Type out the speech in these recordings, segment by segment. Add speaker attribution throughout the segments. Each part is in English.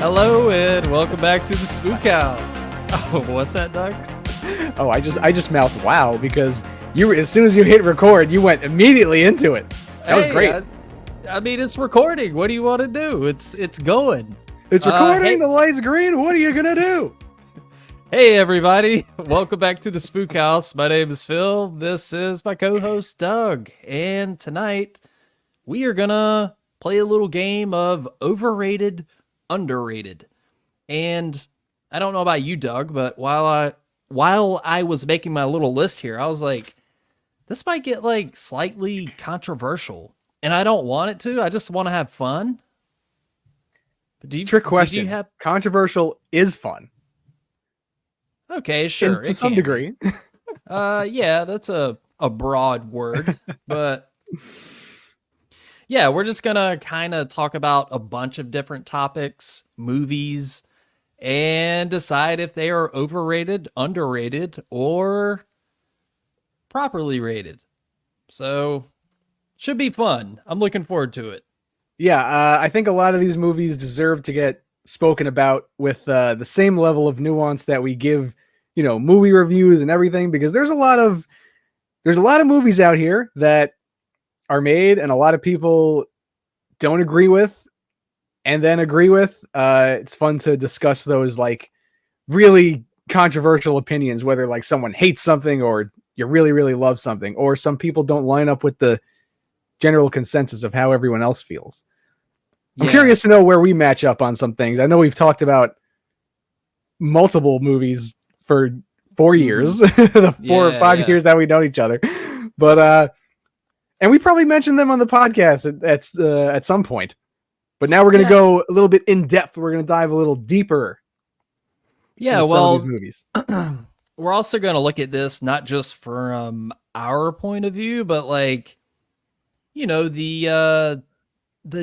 Speaker 1: Hello and welcome back to the Spook House. Oh, what's that, Doug?
Speaker 2: Oh, I just mouthed wow because as soon as you hit record, you went immediately into it. That was great.
Speaker 1: I mean, it's recording. What do you want to do? It's going.
Speaker 2: It's recording. The light's green. What are you gonna do?
Speaker 1: Hey, everybody. Welcome back to the Spook House. My name is Phil. This is my co-host, Doug. And tonight, we are gonna play a little game of overrated, underrated. And I don't know about you, Doug, but while I was making my little list here, I was like, this might get like slightly controversial. And I don't want it to. I just want to have fun. But
Speaker 2: Trick question. Controversial is fun.
Speaker 1: Okay, sure.
Speaker 2: To some degree.
Speaker 1: Yeah, that's a broad word. But yeah, we're just going to kind of talk about a bunch of different topics, movies, and decide if they are overrated, underrated, or properly rated. So, should be fun. I'm looking forward to it.
Speaker 2: Yeah, I think a lot of these movies deserve to get spoken about with the same level of nuance that we give, movie reviews and everything, because there's a lot of movies out here that are made and a lot of people don't agree with and then agree with. It's fun to discuss those like really controversial opinions, whether like someone hates something or you really, really love something, or some people don't line up with the general consensus of how everyone else feels. I'm curious to know where we match up on some things. I know we've talked about multiple movies for 4 years, the 4 or 5 years that we know each other, but and we probably mentioned them on the podcast at some point. But now we're going to go a little bit in depth. We're going to dive a little deeper.
Speaker 1: Yeah,
Speaker 2: into some of these movies.
Speaker 1: We're also going to look at this not just from our point of view, but like, the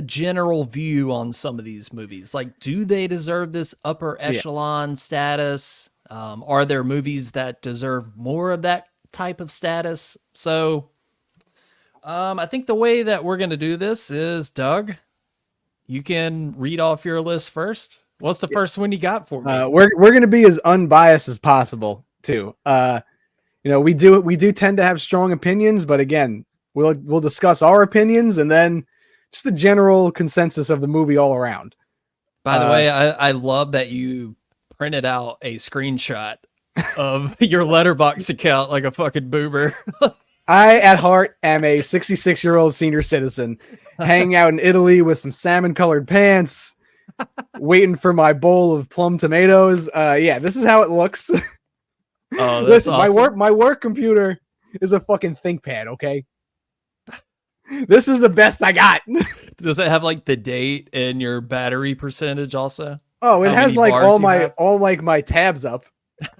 Speaker 1: general view on some of these movies. Like, do they deserve this upper echelon status? Are there movies that deserve more of that type of status? So, I think the way that we're going to do this is, Doug, you can read off your list first. What's the first one you got for me?
Speaker 2: We're going to be as unbiased as possible too. We do tend to have strong opinions, but again, we'll discuss our opinions and then just the general consensus of the movie all around.
Speaker 1: By the way, I love that you printed out a screenshot of your Letterboxd account like a fucking boomer.
Speaker 2: I, at heart, am a 66-year-old senior citizen, hanging out in Italy with some salmon-colored pants, waiting for my bowl of plum tomatoes. This is how it looks.
Speaker 1: Oh, that's
Speaker 2: Listen,
Speaker 1: awesome.
Speaker 2: my work computer is a fucking ThinkPad, okay? This is the best I got.
Speaker 1: Does it have like the date and your battery percentage also?
Speaker 2: Oh, it has like all my tabs up.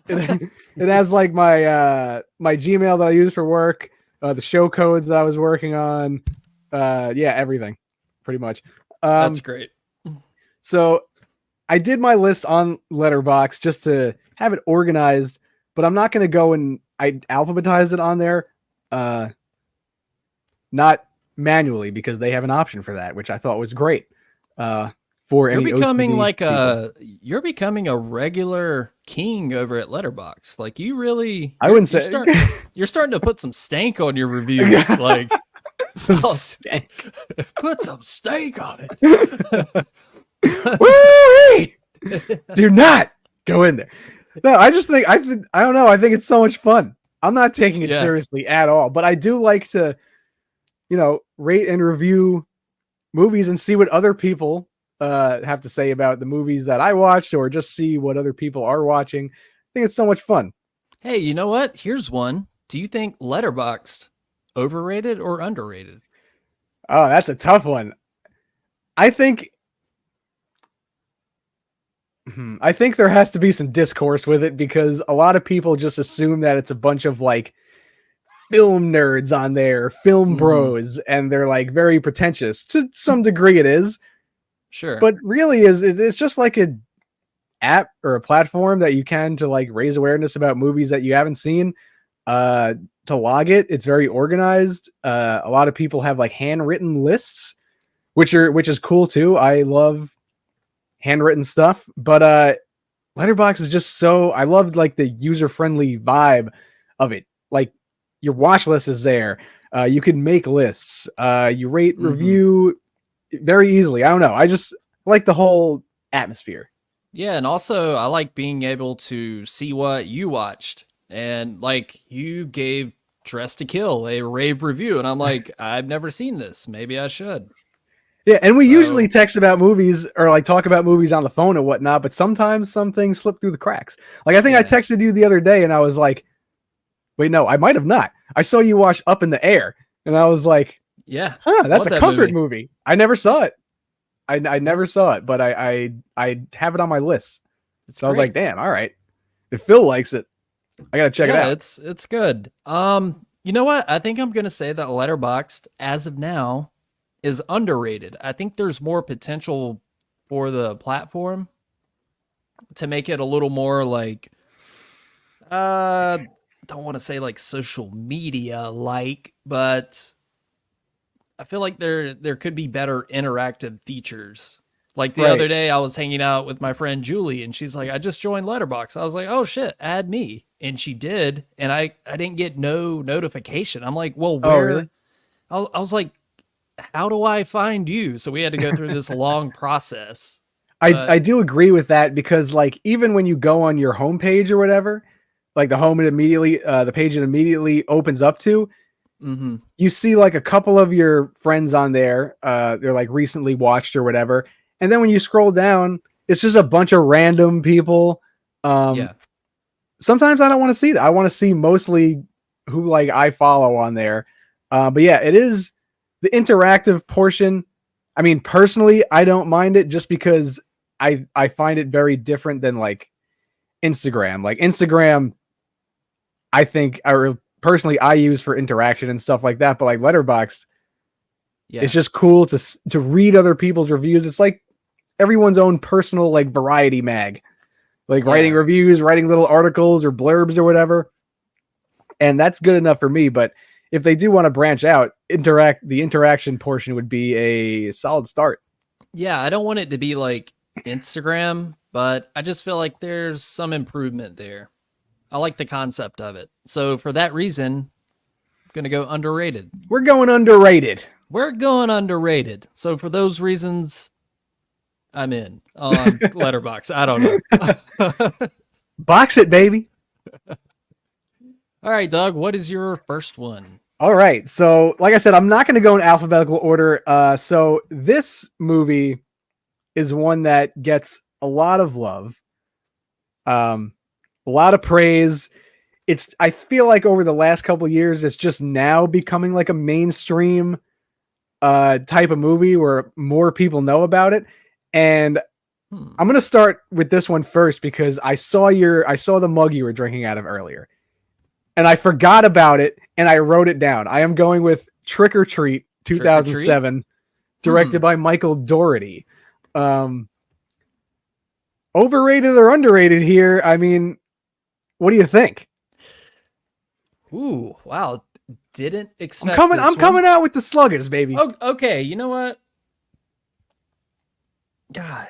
Speaker 2: It has like my Gmail that I use for work, the show codes that I was working on, everything, pretty much.
Speaker 1: That's great.
Speaker 2: So I did my list on Letterboxd just to have it organized, but I'm not going to go and I alphabetize it on there, not manually, because they have an option for that, which I thought was great. You're
Speaker 1: becoming a regular king over at Letterboxd. Like you really, you're starting to put some stank on your reviews. Like
Speaker 2: stank.
Speaker 1: Put some stank on
Speaker 2: it. Do not go in there. No, I just think I don't know. I think it's so much fun. I'm not taking it seriously at all, but I do like to, rate and review movies and see what other people have to say about the movies that I watched, or just see what other people are watching. I think it's so much fun.
Speaker 1: Hey, you know what? Here's one. Do you think Letterboxd overrated or underrated?
Speaker 2: Oh, that's a tough one. I think there has to be some discourse with it, because a lot of people just assume that it's a bunch of like film nerds on there, film bros, and they're like very pretentious. To some degree it is.
Speaker 1: Sure.
Speaker 2: But really it's just like an app or a platform that you can to like raise awareness about movies that you haven't seen. To log it, it's very organized. A lot of people have like handwritten lists, which is cool too. I love handwritten stuff, but Letterboxd is just so, I loved like the user-friendly vibe of it. Like your watch list is there. You can make lists. You rate, review very easily. I don't know. I just like the whole atmosphere.
Speaker 1: Yeah, and also I like being able to see what you watched. And like you gave Dress to Kill a rave review, and I'm like, I've never seen this. Maybe I should.
Speaker 2: Yeah, and we usually
Speaker 1: So
Speaker 2: text about movies or like talk about movies on the phone and whatnot, but sometimes some things slip through the cracks. Like I think I
Speaker 1: yeah,
Speaker 2: texted you the other day and I was like, wait, no, I might have not. I saw you watch Up in the Air, and I was like,
Speaker 1: yeah,
Speaker 2: huh, that's
Speaker 1: love
Speaker 2: a
Speaker 1: that
Speaker 2: comfort
Speaker 1: movie.
Speaker 2: movie. I never saw it. I
Speaker 1: Yeah,
Speaker 2: never saw it, but I have it on my list.
Speaker 1: it's
Speaker 2: So I was like,
Speaker 1: great.
Speaker 2: damn, all right. If Phil likes it, I gotta check it
Speaker 1: Yeah,
Speaker 2: out.
Speaker 1: it's good. You know what? I think I'm gonna say that Letterboxd, as of now, is underrated. I think there's more potential for the platform to make it a little more like don't want to say like social media like, but I feel like there could be better interactive features. Like the other
Speaker 2: Right.
Speaker 1: day I was hanging out with my friend Julie and she's like, I just joined Letterbox. I was like, oh shit, add me. And she did, and I didn't get no notification. I'm like, well,
Speaker 2: Oh,
Speaker 1: where?
Speaker 2: really?
Speaker 1: I was like, how do I find you? So we had to go through this long process.
Speaker 2: I
Speaker 1: But
Speaker 2: do agree with that because like even when you go on your homepage or whatever, like the page it immediately opens up to,
Speaker 1: mhm,
Speaker 2: you see like a couple of your friends on there. They're like recently watched or whatever. And then when you scroll down, it's just a bunch of random people. Um,
Speaker 1: yeah,
Speaker 2: Sometimes I don't want to see that. I want to see mostly who like I follow on there. But yeah, it is the interactive portion. I mean, personally, I don't mind it just because I find it very different than like Instagram. Like Instagram, I think, or personally, I use for interaction and stuff like that. But like Letterboxd, it's
Speaker 1: yeah,
Speaker 2: just cool to read other people's reviews. It's like everyone's own personal like variety mag, like writing
Speaker 1: yeah.
Speaker 2: reviews, writing little articles or blurbs or whatever, and that's good enough for me. But if they do want to branch out, the interaction portion would be a solid start.
Speaker 1: Yeah, I don't want it to be like Instagram, but I just feel like there's some improvement there. I like the concept of it. So for that reason, I'm going to go underrated.
Speaker 2: We're going underrated.
Speaker 1: We're going underrated. So for those reasons, I'm in on Letterbox. I don't know.
Speaker 2: Box it, baby.
Speaker 1: All right, Doug, what is your first one?
Speaker 2: All right. So, like I said, I'm not going to go in alphabetical order. So this movie is one that gets a lot of love, a lot of praise. I feel like over the last couple of years, it's just now becoming like a mainstream type of movie where more people know about it. And
Speaker 1: Hmm.
Speaker 2: I'm going to start with this one first because I saw the mug you were drinking out of earlier, and I forgot about it and I wrote it down. I am going with Trick or Treat
Speaker 1: Trick or Treat?
Speaker 2: 2007,
Speaker 1: Hmm.
Speaker 2: directed by Michael Dougherty. Um, Overrated or underrated here? I mean, what do you think?
Speaker 1: Ooh, wow. Didn't expect
Speaker 2: I'm
Speaker 1: this one.
Speaker 2: coming out with the sluggers, baby.
Speaker 1: Oh, okay. You know what? God,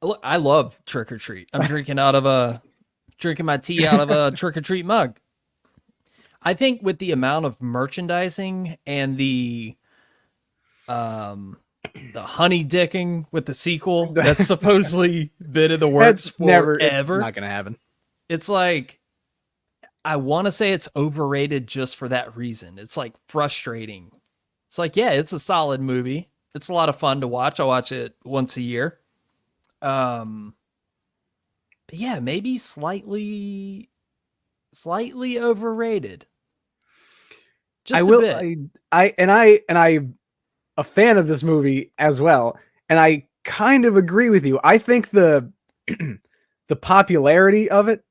Speaker 1: look, I love Trick or Treat. I'm drinking my tea out of a Trick or Treat mug. I think with the amount of merchandising and um the honey dicking with the sequel that's supposedly been in the works
Speaker 2: It's
Speaker 1: forever,
Speaker 2: not gonna happen.
Speaker 1: it's like I want to say it's overrated just for that reason. It's like frustrating. It's like, yeah, it's a solid movie. It's a lot of fun to watch. I watch it once a year. Um, but yeah, maybe slightly overrated.
Speaker 2: I
Speaker 1: Just a
Speaker 2: will.
Speaker 1: bit.
Speaker 2: I'm a fan of this movie as well, and I kind of agree with you. I think the popularity of it,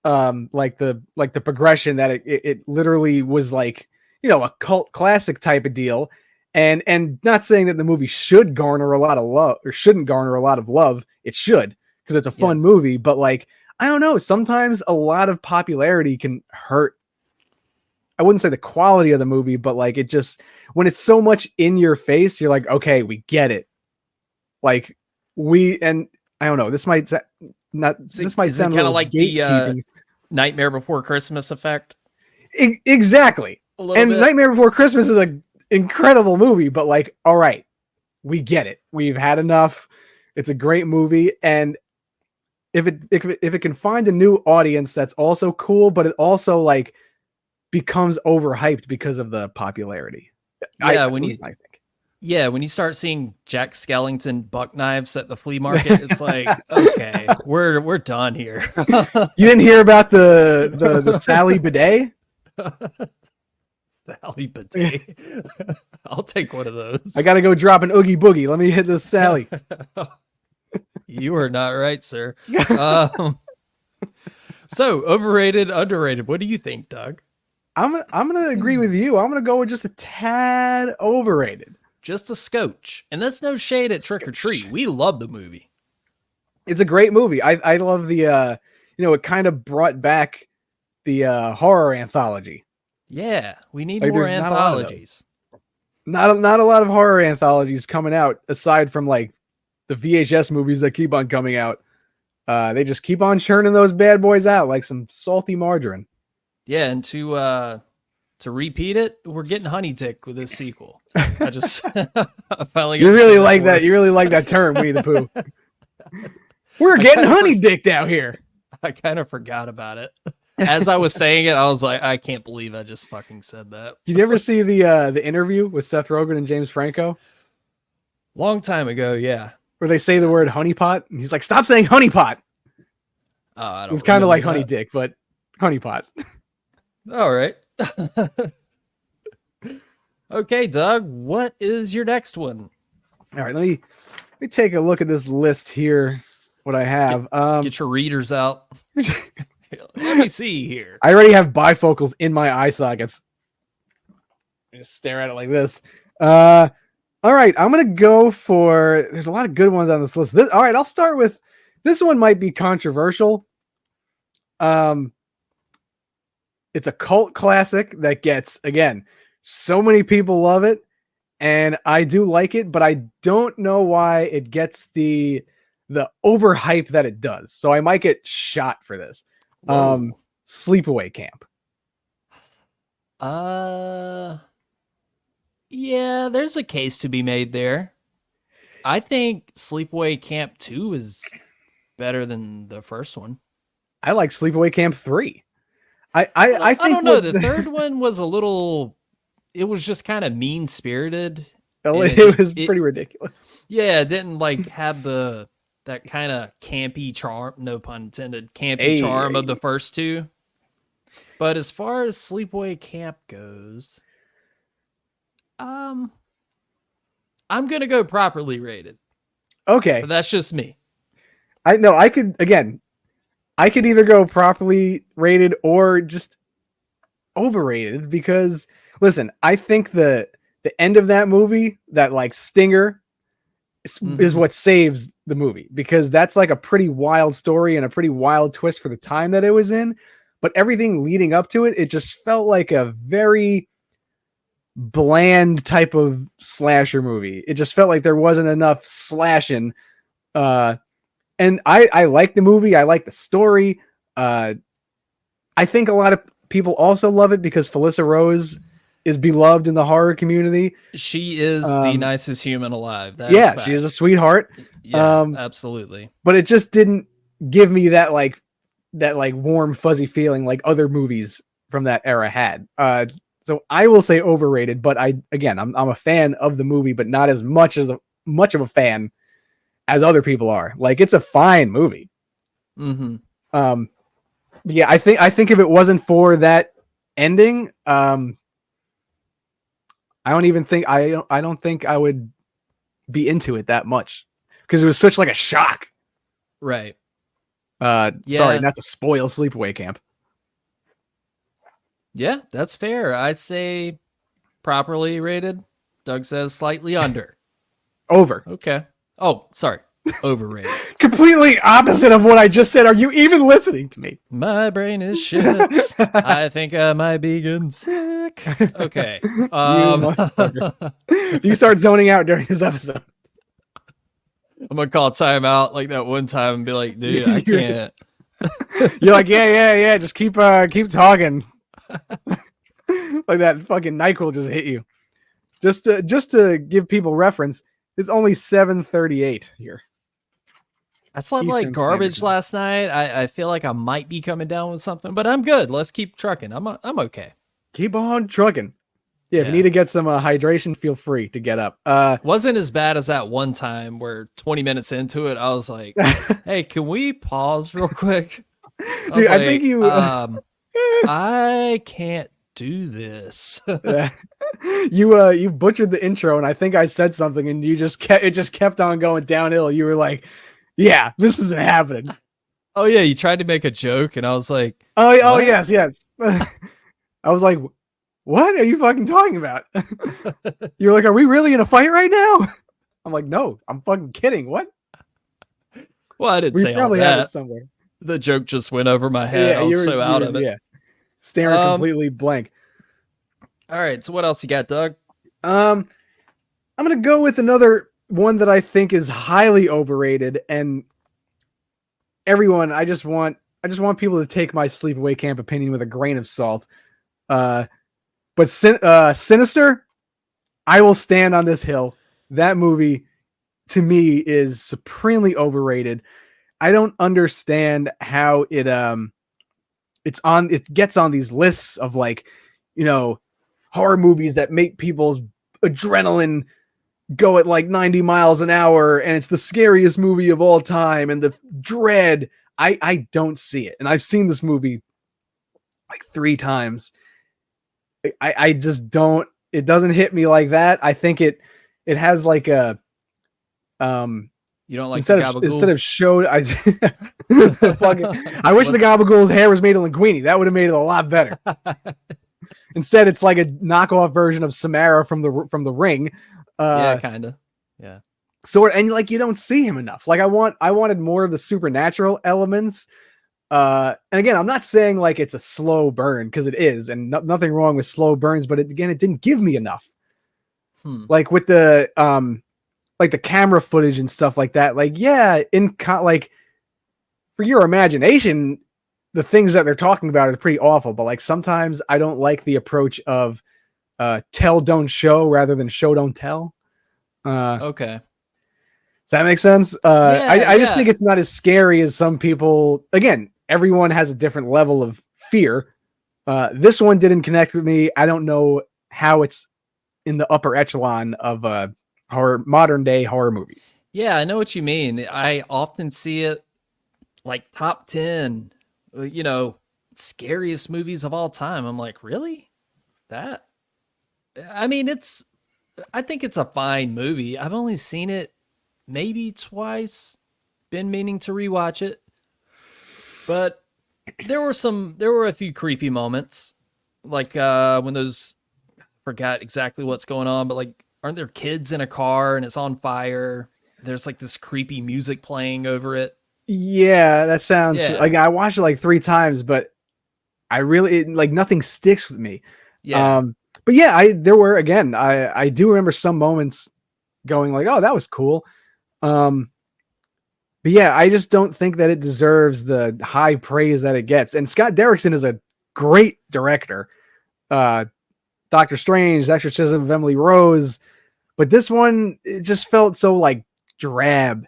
Speaker 2: like the progression that it literally was like, a cult classic type of deal, and not saying that the movie should garner a lot of love or shouldn't garner a lot of love. It should, because it's a
Speaker 1: Yeah.
Speaker 2: fun movie, but like, I don't know, sometimes a lot of popularity can hurt. I wouldn't say the quality of the movie, but like when it's so much in your face, you're like, okay, we get it. Like and I don't know. This might this might sound
Speaker 1: kind
Speaker 2: a
Speaker 1: of
Speaker 2: little
Speaker 1: like the
Speaker 2: gatekeeping.
Speaker 1: Nightmare Before Christmas effect.
Speaker 2: Exactly.
Speaker 1: A little
Speaker 2: And
Speaker 1: bit.
Speaker 2: Nightmare Before Christmas is an incredible movie, but like, all right, we get it. We've had enough. It's a great movie, and if it can find a new audience, that's also cool. But it also like becomes overhyped because of the popularity.
Speaker 1: Yeah,
Speaker 2: I think.
Speaker 1: Yeah, when you start seeing Jack Skellington buck knives at the flea market, it's like, okay, we're done here.
Speaker 2: You didn't hear about the Sally bidet?
Speaker 1: Sally bidet. I'll take one of those.
Speaker 2: I gotta go drop an oogie boogie. Let me hit this Sally.
Speaker 1: You are not right, sir. So overrated, underrated. What do you think, Doug?
Speaker 2: I'm gonna agree with you. I'm gonna go with just a tad overrated.
Speaker 1: Just a scotch. And that's no shade at Trick or Treat. We love the movie.
Speaker 2: It's a great movie. I love the it kind of brought back the horror anthology.
Speaker 1: Yeah, we need
Speaker 2: Like,
Speaker 1: more
Speaker 2: there's not a lot of
Speaker 1: anthologies.
Speaker 2: Not a lot of horror anthologies coming out aside from like the VHS movies that keep on coming out. They just keep on churning those bad boys out like some salty margarine.
Speaker 1: Yeah, and to repeat it, we're getting honey dick with this sequel. I just I finally
Speaker 2: You really like that. You really like that term, Winnie the Pooh. We're getting honey dicked out here.
Speaker 1: I kind of forgot about it. As I was saying it, I was like, I can't believe I just fucking said that.
Speaker 2: Did you ever see the interview with Seth Rogen and James Franco?
Speaker 1: Long time ago, yeah.
Speaker 2: Where they say the word honeypot, and he's like, "Stop saying honeypot."
Speaker 1: Oh, I don't
Speaker 2: It's kind of like
Speaker 1: remember
Speaker 2: honey dick, but honeypot.
Speaker 1: that. All right. Okay, Doug, what is your next one?
Speaker 2: All right, let me take a look at this list here. What I have.
Speaker 1: Get your readers out. Let me see here.
Speaker 2: I already have bifocals in my eye sockets. Just stare at it like this. All right, I'm gonna go for. There's a lot of good ones on this list. All right, I'll start with this one. Might be controversial. It's a cult classic that gets, again, so many people love it, and I do like it, but I don't know why it gets the overhype that it does. So I might get shot for this.
Speaker 1: Whoa.
Speaker 2: Sleepaway Camp.
Speaker 1: Yeah, there's a case to be made there. I think Sleepaway Camp 2 is better than the first one.
Speaker 2: I like Sleepaway Camp 3. I think
Speaker 1: I don't know. The third one was a little. It was just kind of mean spirited.
Speaker 2: It was pretty ridiculous.
Speaker 1: Yeah, it didn't like have that kind of campy charm. No pun intended. Campy charm of the first two. But as far as Sleepaway Camp goes, I'm gonna go properly rated.
Speaker 2: Okay,
Speaker 1: But that's just me.
Speaker 2: I could either go properly rated or just overrated because listen, I think the end of that movie, that like stinger, is what saves the movie, because that's like a pretty wild story and a pretty wild twist for the time that it was in. But everything leading up to it, it just felt like a very bland type of slasher movie. It just felt like there wasn't enough slashing. And I like the movie. I like the story. I think a lot of people also love it because Felissa Rose is beloved in the horror community.
Speaker 1: She is the nicest human alive.
Speaker 2: She is a sweetheart.
Speaker 1: Yeah, absolutely.
Speaker 2: But it just didn't give me that warm, fuzzy feeling like other movies from that era had. So I will say overrated, but I'm a fan of the movie, but not as much of a fan as other people are. Like, it's a fine movie.
Speaker 1: Mm-hmm.
Speaker 2: Yeah, I think if it wasn't for that ending, I don't think I would be into it that much because it was such like a shock.
Speaker 1: Right.
Speaker 2: Sorry, not to spoil Sleepaway Camp.
Speaker 1: Yeah, that's fair. I'd say properly rated. Doug says slightly under.
Speaker 2: Over.
Speaker 1: Okay. Oh, sorry. Overrated.
Speaker 2: Completely opposite of what I just said. Are you even listening to me?
Speaker 1: My brain is shit. I think I might be getting sick. Okay.
Speaker 2: You start zoning out during this episode.
Speaker 1: I'm gonna call timeout like that one time and be like, dude, I can't.
Speaker 2: You're like, yeah. Just keep talking. Like that fucking NyQuil just hit you. Just to give people reference, it's only 7:38 here.
Speaker 1: I slept like
Speaker 2: Eastern
Speaker 1: garbage
Speaker 2: Standard Time.
Speaker 1: last night. I feel like I might be coming down with something, but I'm good. Let's keep trucking. I'm okay.
Speaker 2: Keep on trucking. Yeah, if you
Speaker 1: Yeah.
Speaker 2: need to get some hydration, feel free to get up.
Speaker 1: Wasn't as bad as that one time where 20 minutes into it, I was like, hey, can we pause real quick?
Speaker 2: Dude, I think you
Speaker 1: I can't do this.
Speaker 2: you butchered the intro, and I think I said something, and it just kept on going downhill. You were like, "Yeah, this isn't happening."
Speaker 1: Oh yeah, you tried to make a joke, and I was like,
Speaker 2: Oh
Speaker 1: what?
Speaker 2: yes. I was like, "What are you fucking talking about?" You're like, "Are we really in a fight right now?" I'm like, "No, I'm fucking kidding. What?"
Speaker 1: Well, I didn't
Speaker 2: We
Speaker 1: say all
Speaker 2: probably have it
Speaker 1: that.
Speaker 2: somewhere.
Speaker 1: The joke just went over my head. I was so out of it.
Speaker 2: Yeah, staring completely blank.
Speaker 1: All right, so what else you got, Doug?
Speaker 2: I'm gonna go with another one that I think is highly overrated, and everyone, I just want people to take my sleepaway camp opinion with a grain of salt. But Sinister, I will stand on this hill. That movie, to me, is supremely overrated. I don't understand how it gets on these lists of, like, horror movies that make people's adrenaline go at like 90 miles an hour, and it's the scariest movie of all time, and the dread. I don't see it, and I've seen this movie like 3 times. I just don't. It doesn't hit me like that. I think it has like a
Speaker 1: You don't like
Speaker 2: instead
Speaker 1: the
Speaker 2: of
Speaker 1: gabagool?
Speaker 2: showed I I wish the gabagool's hair was made of linguine. That would have made it a lot better. Instead, it's like a knockoff version of Samara from the Ring.
Speaker 1: Yeah, kind of. Yeah.
Speaker 2: And like, you don't see him enough. Like, I wanted more of the supernatural elements. And again, I'm not saying like it's a slow burn, because it is, and nothing wrong with slow burns, but it didn't give me enough. Like with the like the camera footage and stuff like that. Like, yeah, like for your imagination, the things that they're talking about are pretty awful. But like, sometimes I don't like the approach of tell, don't show, rather than show, don't tell.
Speaker 1: Okay.
Speaker 2: Does that make sense?
Speaker 1: Yeah,
Speaker 2: I just think it's not as scary as some people. Again, everyone has a different level of fear. This one didn't connect with me. I don't know how it's in the upper echelon of modern day horror movies.
Speaker 1: Yeah, I know what you mean. I often see it like top 10, scariest movies of all time. I'm like, really? That? I mean, I think it's a fine movie. I've only seen it maybe twice, been meaning to rewatch it. But there were a few creepy moments. Like when those, forgot exactly what's going on, but like, aren't there kids in a car and it's on fire? There's like this creepy music playing over it.
Speaker 2: Yeah, that sounds like, I watched it like 3 times, but I really like, nothing sticks with me.
Speaker 1: Yeah.
Speaker 2: But yeah, I do remember some moments going like, oh, that was cool. But yeah, I just don't think that it deserves the high praise that it gets. And Scott Derrickson is a great director. Doctor Strange, Exorcism of Emily Rose, but this one, it just felt so like drab.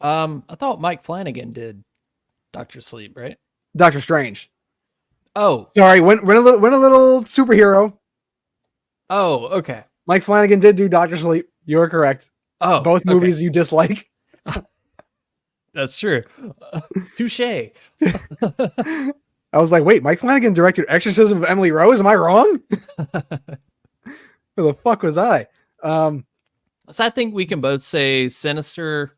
Speaker 1: I thought Mike Flanagan did Doctor Sleep, right?
Speaker 2: Doctor Strange.
Speaker 1: Oh,
Speaker 2: Sorry, went a little superhero.
Speaker 1: oh, okay.
Speaker 2: Mike Flanagan did do Doctor Sleep. You're correct.
Speaker 1: Oh,
Speaker 2: Both movies you dislike.
Speaker 1: That's true. Touche.
Speaker 2: I was like, wait, Mike Flanagan directed Exorcism of Emily Rose? Am I wrong? Where the fuck was I?
Speaker 1: So I think we can both say Sinister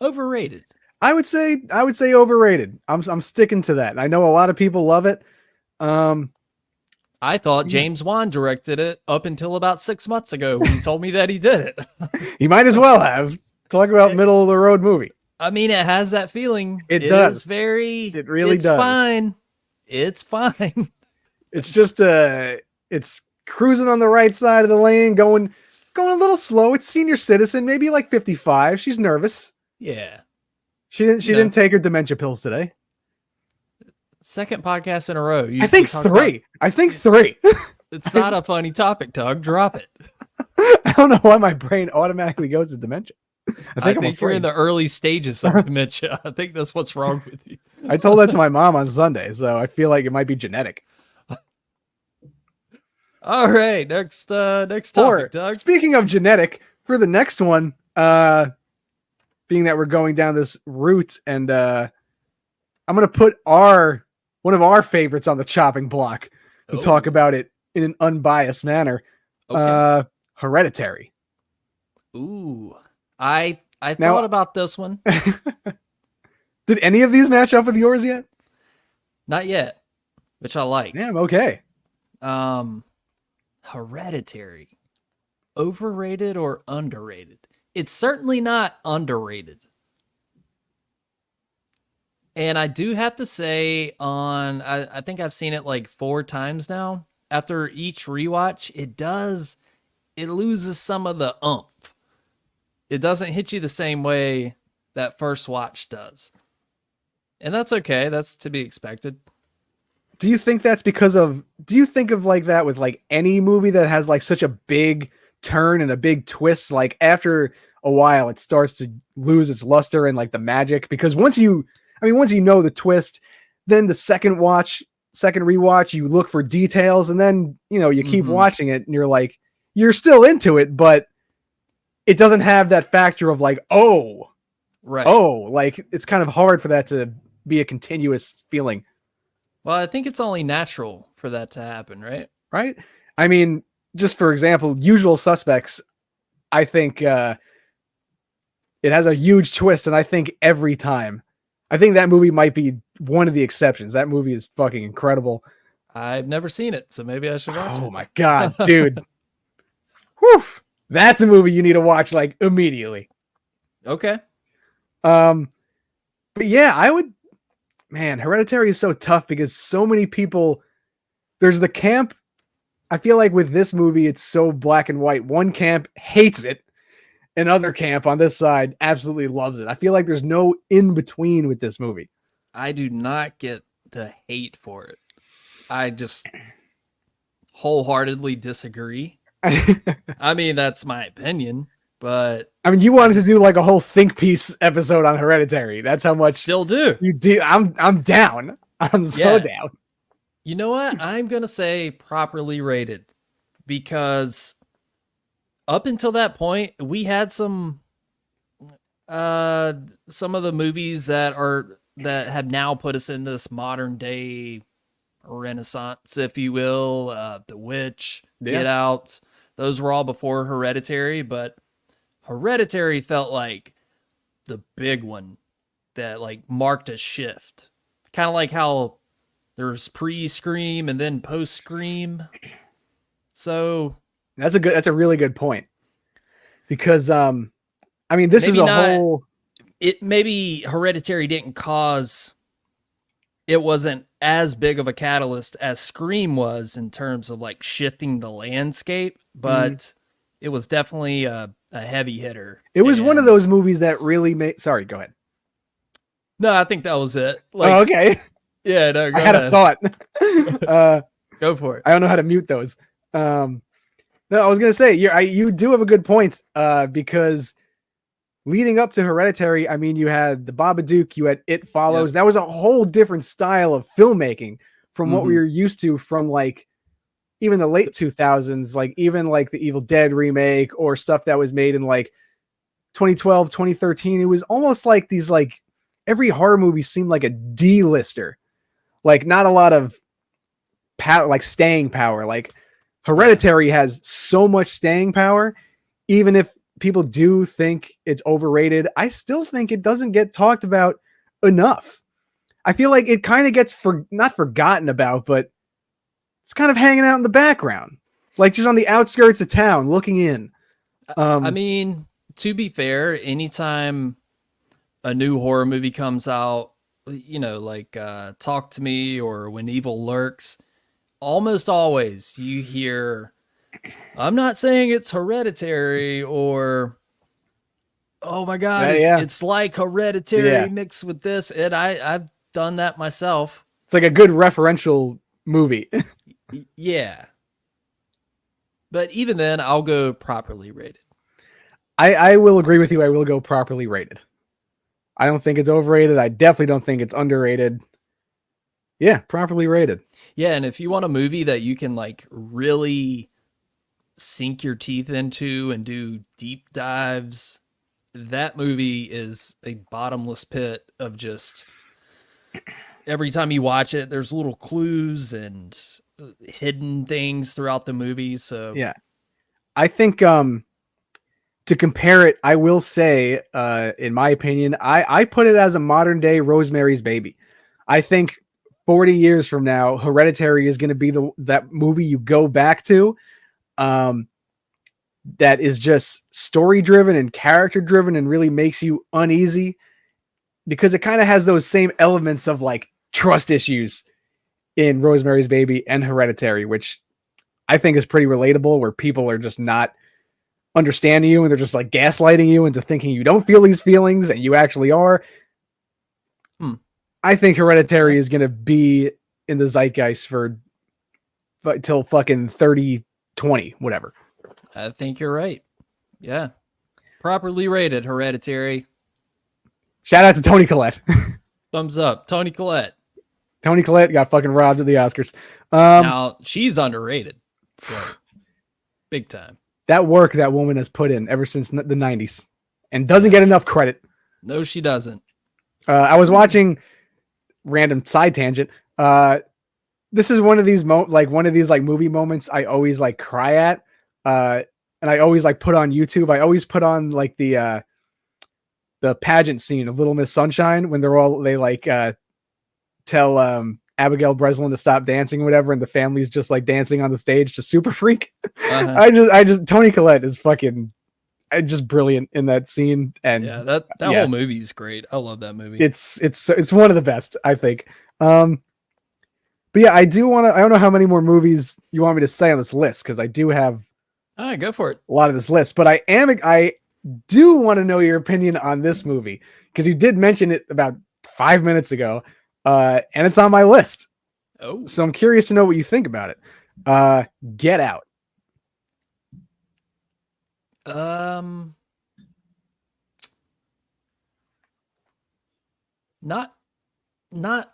Speaker 1: overrated.
Speaker 2: I would say overrated. I'm sticking to that. I know a lot of people love it.
Speaker 1: I thought James Wan directed it up until about 6 months ago when he told me that he did it.
Speaker 2: He might as well have. Talk about middle of the road movie.
Speaker 1: I mean, it has that feeling.
Speaker 2: It does.
Speaker 1: It
Speaker 2: really
Speaker 1: it's
Speaker 2: does.
Speaker 1: Fine. It's fine.
Speaker 2: It's just it's cruising on the right side of the lane, going going a little slow. It's senior citizen, maybe like 55. She's nervous.
Speaker 1: Yeah.
Speaker 2: She didn't take her dementia pills today.
Speaker 1: Second podcast in a row.
Speaker 2: I think three.
Speaker 1: It's not a funny topic, Doug. Drop it.
Speaker 2: I don't know why my brain automatically goes to dementia.
Speaker 1: I think you're in the early stages of dementia. I think that's what's wrong with you.
Speaker 2: I told that to my mom on Sunday, so I feel like it might be genetic.
Speaker 1: All right, next topic, Doug.
Speaker 2: Speaking of genetic, for the next one, being that we're going down this route, and I'm going to put one of our favorites on the chopping block to talk about it in an unbiased manner. Okay. Hereditary.
Speaker 1: Ooh, I thought about this one.
Speaker 2: Did any of these match up with yours yet?
Speaker 1: Not yet, which I like.
Speaker 2: Damn, okay.
Speaker 1: Hereditary. Overrated or underrated? It's certainly not underrated. And I do have to say I think I've seen it like 4 times now. After each rewatch, it loses some of the oomph. It doesn't hit you the same way that first watch does. And that's okay. That's to be expected.
Speaker 2: Do you think that's do you think of like that with like any movie that has like such a big turn and a big twist? Like after a while, it starts to lose its luster and like the magic, because once you know the twist, then the second rewatch, you look for details, and then, you keep watching it and you're still into it, but it doesn't have that factor of like, like it's kind of hard for that to be a continuous feeling.
Speaker 1: Well, I think it's only natural for that to happen, right?
Speaker 2: Right? I mean, just for example, Usual Suspects, I think it has a huge twist, and I think every time, I think that movie might be one of the exceptions. That movie is fucking incredible.
Speaker 1: I've never seen it, so maybe I should watch it.
Speaker 2: Oh my God, dude. Whew. That's a movie you need to watch like immediately.
Speaker 1: Okay.
Speaker 2: But yeah, Hereditary is so tough because so many people, there's the camp. I feel like with this movie, it's so black and white. One camp hates it. Another camp on this side absolutely loves it. I feel like there's no in between with this movie.
Speaker 1: I do not get the hate for it. I just wholeheartedly disagree. I mean, that's my opinion, but
Speaker 2: I mean, you wanted to do like a whole think piece episode on Hereditary. That's how much
Speaker 1: still do.
Speaker 2: You do. I'm down. I'm so down.
Speaker 1: You know what? I'm going to say properly rated, because up until that point, we had some of the movies that have now put us in this modern day renaissance, if you will. The Witch, Get Out. Those were all before Hereditary, but Hereditary felt like the big one that like marked a shift. Kind of like how there's pre-Scream and then post-Scream. So
Speaker 2: that's a really good point. Because this is whole,
Speaker 1: maybe Hereditary didn't cause, it wasn't as big of a catalyst as Scream was in terms of like shifting the landscape, but it was definitely a heavy hitter.
Speaker 2: It was one of those movies that really made. Sorry, go ahead.
Speaker 1: No, I think that was it.
Speaker 2: Okay.
Speaker 1: Yeah, no,
Speaker 2: I had a thought.
Speaker 1: Go for it.
Speaker 2: I don't know how to mute those. No, I was gonna say you do have a good point. Because leading up to Hereditary, I mean, you had The Babadook, you had It Follows. Yep. That was a whole different style of filmmaking from what we were used to from like even the late 2000s, like even like the Evil Dead remake or stuff that was made in like 2012, 2013. It was almost like these, like every horror movie seemed like a D-lister, like not a lot of like staying power. Like Hereditary has so much staying power. Even if people do think it's overrated, I still think it doesn't get talked about enough. I feel like it kind of gets not forgotten about, but it's kind of hanging out in the background, like just on the outskirts of town looking in.
Speaker 1: I mean, to be fair, anytime a new horror movie comes out, like Talk to Me or When Evil Lurks, almost always you hear I'm not saying it's Hereditary or oh my god,
Speaker 2: Yeah,
Speaker 1: it's like Hereditary
Speaker 2: yeah.
Speaker 1: mixed with this, and I've done that myself.
Speaker 2: It's like a good referential movie.
Speaker 1: Yeah, but even then, I'll go properly rated.
Speaker 2: I will agree with you. I will go properly rated. I don't think it's overrated. I definitely don't think it's underrated. Yeah, properly rated.
Speaker 1: Yeah, and if you want a movie that you can like really sink your teeth into and do deep dives, that movie is a bottomless pit of just every time you watch it, there's little clues and hidden things throughout the movie. So
Speaker 2: Yeah. I think to compare it, I will say, in my opinion, I put it as a modern day Rosemary's Baby. I think 40 years from now, Hereditary is going to be that movie you go back to, that is just story driven and character driven and really makes you uneasy because it kind of has those same elements of like trust issues in Rosemary's Baby and Hereditary, which I think is pretty relatable, where people are just not understanding you and they're just like gaslighting you into thinking you don't feel these feelings and you actually are. I think Hereditary is going to be in the zeitgeist for till fucking 3020, whatever.
Speaker 1: I think you're right. Yeah. Properly rated Hereditary.
Speaker 2: Shout out to Toni Collette.
Speaker 1: Thumbs up. Toni Collette.
Speaker 2: Toni Collette got fucking robbed at the Oscars.
Speaker 1: Now, she's underrated. So, big time.
Speaker 2: That work that woman has put in ever since the 90s and doesn't get enough credit.
Speaker 1: No, she doesn't.
Speaker 2: I was watching random side tangent. This is one of these movie moments I always like cry at. And I always like put on YouTube. I always put on like the pageant scene of Little Miss Sunshine when they tell Abigail Breslin to stop dancing or whatever, and the family's just like dancing on the stage to Super Freak.
Speaker 1: Uh-huh.
Speaker 2: I just Toni Collette is fucking just brilliant in that scene. And
Speaker 1: yeah, that whole movie is great. I love that movie.
Speaker 2: It's one of the best, I think. But yeah, I don't know how many more movies you want me to say on this list, because I do have
Speaker 1: all right, go for it.
Speaker 2: a lot of this list, but I do want to know your opinion on this movie, because you did mention it about 5 minutes ago, and it's on my list.
Speaker 1: Oh,
Speaker 2: So I'm curious to know what you think about it. Get Out.
Speaker 1: Not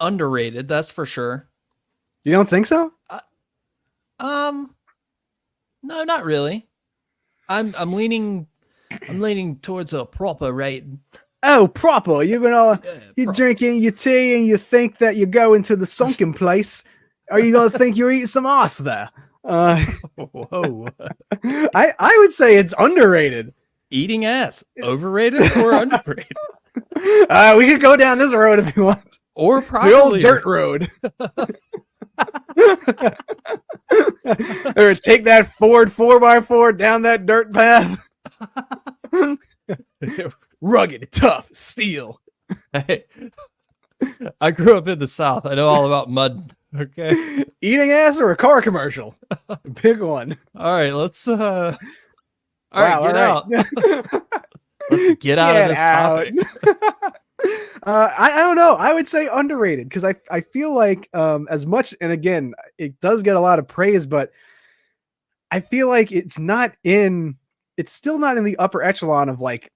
Speaker 1: underrated, that's for sure.
Speaker 2: You don't think so?
Speaker 1: No, not really. I'm leaning towards a proper rating.
Speaker 2: Oh, proper. You're
Speaker 1: Proper.
Speaker 2: drinking your tea and you think that you're going to the sunken place. Are you going to think you're eating some ass there?
Speaker 1: Whoa.
Speaker 2: I would say it's underrated.
Speaker 1: Eating ass, overrated or underrated?
Speaker 2: We could go down this road if you want.
Speaker 1: Or
Speaker 2: The old
Speaker 1: properly
Speaker 2: dirt road. Or take that Ford 4x4 down that dirt path. Rugged, tough, steel.
Speaker 1: Hey, I grew up in the South. I know all about mud. Okay.
Speaker 2: Eating ass or a car commercial? Pick one.
Speaker 1: All right, let's all right,
Speaker 2: Wow,
Speaker 1: get
Speaker 2: all
Speaker 1: out. Let's get out of this topic.
Speaker 2: I don't know. I would say underrated, because I feel like as much, and again, it does get a lot of praise, but I feel like it's still not in the upper echelon of like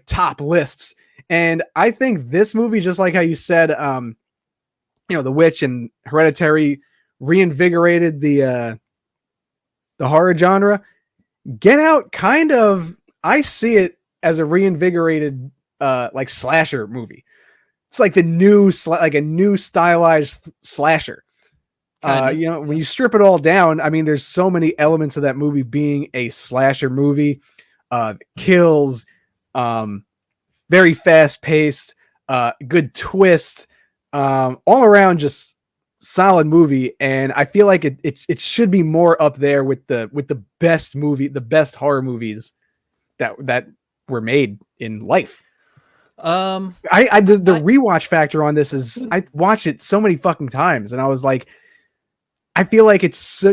Speaker 2: top lists. And I think this movie, just like how you said, The Witch and Hereditary reinvigorated the horror genre. Get Out kind of, I see it as a reinvigorated like slasher movie. It's like a new stylized slasher. When you strip it all down, I mean, there's so many elements of that movie being a slasher movie. The kills, very fast paced, good twist, all around just solid movie. And I feel like it should be more up there with the best horror movies that were made in life. The rewatch factor on this is I watched it so many fucking times, and I was like, I feel like it's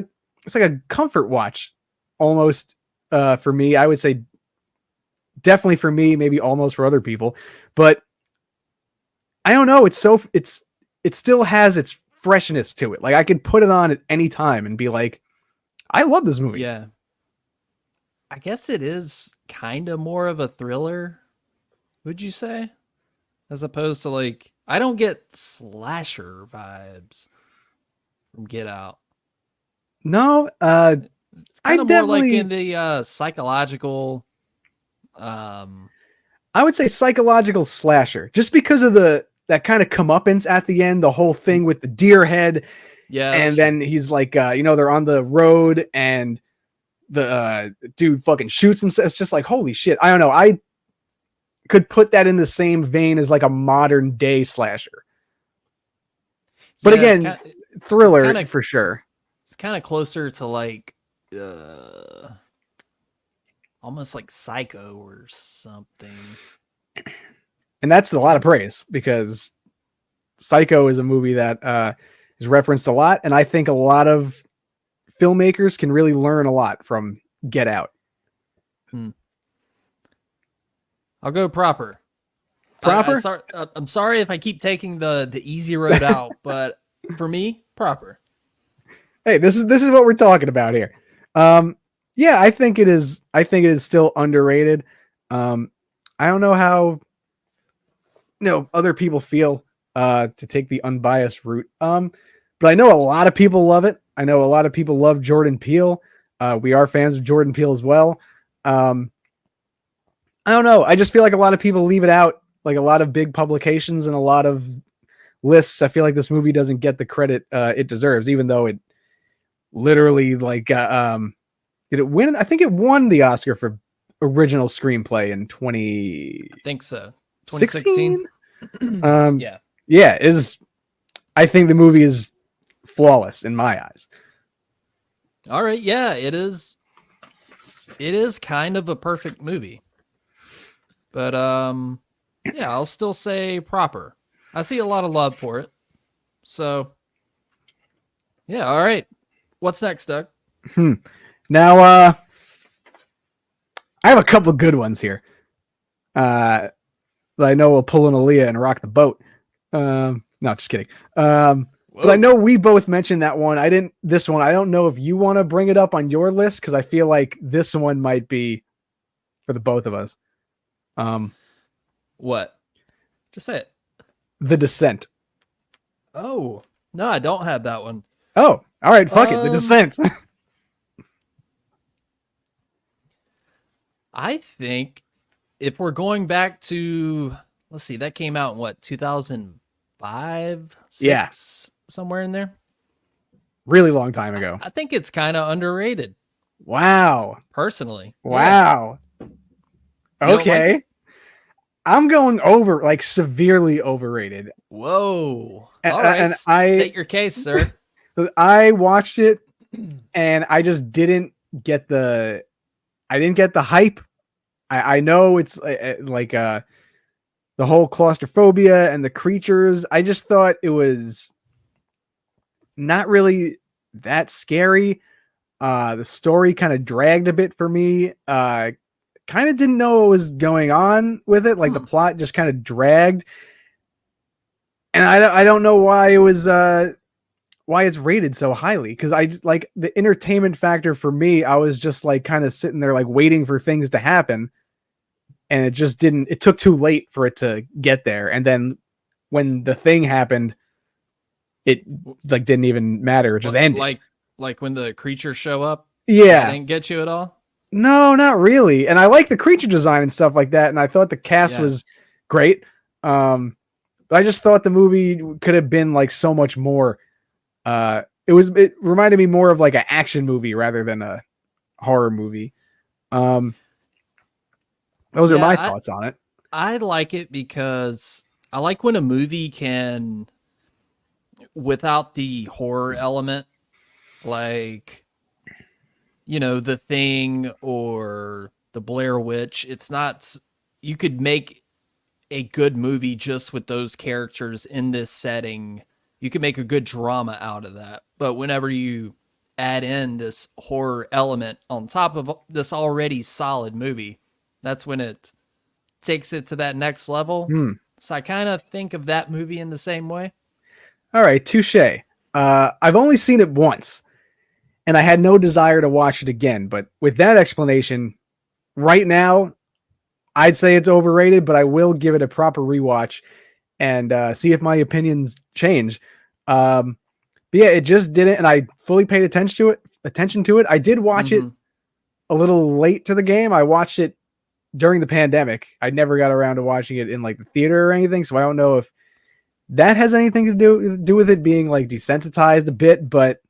Speaker 2: it's like a comfort watch almost for me. I would say definitely for me, maybe almost for other people, but I don't know. It still has its freshness to it. Like I could put it on at any time and be like, I love this movie.
Speaker 1: Yeah. I guess it is kind of more of a thriller, would you say? As opposed to like, I don't get slasher vibes from Get Out.
Speaker 2: No,
Speaker 1: It's
Speaker 2: I
Speaker 1: kind of more like
Speaker 2: definitely,
Speaker 1: in the psychological. Um,
Speaker 2: I would say psychological slasher, just because of that kind of comeuppance at the end, the whole thing with the deer head,
Speaker 1: yeah, that's
Speaker 2: and
Speaker 1: true.
Speaker 2: then he's like, they're on the road and the dude fucking shoots himself. It's just like, holy shit. I don't know. I could put that in the same vein as like a modern day slasher. But
Speaker 1: Yeah,
Speaker 2: again,
Speaker 1: it's
Speaker 2: thriller
Speaker 1: kind of
Speaker 2: for sure.
Speaker 1: it's kind of closer to like almost like Psycho or something.
Speaker 2: And that's a lot of praise because Psycho is a movie that is referenced a lot. And I think a lot of filmmakers can really learn a lot from Get Out.
Speaker 1: I'll go proper.
Speaker 2: Proper?
Speaker 1: I'm sorry if I keep taking the easy road out, but for me, proper.
Speaker 2: Hey, this is what we're talking about here. Yeah, I think it is. I think it is still underrated. I don't know how other people feel to take the unbiased route. But I know a lot of people love it. I know a lot of people love Jordan Peele. We are fans of Jordan Peele as well. I don't know. I just feel like a lot of people leave it out, like a lot of big publications and a lot of lists. I feel like this movie doesn't get the credit it deserves, even though it literally did it win? I think it won the Oscar for original screenplay in 2016.
Speaker 1: I think so. 2016. Yeah.
Speaker 2: Yeah, I think the movie is flawless in my eyes.
Speaker 1: All right. Yeah, it is. It is kind of a perfect movie. But yeah, I'll still say proper. I see a lot of love for it. So yeah, all right. What's next, Doug?
Speaker 2: Now I have a couple of good ones here. That I know will pull in Aaliyah and rock the boat. No, just kidding. But I know we both mentioned that one. This one. I don't know if you want to bring it up on your list because I feel like this one might be for the both of us.
Speaker 1: What? Just say it.
Speaker 2: The Descent.
Speaker 1: Oh, no, I don't have that one.
Speaker 2: Oh, all right. Fuck it. The Descent.
Speaker 1: I think if we're going back to, let's see, that came out in what, 2005?
Speaker 2: Yeah.
Speaker 1: Somewhere in there.
Speaker 2: Really long time ago.
Speaker 1: I think it's kind of underrated.
Speaker 2: Wow.
Speaker 1: Personally.
Speaker 2: Wow.
Speaker 1: Yeah.
Speaker 2: Okay. Like I'm going severely overrated.
Speaker 1: Whoa. All right.
Speaker 2: And
Speaker 1: state your case, sir.
Speaker 2: I watched it and I just didn't get the hype. I know it's like the whole claustrophobia and the creatures. I just thought it was not really that scary. The story kind of dragged a bit for me. Kind of didn't know what was going on with it. Like the plot just kind of dragged. And I don't know why it was why it's rated so highly, because I like the entertainment factor for me. I was just like kind of sitting there like waiting for things to happen, and it took too late for it to get there. And then when the thing happened, it like didn't even matter. It just ended.
Speaker 1: Like when the creatures show up.
Speaker 2: Yeah.
Speaker 1: That didn't get you at all?
Speaker 2: No, not really. And I like the creature design and stuff like that. And I thought the cast was great. But I just thought the movie could have been like so much more. It reminded me more of like an action movie rather than a horror movie. Those are my thoughts on it.
Speaker 1: I like it because I like when a movie can, without the horror element, like, The Thing or The Blair Witch, you could make a good movie just with those characters in this setting. You could make a good drama out of that. But whenever you add in this horror element on top of this already solid movie, that's when it takes it to that next level. So I kind of think of that movie in the same way.
Speaker 2: All right, touche. I've only seen it once, and I had no desire to watch it again. But with that explanation, right now, I'd say it's overrated, but I will give it a proper rewatch and see if my opinions change. But yeah, it just didn't, and I fully paid attention to it. I did watch it a little late to the game. I watched it during the pandemic. I never got around to watching it in like the theater or anything, so I don't know if that has anything to do with it being like desensitized a bit. But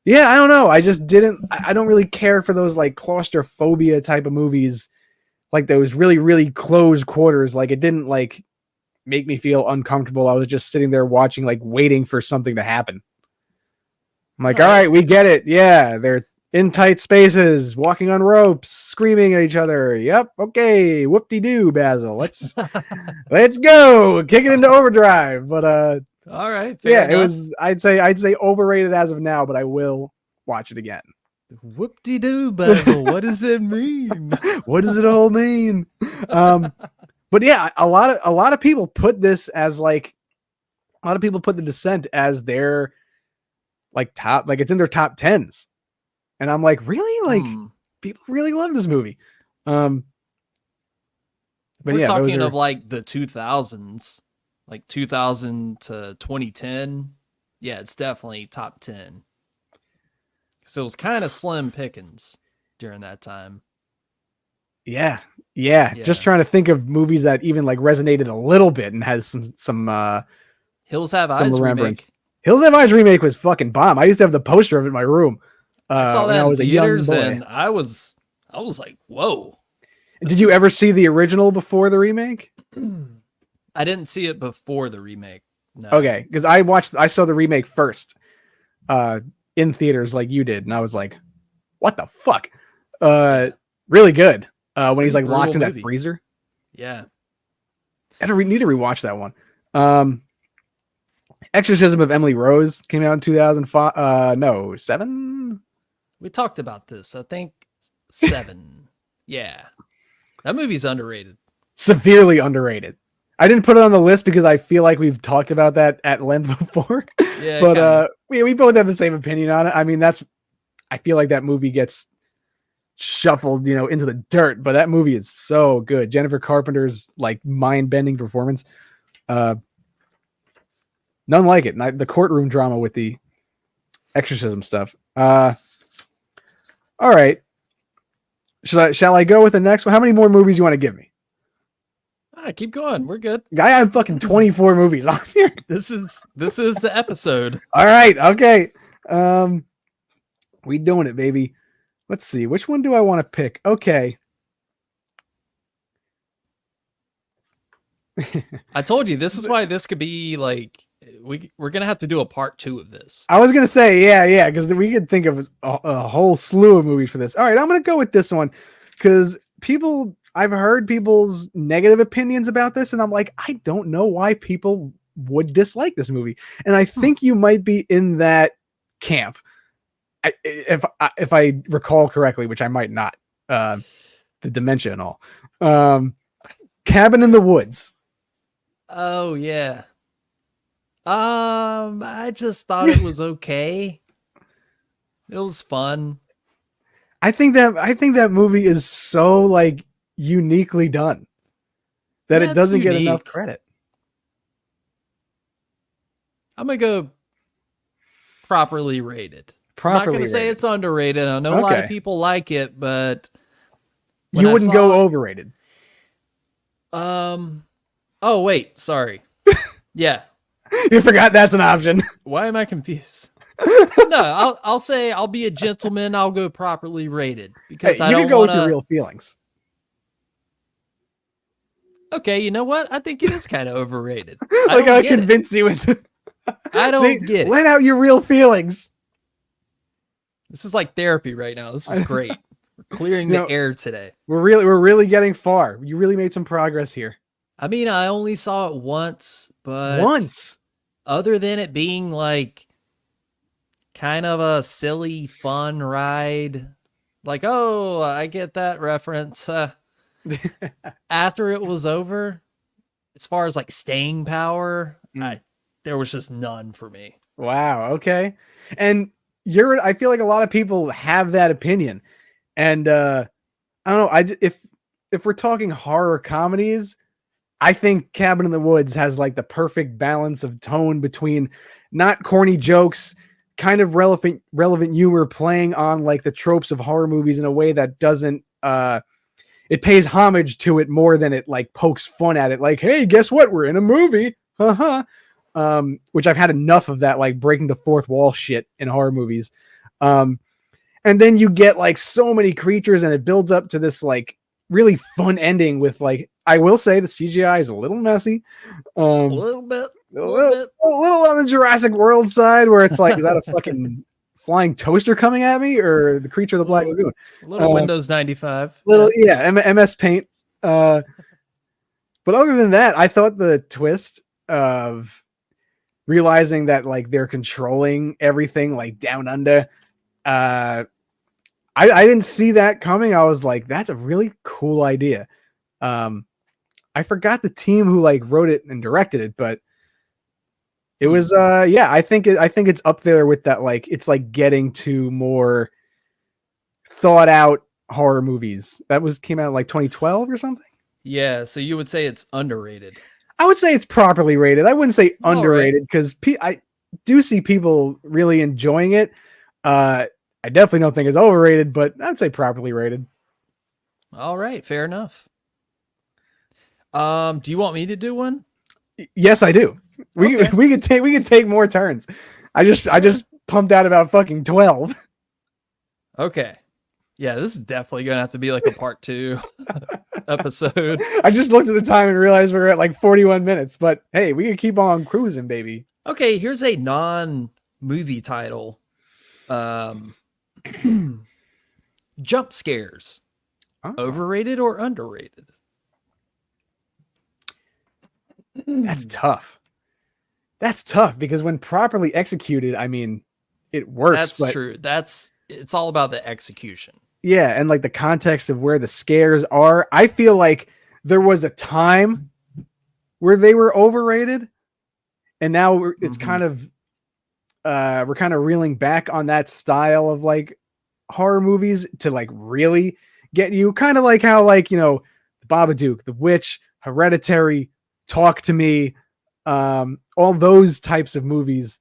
Speaker 2: yeah, I don't know. I just didn't. I don't really care for those like claustrophobia type of movies, like those really, really close quarters. Like it didn't like make me feel uncomfortable. I was just sitting there watching, like waiting for something to happen. I'm like, all right, we get it. Yeah, they're in tight spaces, walking on ropes, screaming at each other. Yep, okay, whoop-de-doo, Basil. Let's go, kick it into overdrive. But
Speaker 1: all right,
Speaker 2: yeah,
Speaker 1: enough.
Speaker 2: it was. I'd say overrated as of now, but I will watch it again.
Speaker 1: Whoop-de-doo, Basil. What does it mean?
Speaker 2: What does it all mean? But yeah, a lot of people put this as like, a lot of people put The Descent as their like top, like it's in their top 10s. And I'm like, really? Like people really love this movie. But
Speaker 1: we're
Speaker 2: yeah,
Speaker 1: talking of like the 2000s, like 2000 to 2010. Yeah, it's definitely top 10. So it was kind of slim pickings during that time.
Speaker 2: Yeah. Just trying to think of movies that even like resonated a little bit and has some
Speaker 1: Hills Have Eyes remake.
Speaker 2: Hills Have Eyes remake was fucking bomb. I used to have the poster of it in my room.
Speaker 1: I saw that in theaters, and I was like, whoa.
Speaker 2: Did you ever see the original before the remake?
Speaker 1: I didn't see it before the remake. No.
Speaker 2: Okay, because I saw the remake first in theaters like you did, and I was like, what the fuck? Really good. When he's like locked in that freezer.
Speaker 1: Yeah.
Speaker 2: I need to rewatch that one. Exorcism of Emily Rose came out in 2005. No, 7?
Speaker 1: We talked about this. I think 7. Yeah. That movie's underrated.
Speaker 2: Severely underrated. I didn't put it on the list because I feel like we've talked about that at length before. Yeah, but we both have the same opinion on it. I mean, I feel like that movie gets shuffled, into the dirt, but that movie is so good. Jennifer Carpenter's like mind-bending performance. None like it. The courtroom drama with the exorcism stuff. All right. Shall I go with the next one? How many more movies you want to give me?
Speaker 1: Keep going. We're good.
Speaker 2: I have fucking 24 movies on here.
Speaker 1: This is the episode.
Speaker 2: All right. Okay. We doing it, baby. Let's see. Which one do I want to pick? Okay.
Speaker 1: I told you this is why this could be like we're gonna have to do a part 2 of this.
Speaker 2: I was gonna say yeah, because we could think of a whole slew of movies for this. All right, I'm gonna go with this one because I've heard people's negative opinions about this, and I'm like, I don't know why people would dislike this movie, and I think you might be in that camp. If I recall correctly, which I might not, the dementia and all. Cabin in the Woods.
Speaker 1: Oh yeah. I just thought it was okay. It was fun.
Speaker 2: I think that movie is so like uniquely done that it doesn't get enough credit.
Speaker 1: I'm gonna go properly rated. I'm not gonna say it's underrated. I know a lot of people like it, but
Speaker 2: you wouldn't go overrated.
Speaker 1: Oh wait, sorry. Yeah.
Speaker 2: You forgot that's an option.
Speaker 1: Why am I confused? No, I'll say I'll be a gentleman. I'll go properly rated because I don't
Speaker 2: go with your real feelings.
Speaker 1: Okay, you know what? I think it is kind of overrated.
Speaker 2: I convinced you into.
Speaker 1: I don't get it.
Speaker 2: Let out your real feelings.
Speaker 1: This is like therapy right now. This is great. We're clearing the air today.
Speaker 2: We're really getting far. You really made some progress here.
Speaker 1: I mean, I only saw it once, but other than it being like kind of a silly, fun ride. Like, oh, I get that reference. After it was over, as far as like staying power, there was just none for me.
Speaker 2: Wow. Okay. And I feel like a lot of people have that opinion. And I don't know. If we're talking horror comedies, I think Cabin in the Woods has like the perfect balance of tone between not corny jokes, kind of relevant humor, playing on like the tropes of horror movies in a way that doesn't it pays homage to it more than it like pokes fun at it. Like, hey, guess what? We're in a movie. Which I've had enough of that, like breaking the fourth wall shit in horror movies. And then you get like so many creatures and it builds up to this like really fun ending with like, I will say the CGI is a little messy.
Speaker 1: A little bit.
Speaker 2: A little on the Jurassic World side where it's like, is that a fucking flying toaster coming at me or the creature of the Black Lagoon?
Speaker 1: Little Windows 95.
Speaker 2: MS Paint. But other than that, I thought the twist of realizing that like they're controlling everything like down under, I didn't see that coming. I was like, that's a really cool idea. I forgot the team who like wrote it and directed it, but it was I think it's up there with that. Like it's like getting to more thought out horror movies. Came out like 2012 or something.
Speaker 1: Yeah, so you would say it's underrated.
Speaker 2: I would say it's properly rated. I wouldn't say underrated because I do see people really enjoying it. I definitely don't think it's overrated, but I'd say properly rated.
Speaker 1: All right, fair enough. Do you want me to do one?
Speaker 2: Yes, I do. We could take more turns. I just pumped out about fucking 12.
Speaker 1: Okay. Yeah, this is definitely gonna have to be like a part 2 episode.
Speaker 2: I just looked at the time and realized we were at like 41 minutes, but hey, we can keep on cruising, baby.
Speaker 1: Okay, here's a non-movie title. Jump scares. Oh. Overrated or underrated?
Speaker 2: That's tough. That's tough because when properly executed, I mean, it works.
Speaker 1: That's true. It's all about the execution.
Speaker 2: Yeah, and like the context of where the scares are. I feel like there was a time where they were overrated, and now it's kind of we're kind of reeling back on that style of like horror movies to like really get you. Kind of like how like, you know, The Babadook, The Witch, Hereditary, Talk to Me, all those types of movies.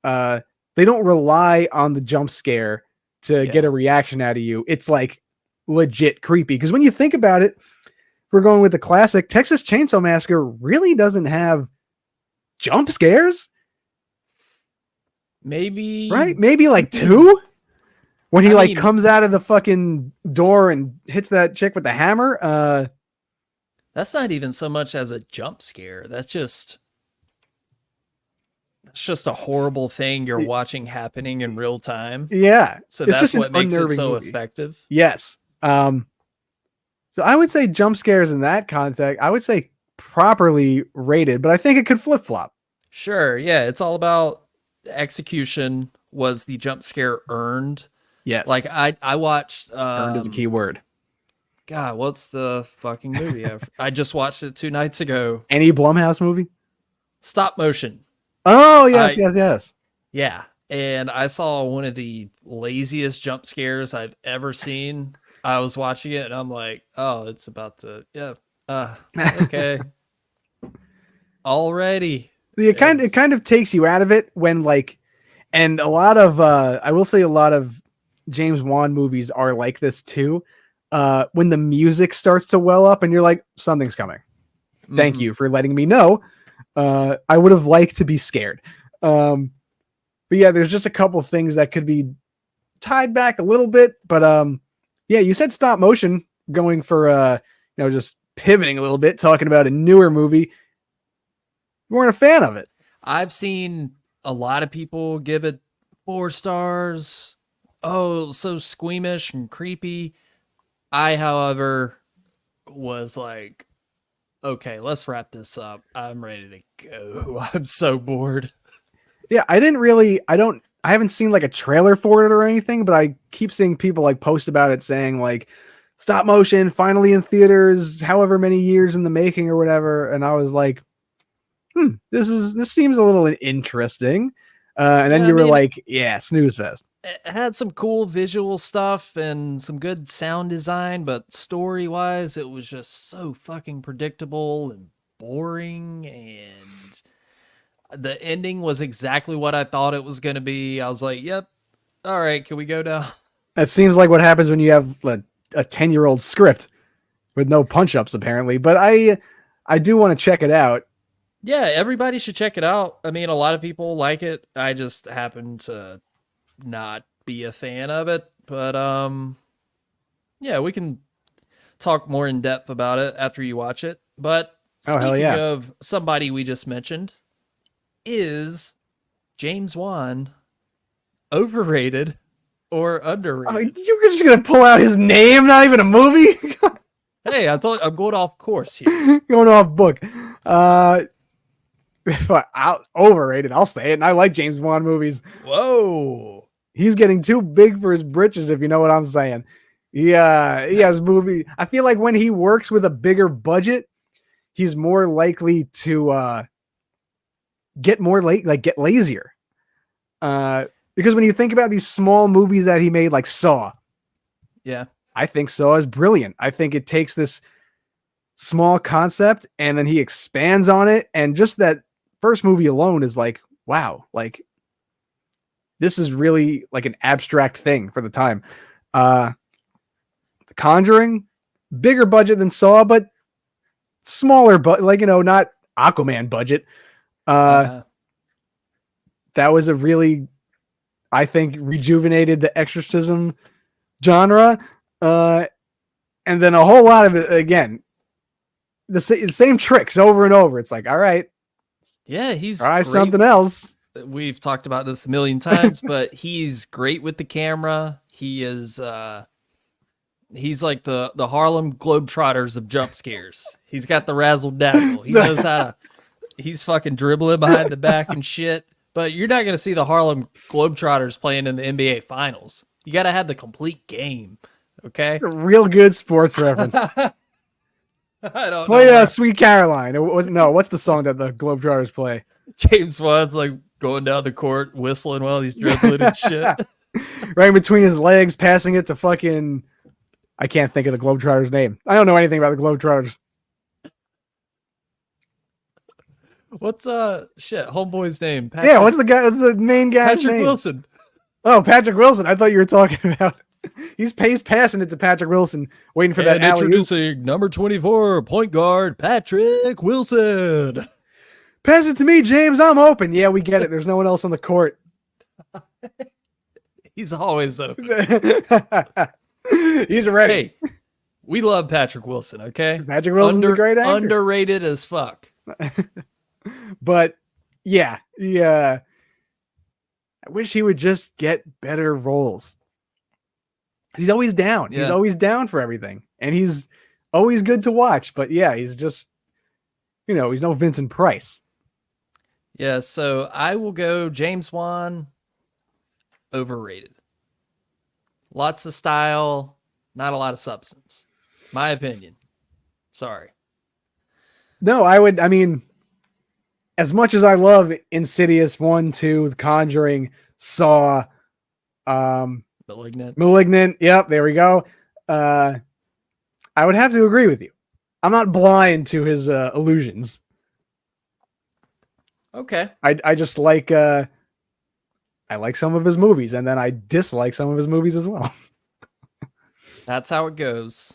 Speaker 2: They don't rely on the jump scare to get a reaction out of you. It's like legit creepy. Because when you think about it, we're going with the classic Texas Chainsaw Massacre really doesn't have jump scares.
Speaker 1: Maybe.
Speaker 2: Right? Maybe like 2? When he comes out of the fucking door and hits that chick with the hammer.
Speaker 1: That's not even so much as a jump scare. That's just a horrible thing you're watching happening in real time.
Speaker 2: Yeah.
Speaker 1: So that's what makes it so effective.
Speaker 2: Yes. So I would say jump scares in that context, I would say properly rated, but I think it could flip-flop.
Speaker 1: Sure. Yeah. It's all about execution. Was the jump scare earned?
Speaker 2: Yes.
Speaker 1: Like I watched
Speaker 2: earned is a key word.
Speaker 1: God, what's the fucking movie? I just watched it 2 nights ago.
Speaker 2: Any Blumhouse movie?
Speaker 1: Stop motion.
Speaker 2: Oh, yes.
Speaker 1: Yeah. And I saw one of the laziest jump scares I've ever seen. I was watching it and I'm like, oh, it's about to, okay. Already.
Speaker 2: It kind of takes you out of it when like, and a lot of, I will say a lot of James Wan movies are like this too. When the music starts to well up and you're like, something's coming. Thank you for letting me know. I would have liked to be scared. But yeah, there's just a couple things that could be tied back a little bit. But yeah, you said stop motion, going for just pivoting a little bit, talking about a newer movie. You weren't a fan of it.
Speaker 1: I've seen a lot of people give it 4 stars. Oh, so squeamish and creepy. I, however, was like, okay, let's wrap this up. I'm ready to go. I'm so bored.
Speaker 2: Yeah, I I haven't seen like a trailer for it or anything, but I keep seeing people like post about it saying like stop motion finally in theaters, however many years in the making or whatever. And I was like, this seems a little interesting. And then
Speaker 1: Yeah, I
Speaker 2: you were
Speaker 1: mean,
Speaker 2: like, yeah, snooze fest.
Speaker 1: it had some cool visual stuff and some good sound design, but story wise, it was just so fucking predictable and boring. And the ending was exactly what I thought it was going to be. I was like, yep, all right, can we go down?
Speaker 2: That seems like what happens when you have a 10-year-old script with no punch ups, apparently. But I do want to check it out.
Speaker 1: Yeah, everybody should check it out. I mean, a lot of people like it. I just happen to not be a fan of it. But yeah, we can talk more in depth about it after you watch it. But
Speaker 2: Oh, hell
Speaker 1: speaking
Speaker 2: yeah.
Speaker 1: of somebody we just mentioned, is James Wan overrated or
Speaker 2: Oh,
Speaker 1: underrated?
Speaker 2: you're just gonna pull out his name, not even a movie.
Speaker 1: Hey, I told I'm going off course here.
Speaker 2: Going off book. But overrated. I'll say it. And I like James Wan movies.
Speaker 1: Whoa.
Speaker 2: He's getting too big for his britches, if you know what I'm saying. Yeah, he has movie. I feel like when he works with a bigger budget, he's more likely to get get lazier. Because when you think about these small movies that he made, like Saw,
Speaker 1: Yeah.
Speaker 2: I think Saw is brilliant. I think it takes this small concept and then he expands on it, and just that first movie alone is like, wow, like this is really like an abstract thing for the time. The Conjuring, bigger budget than Saw, but smaller, but like, not Aquaman budget. That was a really, I think, rejuvenated the exorcism genre. And then a whole lot of it, again, the same tricks over and over. It's like, all right,
Speaker 1: Yeah, he's
Speaker 2: try
Speaker 1: great.
Speaker 2: something else.
Speaker 1: We've talked about this a million times, but he's great with the camera. He is he's like the Harlem Globetrotters of jump scares. He's got the razzle dazzle. He knows how to he's fucking dribbling behind the back and shit. But you're not gonna see the Harlem Globetrotters playing in the NBA finals. You gotta have the complete game. Okay?
Speaker 2: It's a real good sports reference.
Speaker 1: I don't
Speaker 2: Play
Speaker 1: know.
Speaker 2: Sweet Caroline. What's the song that the Globetrotters play?
Speaker 1: James Wan's like going down the court whistling while he's dribbling and shit.
Speaker 2: Right in between his legs, passing it to fucking, I can't think of the Globetrotters' name. I don't know anything about the Globetrotters.
Speaker 1: What's homeboy's name? Patrick,
Speaker 2: Yeah, what's the main guy's
Speaker 1: Patrick
Speaker 2: name?
Speaker 1: Wilson.
Speaker 2: Oh, Patrick Wilson. I thought you were talking about. He's passing it to Patrick Wilson, waiting for that
Speaker 1: And
Speaker 2: alley-oop.
Speaker 1: introducing number 24, point guard Patrick Wilson.
Speaker 2: Pass it to me, James. I'm open. Yeah, we get it. There's no one else on the court.
Speaker 1: He's always open.
Speaker 2: He's ready.
Speaker 1: Hey, we love Patrick Wilson, okay?
Speaker 2: Patrick Wilson's a great actor.
Speaker 1: Underrated as fuck.
Speaker 2: But yeah. I wish he would just get better roles. He's always down.
Speaker 1: Yeah.
Speaker 2: He's always down for everything. And he's always good to watch. But yeah, he's just, he's no Vincent Price.
Speaker 1: Yeah, so I will go James Wan, overrated. Lots of style, not a lot of substance. My opinion. Sorry.
Speaker 2: No, I mean, as much as I love Insidious 1, 2, The Conjuring, Saw, Malignant. Yep, there we go. I would have to agree with you. I'm not blind to his illusions.
Speaker 1: Okay.
Speaker 2: I just like I like some of his movies, and then I dislike some of his movies as well.
Speaker 1: That's how it goes.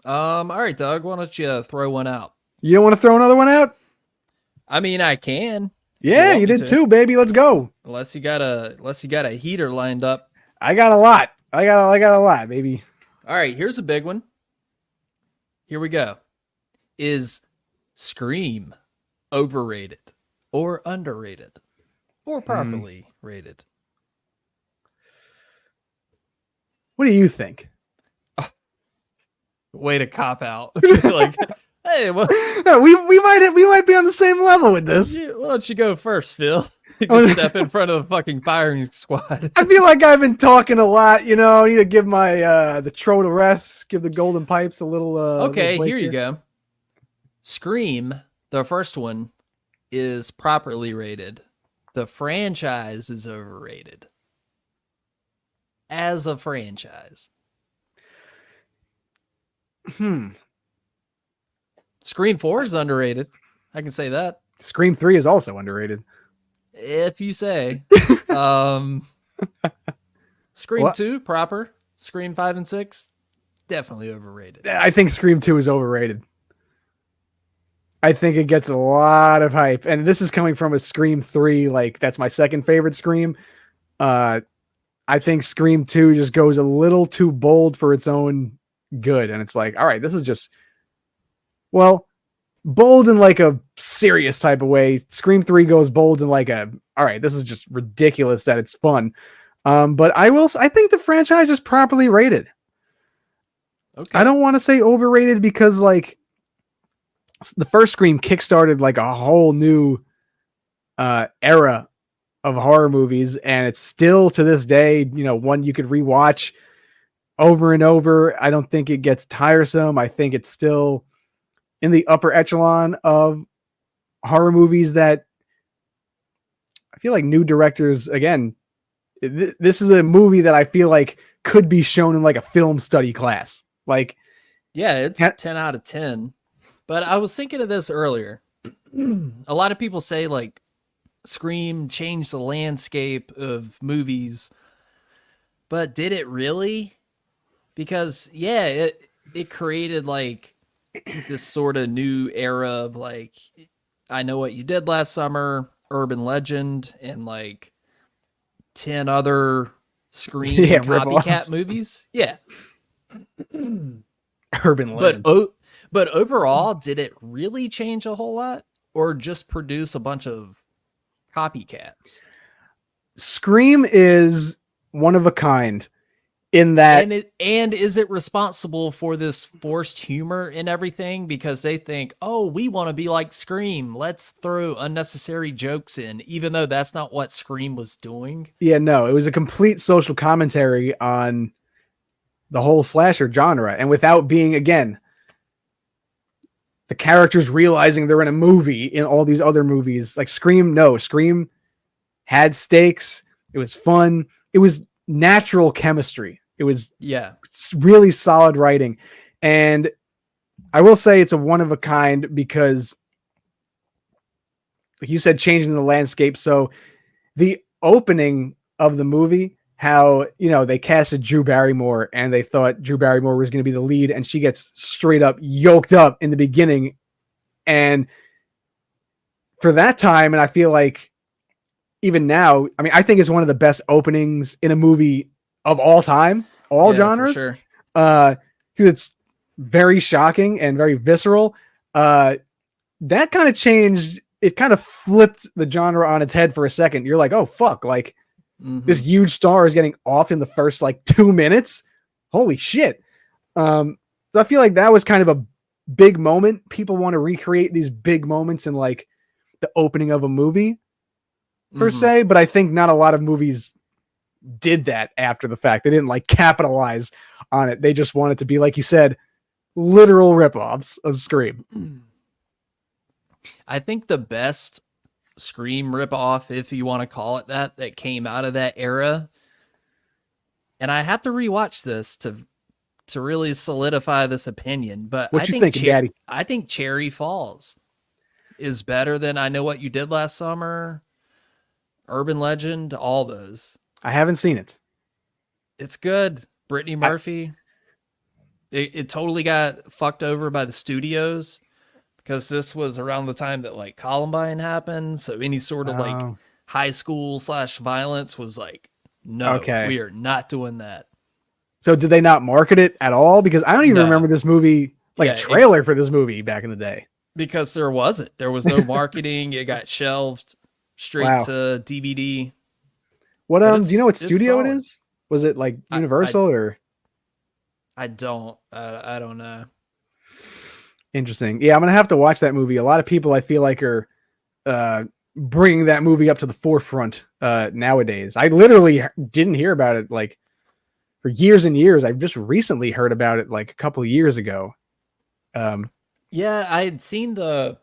Speaker 1: All right, Doug, why don't you throw one out?
Speaker 2: You don't want to throw another one out?
Speaker 1: I mean, I can.
Speaker 2: Yeah, you did too, baby. Let's go.
Speaker 1: Unless you got a heater lined up.
Speaker 2: I got a lot. I got a lot, baby.
Speaker 1: All right, here's a big one. Here we go. Is Scream overrated or underrated or properly rated?
Speaker 2: What do you think?
Speaker 1: Way to cop out. Like, hey, well,
Speaker 2: No, we might be on the same level with this.
Speaker 1: why don't you go first, Phil? Just step in front of the fucking firing squad.
Speaker 2: I feel like I've been talking a lot, you know. I need to give my the throat a rest, give the golden pipes a little
Speaker 1: Okay,
Speaker 2: little break
Speaker 1: here you go. Scream, the first one, is properly rated. The franchise is overrated. As a franchise. Scream 4 is underrated. I can say that.
Speaker 2: Scream 3 is also underrated.
Speaker 1: If you say. Scream
Speaker 2: What?
Speaker 1: 2, proper. Scream 5 and 6, definitely overrated.
Speaker 2: I think Scream 2 is overrated. I think it gets a lot of hype. And this is coming from a Scream 3, like that's my second favorite Scream. I think Scream 2 just goes a little too bold for its own good. And it's like, all right, this is just, well, bold in like a serious type of way. Scream 3 goes bold in like a, all right, this is just ridiculous that it's fun. But I think the franchise is properly rated.
Speaker 1: Okay.
Speaker 2: I don't want to say overrated because like the first Scream kickstarted like a whole new era of horror movies, and it's still to this day, you know, one you could rewatch over and over. I don't think it gets tiresome. I think it's still in the upper echelon of horror movies that I feel like new directors, again, this is a movie that I feel like could be shown in like a film study class. Like,
Speaker 1: yeah, it's 10 out of 10. But I was thinking of this earlier. A lot of people say like Scream changed the landscape of movies, but did it really? Because yeah, it created like this sort of new era of like, I Know What You Did Last Summer, Urban Legend, and like 10 other Scream
Speaker 2: Yeah,
Speaker 1: copycat
Speaker 2: rip-offs.
Speaker 1: movies. Yeah.
Speaker 2: Urban Legend.
Speaker 1: But overall, did it really change a whole lot, or just produce a bunch of copycats?
Speaker 2: Scream is one of a kind in that
Speaker 1: And is it responsible for this forced humor and everything? Because they think, oh, we want to be like Scream. Let's throw unnecessary jokes in, even though that's not what Scream was doing.
Speaker 2: yeah, no, it was a complete social commentary on the whole slasher genre, and without being, again, the characters realizing they're in a movie in all these other movies. Like Scream had stakes. It was fun. It was natural chemistry. It was really solid writing. And I will say it's a one of a kind because, like you said, changing the landscape. So the opening of the movie, how, you know, they casted Drew Barrymore and they thought Drew Barrymore was going to be the lead, and she gets straight up yoked up in the beginning. And for that time, and I feel like even now, I mean, I think it's one of the best openings in a movie of all time, all genres.
Speaker 1: For sure.
Speaker 2: Because it's very shocking and very visceral. That kind of changed. It kind of flipped the genre on its head for a second. You're like, oh fuck, like this huge star is getting off in the first like 2 minutes. Holy shit. So I feel like that was kind of a big moment. People want to recreate these big moments in like the opening of a movie per se, but I think not a lot of movies did that after the fact. They didn't like capitalize on it. They just wanted to be, like you said, literal ripoffs of Scream.
Speaker 1: I think the best Scream ripoff, if you want to call it that came out of that era, and I have to rewatch this to really solidify this opinion, but
Speaker 2: What you thinking, Daddy?
Speaker 1: I think Cherry Falls is better than I Know What You Did Last Summer, Urban Legend, all those.
Speaker 2: I haven't seen it.
Speaker 1: It's good. Brittany Murphy. It totally got fucked over by the studios because this was around the time that like Columbine happened. So any sort of like high school / violence was like, no, we are not doing that.
Speaker 2: So did they not market it at all? Because I don't even remember this movie, like a trailer for this movie back in the day.
Speaker 1: Because there wasn't. There was no marketing. It got shelved straight to DVD.
Speaker 2: What do you know what studio it is? Was it like Universal or?
Speaker 1: I don't know. Interesting.
Speaker 2: Yeah, I'm gonna have to watch that movie. A lot of people I feel like are bringing that movie up to the forefront nowadays. I literally didn't hear about it like for years and years. I've just recently heard about it like a couple of years ago.
Speaker 1: Yeah, I had seen the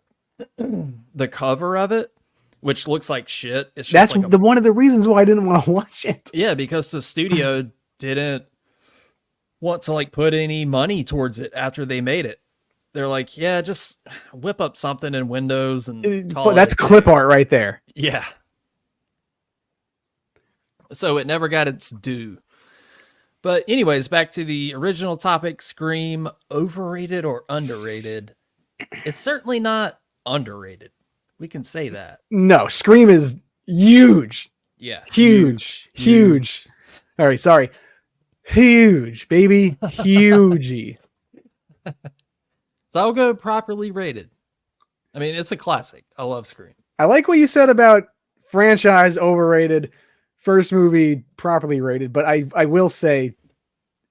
Speaker 1: the cover of it, which looks like shit. It's just
Speaker 2: That's
Speaker 1: like
Speaker 2: one of the reasons why I didn't want to watch it.
Speaker 1: yeah, because the studio didn't want to like put any money towards it after they made it. They're like, yeah, just whip up something in Windows and call
Speaker 2: That's
Speaker 1: it
Speaker 2: clip art right there.
Speaker 1: Yeah. So it never got its due. But anyways, back to the original topic, Scream, overrated or underrated? It's certainly not underrated. We can say that.
Speaker 2: No, Scream is huge.
Speaker 1: Yeah.
Speaker 2: Huge. All right, sorry. Huge, baby. Huge.
Speaker 1: So I'll go properly rated. I mean, it's a classic. I love Scream.
Speaker 2: I like what you said about franchise overrated, first movie properly rated, but I will say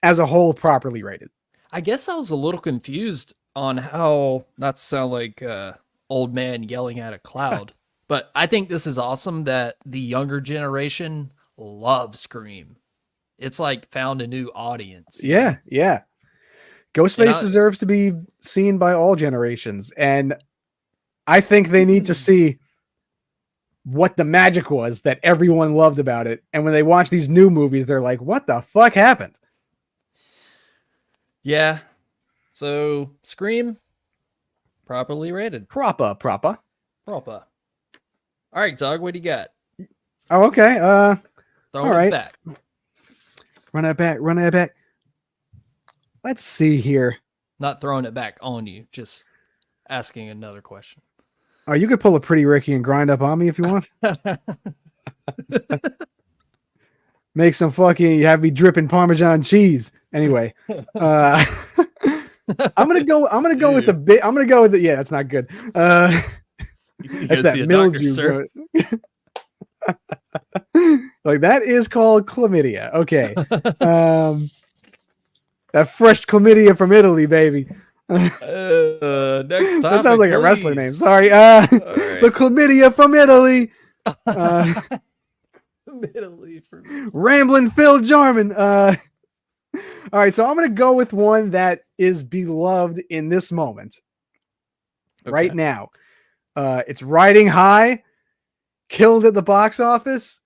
Speaker 2: as a whole properly rated.
Speaker 1: I guess I was a little confused on how, not to sound like old man yelling at a cloud, but I think this is awesome that the younger generation loves Scream. It's like found a new audience.
Speaker 2: Yeah. Ghostface deserves to be seen by all generations, and I think they need to see what the magic was that everyone loved about it. And when they watch these new movies, they're like, what the fuck happened?
Speaker 1: Yeah. So Scream, properly rated.
Speaker 2: Proper.
Speaker 1: All right, Doug, what do you got?
Speaker 2: Oh, okay.
Speaker 1: Throw it back.
Speaker 2: Run it back. Let's see here.
Speaker 1: Not throwing it back on you, just asking another question.
Speaker 2: Oh, you could pull a Pretty Ricky and grind up on me if you want. Make some fucking, have me dripping Parmesan cheese. Anyway, I'm gonna go with the bit. I'm gonna go with the, yeah, that's not good. That's that mildew. Like that is called chlamydia. Okay. That fresh chlamydia from Italy, baby.
Speaker 1: Next topic,
Speaker 2: that sounds like a wrestler name. Sorry.
Speaker 1: Right.
Speaker 2: The chlamydia from Italy.
Speaker 1: Italy for
Speaker 2: Rambling Phil Jarman. All right, so I'm gonna go with one that is beloved in this moment. Okay. Right now. It's riding high, killed at the box office.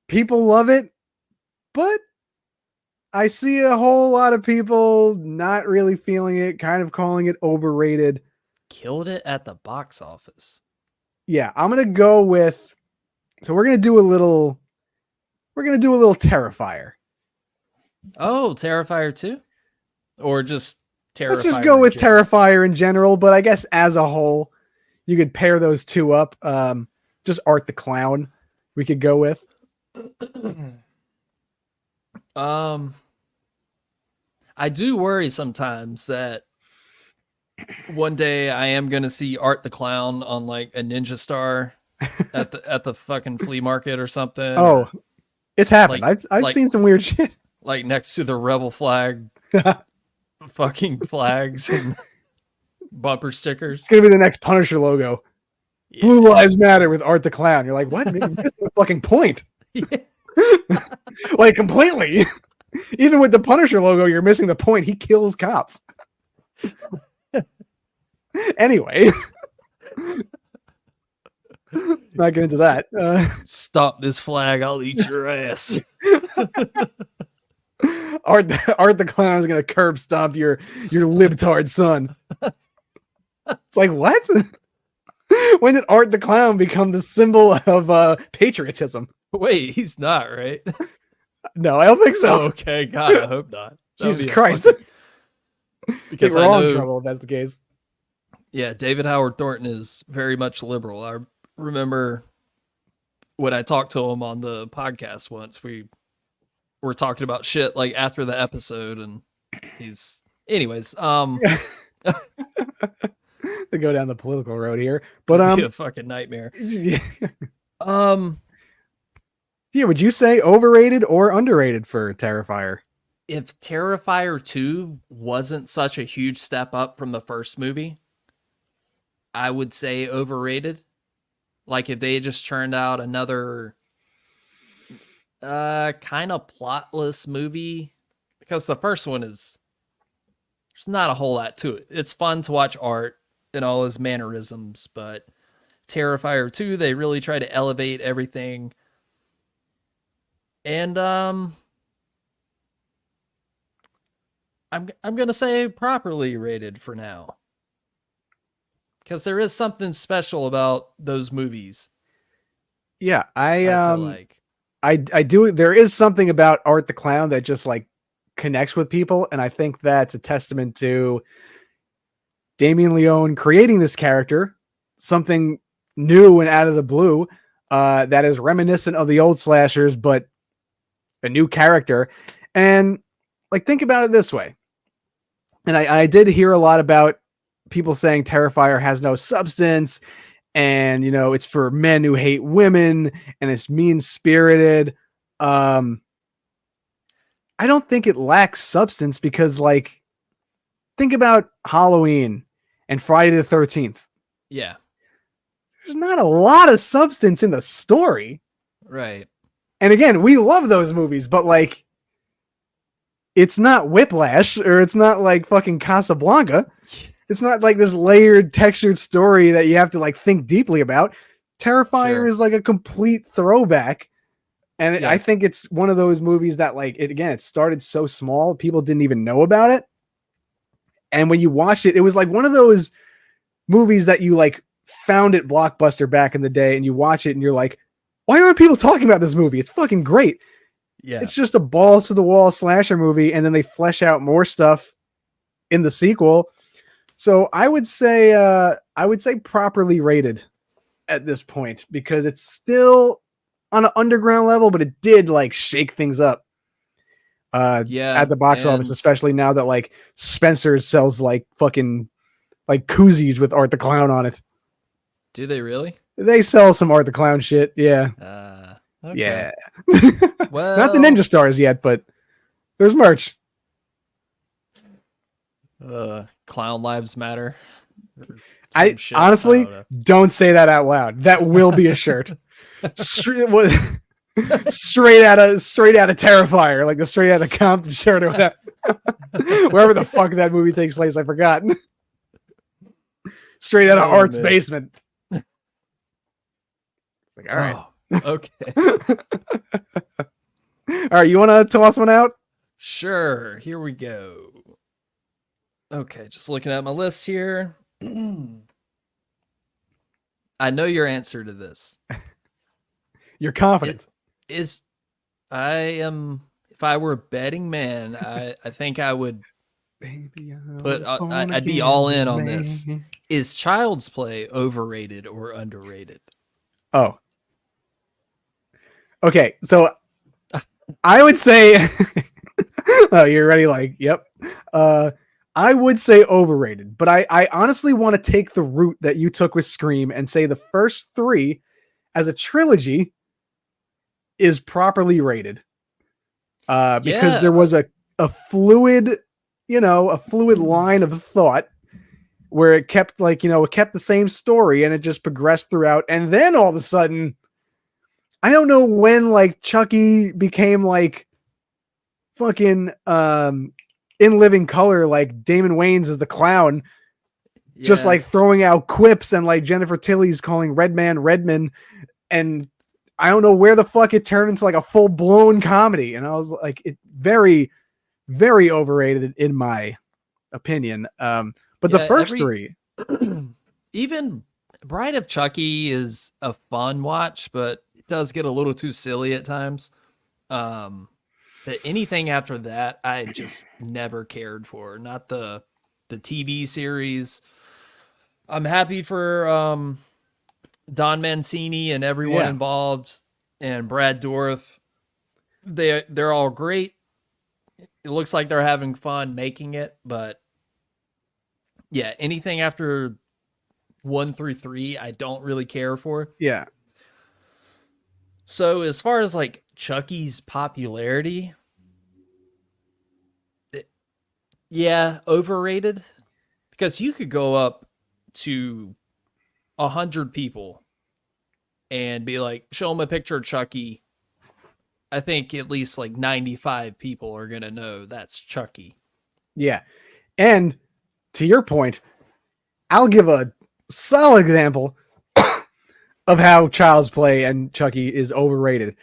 Speaker 2: People love it, but I see a whole lot of people not really feeling it, kind of calling it overrated.
Speaker 1: Killed it at the box office.
Speaker 2: Yeah, I'm going to go with, so we're going to do a little Terrifier.
Speaker 1: Oh, Terrifier 2? Or just Terrifier?
Speaker 2: Let's just go with Terrifier in general, but I guess as a whole, you could pair those two up. Just Art the Clown we could go with.
Speaker 1: I do worry sometimes that one day I am gonna see Art the Clown on like a Ninja Star at the fucking flea market or something.
Speaker 2: Oh, it's happened. I've seen some weird shit.
Speaker 1: Like next to the rebel flag, fucking flags and bumper stickers.
Speaker 2: It's gonna be the next Punisher logo. Yeah. Blue Lives Matter with Art the Clown. You're like, what? You're missing the fucking point. Yeah. Like completely. Even with the Punisher logo, you're missing the point. He kills cops. Anyway. Let's not get into that.
Speaker 1: Stop this flag, I'll eat your ass.
Speaker 2: Art the Clown is going to curb stomp your libtard son. It's like, what? When did Art the Clown become the symbol of patriotism?
Speaker 1: Wait, he's not, right?
Speaker 2: No, I don't think so.
Speaker 1: Oh, okay, God, I hope not.
Speaker 2: Jesus Christ. Because we're all in trouble if that's the case.
Speaker 1: Yeah, David Howard Thornton is very much liberal. I remember when I talked to him on the podcast once, we were talking about shit like after the episode, and he's anyways,
Speaker 2: to go down the political road here. But
Speaker 1: be a fucking nightmare.
Speaker 2: Yeah, would you say overrated or underrated for Terrifier?
Speaker 1: If Terrifier 2 wasn't such a huge step up from the first movie, I would say overrated. Like if they just churned out another kind of plotless movie, because the first one is there's not a whole lot to it. It's fun to watch Art and all his mannerisms, but Terrifier 2, they really try to elevate everything. And I'm going to say properly rated for now. Cuz there is something special about those movies.
Speaker 2: Yeah,
Speaker 1: I feel like.
Speaker 2: I do. There is something about Art the Clown that just like connects with people, and I think that's a testament to Damien Leone creating this character, something new and out of the blue, that is reminiscent of the old slashers, but a new character. And like, think about it this way. And I did hear a lot about people saying Terrifier has no substance, and you know it's for men who hate women, and it's mean spirited. I don't think it lacks substance because, like, think about Halloween and Friday the 13th.
Speaker 1: Yeah.
Speaker 2: There's not a lot of substance in the story.
Speaker 1: Right.
Speaker 2: And again, we love those movies, but like, it's not Whiplash or it's not like fucking Casablanca. It's not like this layered, textured story that you have to like think deeply about. Terrifier is like a complete throwback. And I think it's one of those movies that like, it started so small, people didn't even know about it. And when you watched it, it was like one of those movies that you like found at Blockbuster back in the day, and you watch it and you're like, why aren't people talking about this movie? It's fucking great.
Speaker 1: Yeah.
Speaker 2: It's just a balls to the wall slasher movie, and then they flesh out more stuff in the sequel. So I would say properly rated at this point, because it's still on an underground level, but it did like shake things up. At the box office, especially now that like Spencer's sells like fucking like koozies with Art the Clown on it.
Speaker 1: Do they really?
Speaker 2: They sell some Art the Clown shit. Yeah.
Speaker 1: Okay.
Speaker 2: Yeah.
Speaker 1: Well,
Speaker 2: not the Ninja Stars yet, but there's merch.
Speaker 1: Clown Lives Matter.
Speaker 2: I honestly don't say that out loud. That will be a shirt. straight out of Terrifier, like the straight out of Compton shirt or whatever. Wherever the fuck that movie takes place, I forgot. Straight out of Art's basement. Like, all right.
Speaker 1: Okay.
Speaker 2: All right, you want to toss one out?
Speaker 1: Sure. Here we go. Okay, just looking at my list here. I know your answer to this.
Speaker 2: You're confident.
Speaker 1: If I were a betting man, I think I would I'd be all in on this. Is Child's Play overrated or underrated?
Speaker 2: Oh. Okay, so I would say oh, you're ready? Like, yep. I would say overrated, but I honestly want to take the route that you took with Scream and say the first three as a trilogy is properly rated. Because there was a fluid, a fluid line of thought where it kept it kept the same story and it just progressed throughout. And then all of a sudden, I don't know when like Chucky became like fucking in living color, like Damon Wayans is the clown, just like throwing out quips, and like Jennifer Tilly's calling Redman, and I don't know where the fuck it turned into like a full blown comedy. And I was like, it very, very overrated in my opinion. But the first three,
Speaker 1: even Bride of Chucky is a fun watch, but it does get a little too silly at times. But anything after that, I just never cared for. Not the TV series. I'm happy for Don Mancini and everyone involved, and Brad Dourif. They're all great. It looks like they're having fun making it, but yeah, anything after 1 through 3, I don't really care for.
Speaker 2: Yeah.
Speaker 1: So as far as like Chucky's popularity, overrated, because you could go up to 100 people and be like, show them a picture of Chucky, I think at least like 95 people are going to know that's Chucky.
Speaker 2: Yeah. And to your point, I'll give a solid example of how Child's Play and Chucky is overrated.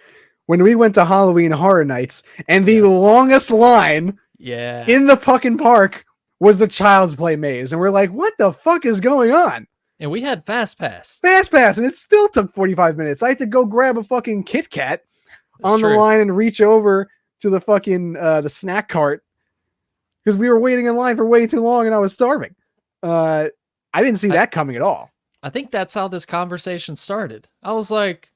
Speaker 2: When we went to Halloween Horror Nights, and the longest line in the fucking park was the Child's Play maze. And we're like, what the fuck is going on?
Speaker 1: And we had Fast Pass.
Speaker 2: And it still took 45 minutes. I had to go grab a fucking Kit Kat the line and reach over to the fucking the snack cart because we were waiting in line for way too long and I was starving. I didn't see that coming at all.
Speaker 1: I think that's how this conversation started. I was like,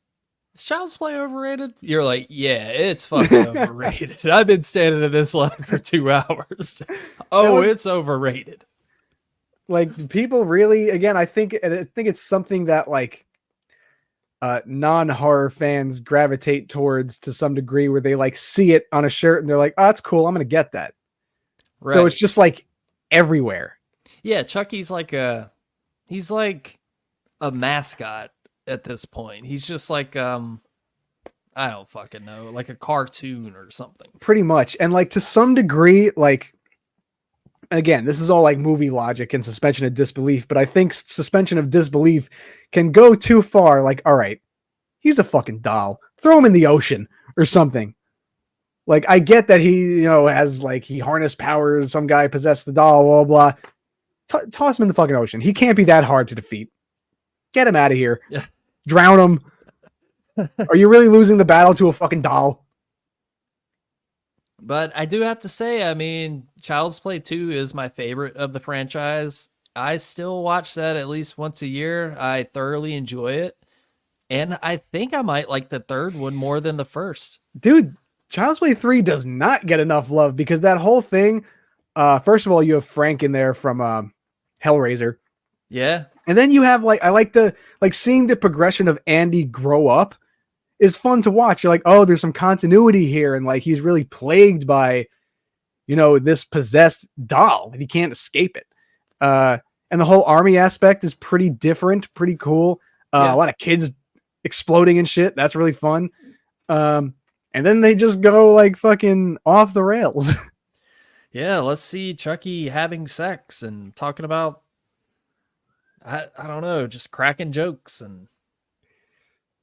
Speaker 1: is Child's Play overrated? You're like, yeah, it's fucking overrated. I've been standing in this line for 2 hours. It's overrated.
Speaker 2: Like, people really, again, I think it's something that like non-horror fans gravitate towards to some degree, where they like see it on a shirt and they're like, oh, that's cool, I'm gonna get that. Right. So it's just like everywhere.
Speaker 1: Yeah, Chucky's like he's like a mascot at this point. He's just like I don't fucking know, like a cartoon or something.
Speaker 2: Pretty much. And like to some degree, like, again, this is all like movie logic and suspension of disbelief, but I think suspension of disbelief can go too far. Like, all right, he's a fucking doll. Throw him in the ocean or something. Like, I get that he, has like, he harnessed powers, some guy possessed the doll, blah, blah. Toss him in the fucking ocean. He can't be that hard to defeat. Get him out of here.
Speaker 1: Yeah.
Speaker 2: Drown him. Are you really losing the battle to a fucking doll?
Speaker 1: But I do have to say, I mean, Child's Play 2 is my favorite of the franchise. I still watch that at least once a year. I thoroughly enjoy it. And I think I might like the third one more than the first.
Speaker 2: Dude, Child's Play 3 does not get enough love because that whole thing, first of all, you have Frank in there from Hellraiser.
Speaker 1: Yeah.
Speaker 2: And then you have I like seeing the progression of Andy grow up is fun to watch. You're like, oh, there's some continuity here. And like, he's really plagued by, this possessed doll and he can't escape it. And the whole army aspect is pretty different, pretty cool. A lot of kids exploding and shit. That's really fun. And then they just go like fucking off the rails.
Speaker 1: Yeah. Let's see Chucky having sex and talking about, I don't know, just cracking jokes. And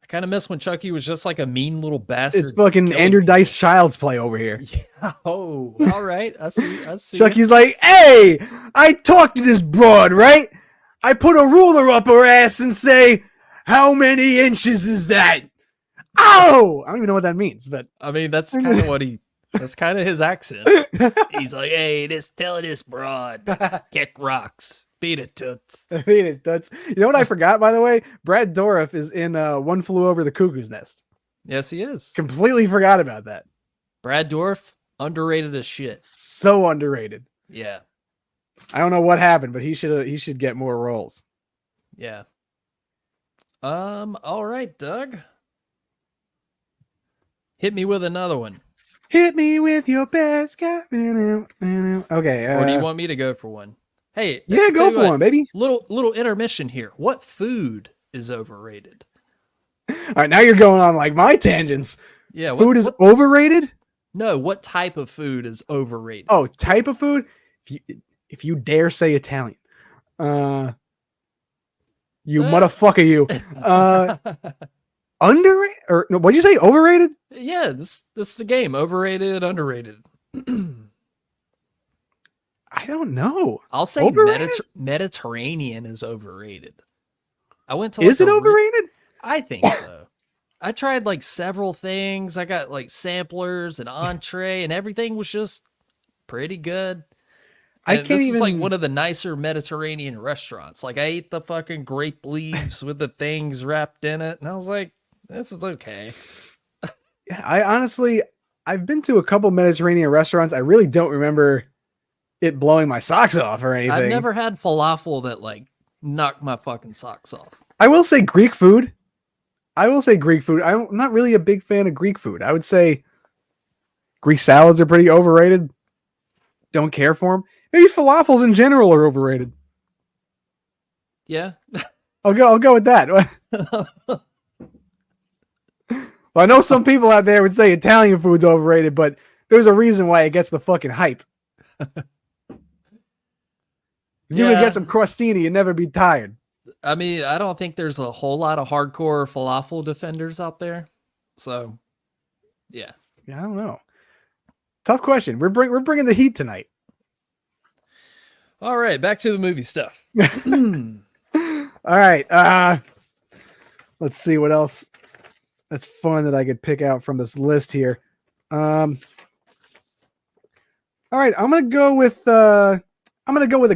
Speaker 1: I kind of miss when Chucky was just like a mean little bastard.
Speaker 2: It's fucking Andrew Dice Child's Play over here.
Speaker 1: Yeah. Oh, all right. I see.
Speaker 2: Chucky's like, hey, I talked to this broad, right? I put a ruler up her ass and say, how many inches is that? Oh, I don't even know what that means, but
Speaker 1: I mean, that's kind of that's kind of his accent. He's like, hey, tell this broad, kick rocks. Beat it, toots.
Speaker 2: Beat it, toots. You know what I forgot, by the way? Brad Dourif is in One Flew Over the Cuckoo's Nest.
Speaker 1: Yes, he is.
Speaker 2: Completely forgot about that.
Speaker 1: Brad Dourif, underrated as shit.
Speaker 2: So underrated.
Speaker 1: Yeah.
Speaker 2: I don't know what happened, but he should get more roles.
Speaker 1: Yeah. All right, Doug. Hit me with another one.
Speaker 2: Hit me with your best guy. Okay.
Speaker 1: Or do you want me to go for one? Hey,
Speaker 2: yeah, go for one, baby.
Speaker 1: Little intermission here. What food is overrated?
Speaker 2: All right, now you're going on like my tangents.
Speaker 1: Yeah,
Speaker 2: food is overrated?
Speaker 1: No, what type of food is overrated?
Speaker 2: Oh, type of food? If you dare say Italian, you motherfucker, you. Underrated or no? What'd you say? Overrated?
Speaker 1: Yeah, this is the game. Overrated, underrated.
Speaker 2: I don't know.
Speaker 1: I'll say Mediterranean is overrated. I went to.
Speaker 2: Is it overrated?
Speaker 1: I think so. I tried like several things. I got like samplers and entree, and everything was just pretty good. This was like one of the nicer Mediterranean restaurants. Like I ate the fucking grape leaves with the things wrapped in it, and I was like, this is okay.
Speaker 2: Yeah, I've been to a couple Mediterranean restaurants. I really don't remember it blowing my socks off or anything.
Speaker 1: I've never had falafel that like knocked my fucking socks off.
Speaker 2: I will say Greek food. I'm not really a big fan of Greek food. I would say Greek salads are pretty overrated. Don't care for them. Maybe falafels in general are overrated.
Speaker 1: Yeah.
Speaker 2: I'll go with that. Well, I know some people out there would say Italian food's overrated, but there's a reason why it gets the fucking hype. You would get some crostini and never be tired.
Speaker 1: I mean, I don't think there's a whole lot of hardcore falafel defenders out there. So, yeah.
Speaker 2: Yeah, I don't know. Tough question. We're bringing the heat tonight.
Speaker 1: All right, back to the movie stuff.
Speaker 2: All right. Let's see what else that's fun that I could pick out from this list here. All right, I'm gonna go with a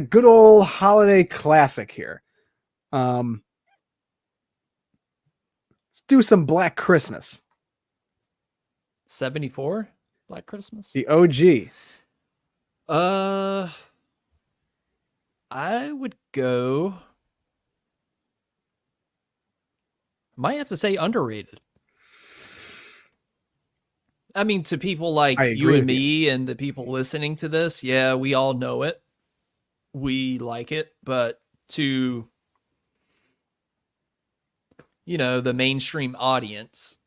Speaker 2: good old holiday classic here. Let's do some Black Christmas.
Speaker 1: 74 Black Christmas.
Speaker 2: The OG.
Speaker 1: I would go. Might have to say underrated. I mean, to people like you and me and the people listening to this, yeah, we all know it. We like it, but to, the mainstream audience,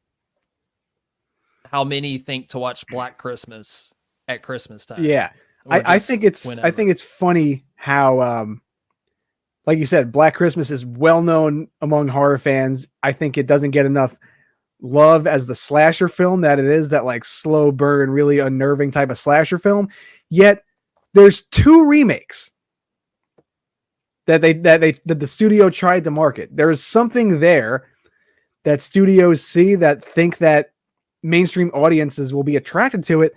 Speaker 1: how many think to watch Black Christmas at Christmas time?
Speaker 2: Yeah. I think it's funny how, like you said, Black Christmas is well known among horror fans. I think it doesn't get enough love as the slasher film that it is, that like slow burn, really unnerving type of slasher film. Yet there's 2 remakes that the studio tried to market. There is something there that studios see that think that mainstream audiences will be attracted to it,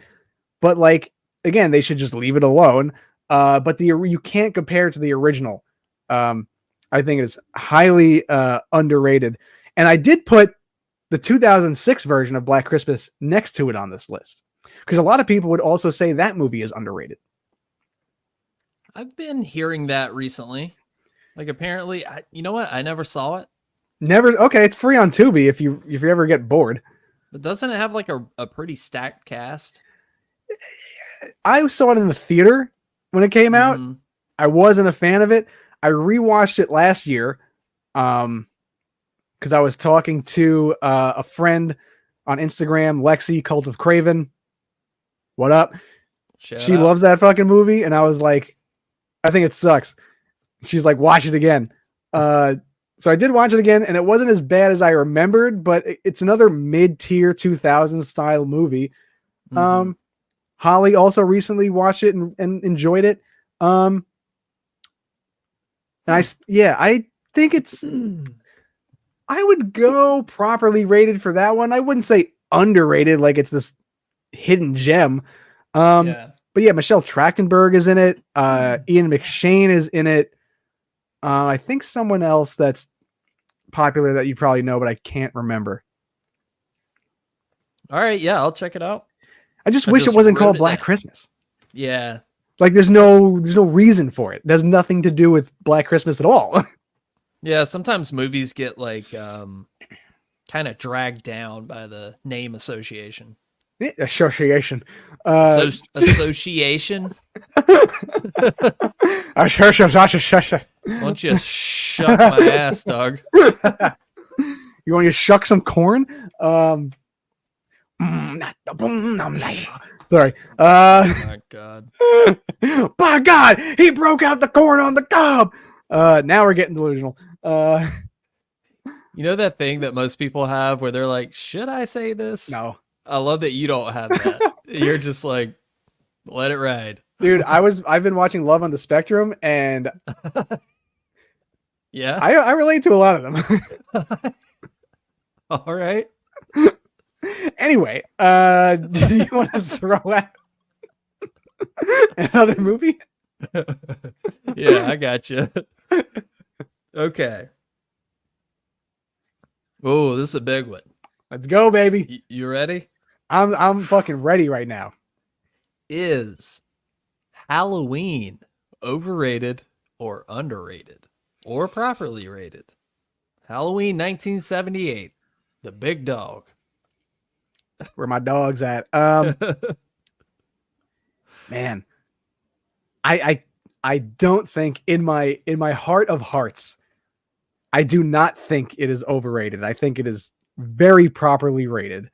Speaker 2: but like, again, they should just leave it alone. But you can't compare it to the original. I think it is highly underrated. And I did put the 2006 version of Black Christmas next to it on this list, because a lot of people would also say that movie is underrated.
Speaker 1: I've been hearing that recently. Like, apparently, you know what? I never saw it.
Speaker 2: Never. Okay, it's free on Tubi if you ever get bored.
Speaker 1: But doesn't it have like a pretty stacked cast?
Speaker 2: I saw it in the theater when it came out. I wasn't a fan of it. I rewatched it last year because I was talking to a friend on Instagram, Lexi, Cult of Craven. What up? She loves that fucking movie, and I was like, I think it sucks. She's like, watch it again. So I did watch it again, and it wasn't as bad as I remembered, but it's another mid-tier 2000s style movie. Holly also recently watched it and enjoyed it. And I think it's, I would go properly rated for that one. I wouldn't say underrated, like it's this hidden gem. But yeah, Michelle Trachtenberg is in it. Ian McShane is in it. I think someone else that's popular that you probably know, but I can't remember.
Speaker 1: All right. Yeah, I'll check it out.
Speaker 2: I just wish it wasn't called Black Christmas.
Speaker 1: Yeah.
Speaker 2: Like there's no reason for it. It has nothing to do with Black Christmas at all.
Speaker 1: Yeah. Sometimes movies get like, kind of dragged down by the name association.
Speaker 2: Association.
Speaker 1: Association.
Speaker 2: Why
Speaker 1: don't you shut my ass, dog?
Speaker 2: You want to shuck some corn? Sorry.
Speaker 1: Oh my God.
Speaker 2: By God, he broke out the corn on the cob. Now we're getting delusional.
Speaker 1: You know that thing that most people have where they're like, should I say this?
Speaker 2: No.
Speaker 1: I love that you don't have that. You're just like, let it ride.
Speaker 2: Dude, I've been watching Love on the Spectrum, and
Speaker 1: yeah,
Speaker 2: I relate to a lot of them.
Speaker 1: All right.
Speaker 2: Anyway, do you want to throw out another movie?
Speaker 1: Yeah, I got you. Okay. Oh, this is a big one.
Speaker 2: Let's go, baby.
Speaker 1: You ready?
Speaker 2: I'm fucking ready right now.
Speaker 1: Is Halloween overrated or underrated or properly rated? Halloween 1978, The Big Dog.
Speaker 2: Where my dog's at. Man, I don't think in my heart of hearts, I do not think it is overrated. I think it is very properly rated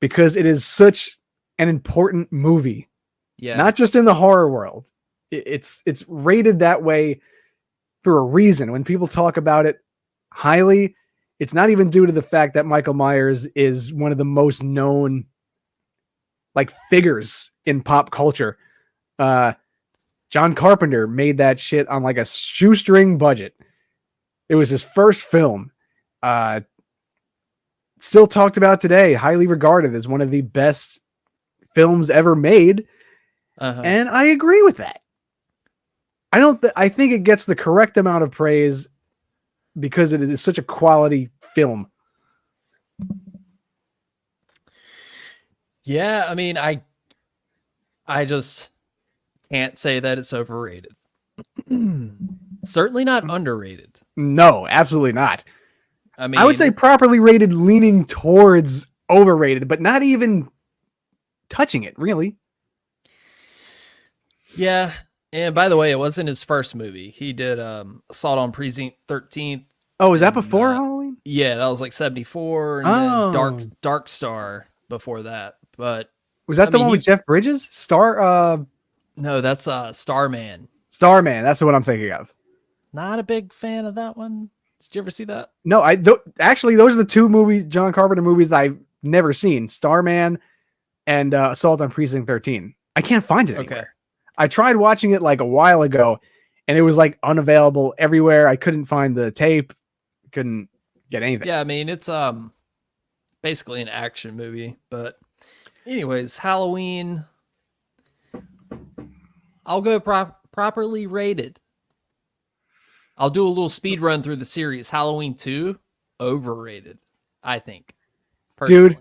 Speaker 2: because it is such an important movie.
Speaker 1: Yeah.
Speaker 2: Not just in the horror world. It's rated that way for a reason. When people talk about it highly, it's not even due to the fact that Michael Myers is one of the most known like figures in pop culture. John Carpenter made that shit on like a shoestring budget. It was his first film. Still talked about today, highly regarded as one of the best films ever made. And I agree with that. I think it gets the correct amount of praise because it is such a quality film.
Speaker 1: Yeah, I mean, I just can't say that it's overrated. Certainly not underrated.
Speaker 2: No, absolutely not.
Speaker 1: I mean,
Speaker 2: I would say properly rated, leaning towards overrated, but not even touching it, really.
Speaker 1: Yeah. And by the way, it wasn't his first movie. He did Assault on Precinct 13.
Speaker 2: Oh, is that before Halloween?
Speaker 1: Yeah, that was like 74, and then Dark Star before that. But
Speaker 2: was that the one with Jeff Bridges?
Speaker 1: No, that's Starman.
Speaker 2: Starman, that's the one I'm thinking of.
Speaker 1: Not a big fan of that one. Did you ever see that?
Speaker 2: No, actually those are the two John Carpenter movies that I've never seen. Starman and Assault on Precinct 13. I can't find it anywhere. Okay. I tried watching it like a while ago and it was like unavailable everywhere. I couldn't find the tape. Couldn't get anything.
Speaker 1: Yeah, I mean, it's basically an action movie, but anyways, Halloween, I'll go properly rated. I'll do a little speed run through the series. Halloween 2, overrated, I think. Personally.
Speaker 2: Dude,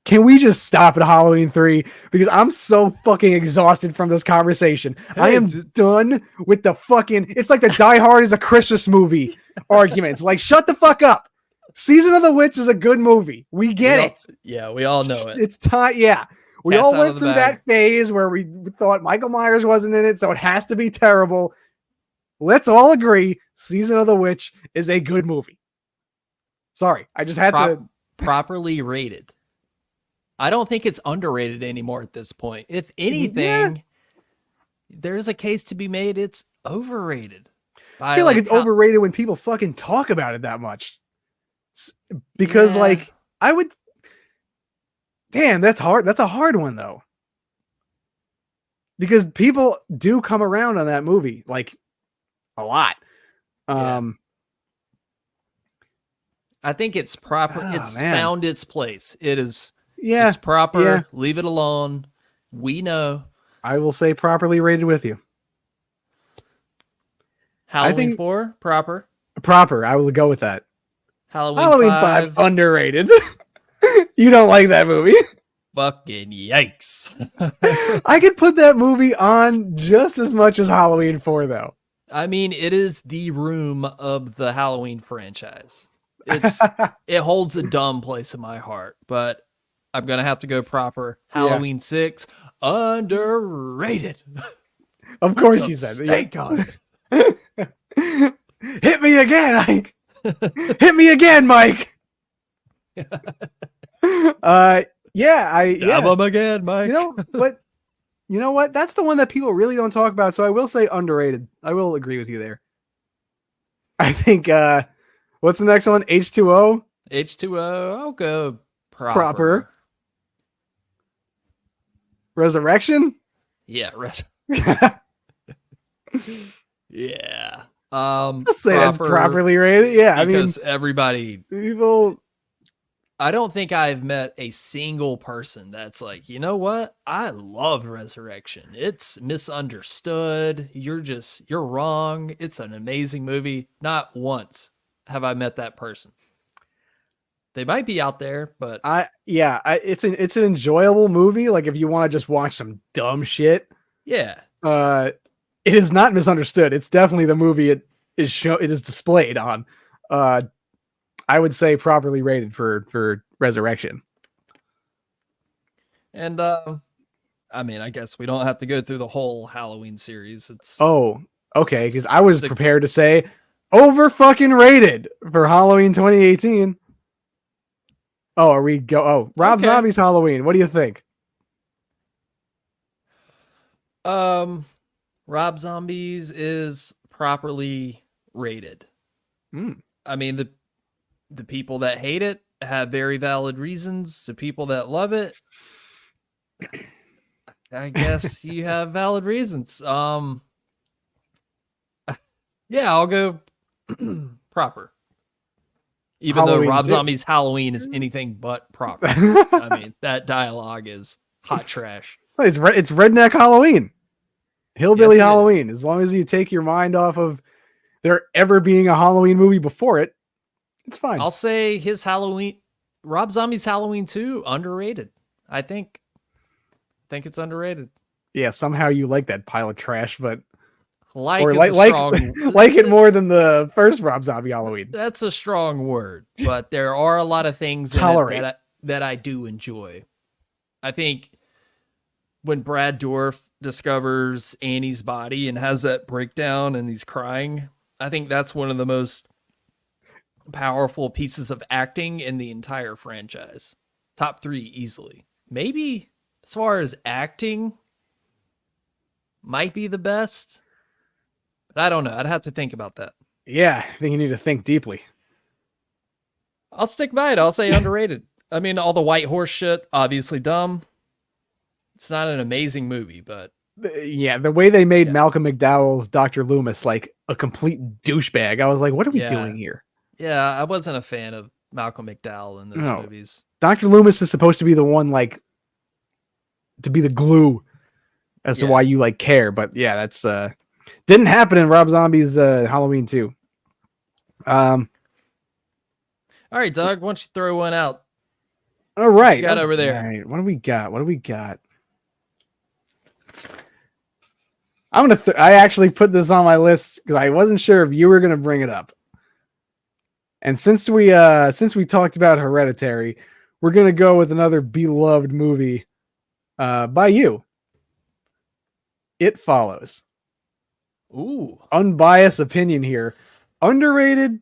Speaker 2: can we just stop at Halloween 3? Because I'm so fucking exhausted from this conversation. Hey, I am done with the fucking... It's like the Die Hard is a Christmas movie arguments. Like, shut the fuck up. Season of the Witch is a good movie. We get it.
Speaker 1: Yeah, we all know it.
Speaker 2: It's time. Yeah. We all went through that phase where we thought Michael Myers wasn't in it, so it has to be terrible. Let's all agree Season of the Witch is a good movie. Sorry, I just had to...
Speaker 1: Properly rated. I don't think it's underrated anymore at this point. If anything, there's a case to be made it's overrated.
Speaker 2: I feel like it's overrated when people fucking talk about it that much. Because like I would... Damn, that's hard. That's a hard one though. Because people do come around on that movie like a lot.
Speaker 1: I think it's proper. It's found its place. It is...
Speaker 2: Yeah,
Speaker 1: it's proper. Yeah. Leave it alone. We know.
Speaker 2: I will say properly rated with you.
Speaker 1: Halloween 4, proper.
Speaker 2: Proper. I will go with that.
Speaker 1: Halloween 5
Speaker 2: underrated. You don't like that movie?
Speaker 1: Fucking yikes.
Speaker 2: I could put that movie on just as much as Halloween 4, though.
Speaker 1: I mean, it is the room of the Halloween franchise. It holds a dumb place in my heart, but I'm going to have to go proper. Halloween 6, underrated.
Speaker 2: Of course you said
Speaker 1: that. On it.
Speaker 2: Hit me again, Mike. Hit me again, Mike.
Speaker 1: Stab him again, Mike.
Speaker 2: You know what? That's the one that people really don't talk about, so I will say underrated. I will agree with you there. I think, what's the next one? H2O?
Speaker 1: H2O, I'll go
Speaker 2: proper. Resurrection?
Speaker 1: Yeah, yeah.
Speaker 2: Let's say that's properly rated. Yeah,
Speaker 1: because everybody,
Speaker 2: people.
Speaker 1: I don't think I've met a single person that's like, you know what? I love Resurrection. It's misunderstood. You're wrong. It's an amazing movie. Not once have I met that person. They might be out there, but
Speaker 2: it's an enjoyable movie. Like if you want to just watch some dumb shit,
Speaker 1: yeah.
Speaker 2: It is not misunderstood. It's definitely the movie it is displayed on. I would say properly rated for Resurrection.
Speaker 1: And I mean, I guess we don't have to go through the whole Halloween series.
Speaker 2: Okay, because I was prepared to say over fucking rated for Halloween 2018. Oh, are we go? Oh, Rob
Speaker 1: Okay.
Speaker 2: Zombie's Halloween. What do you think?
Speaker 1: Rob Zombies is properly rated.
Speaker 2: Mm.
Speaker 1: I mean, the people that hate it have very valid reasons. The people that love it, I guess you have valid reasons. Yeah, I'll go proper. Even though
Speaker 2: Halloween
Speaker 1: Rob
Speaker 2: 2.
Speaker 1: Zombie's Halloween is anything but proper. I mean, that dialogue is hot trash.
Speaker 2: It's redneck Halloween, hillbilly
Speaker 1: Yes, it is.
Speaker 2: Halloween. As long as you take your mind off of there ever being a Halloween movie before it, it's fine.
Speaker 1: I'll say his Halloween, Rob Zombie's Halloween 2, underrated. I think it's underrated.
Speaker 2: Yeah, somehow you like that pile of trash, but
Speaker 1: Like
Speaker 2: or
Speaker 1: is
Speaker 2: like
Speaker 1: a
Speaker 2: like
Speaker 1: strong
Speaker 2: like it more than the first Rob Zombie Halloween.
Speaker 1: That's a strong word, but there are a lot of things
Speaker 2: Tolerate.
Speaker 1: in it that I do enjoy. I think when Brad Dourif discovers Annie's body and has that breakdown and he's crying, I think that's one of the most powerful pieces of acting in the entire franchise. Top 3 easily. Maybe as far as acting might be the best. But I don't know. I'd have to think about that.
Speaker 2: Yeah, I think you need to think deeply.
Speaker 1: I'll stick by it. I'll say underrated. I mean, all the white horse shit, obviously dumb. It's not an amazing movie, but
Speaker 2: Yeah, the way they made
Speaker 1: Yeah.
Speaker 2: Malcolm McDowell's Dr. Loomis like a complete douchebag. I was like, what are we
Speaker 1: Yeah.
Speaker 2: doing here?
Speaker 1: yeah, I wasn't a fan of Malcolm McDowell in those
Speaker 2: No.
Speaker 1: movies.
Speaker 2: Dr. Loomis is supposed to be the one like to be the glue as to
Speaker 1: Yeah.
Speaker 2: why you like care, but yeah, that's didn't happen in Rob Zombie's Halloween 2.
Speaker 1: All right, Doug, why don't you throw one out?
Speaker 2: All right.
Speaker 1: you got over there?
Speaker 2: All right. What do we got? I'm gonna. I actually put this on my list because I wasn't sure if you were gonna bring it up. And since we talked about Hereditary, we're gonna go with another beloved movie by you. It Follows.
Speaker 1: Ooh,
Speaker 2: Unbiased opinion here. Underrated,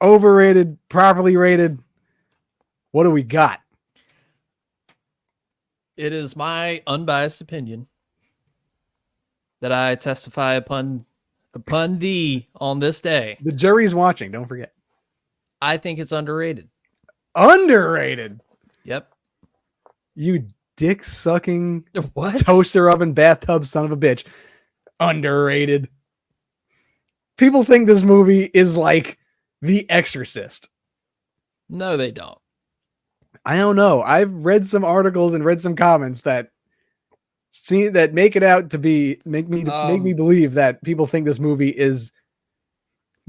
Speaker 2: overrated, properly rated. What do we got?
Speaker 1: it is my unbiased opinion that I testify upon thee on this day.
Speaker 2: The jury's watching. Don't forget.
Speaker 1: I think it's underrated.
Speaker 2: Underrated.
Speaker 1: Yep.
Speaker 2: You dick sucking
Speaker 1: What?
Speaker 2: toaster oven bathtub son of a bitch. Underrated. People think this movie is like The Exorcist.
Speaker 1: No, they don't.
Speaker 2: I don't know. I've read some articles and read some comments that make it out to be make me believe that people think this movie is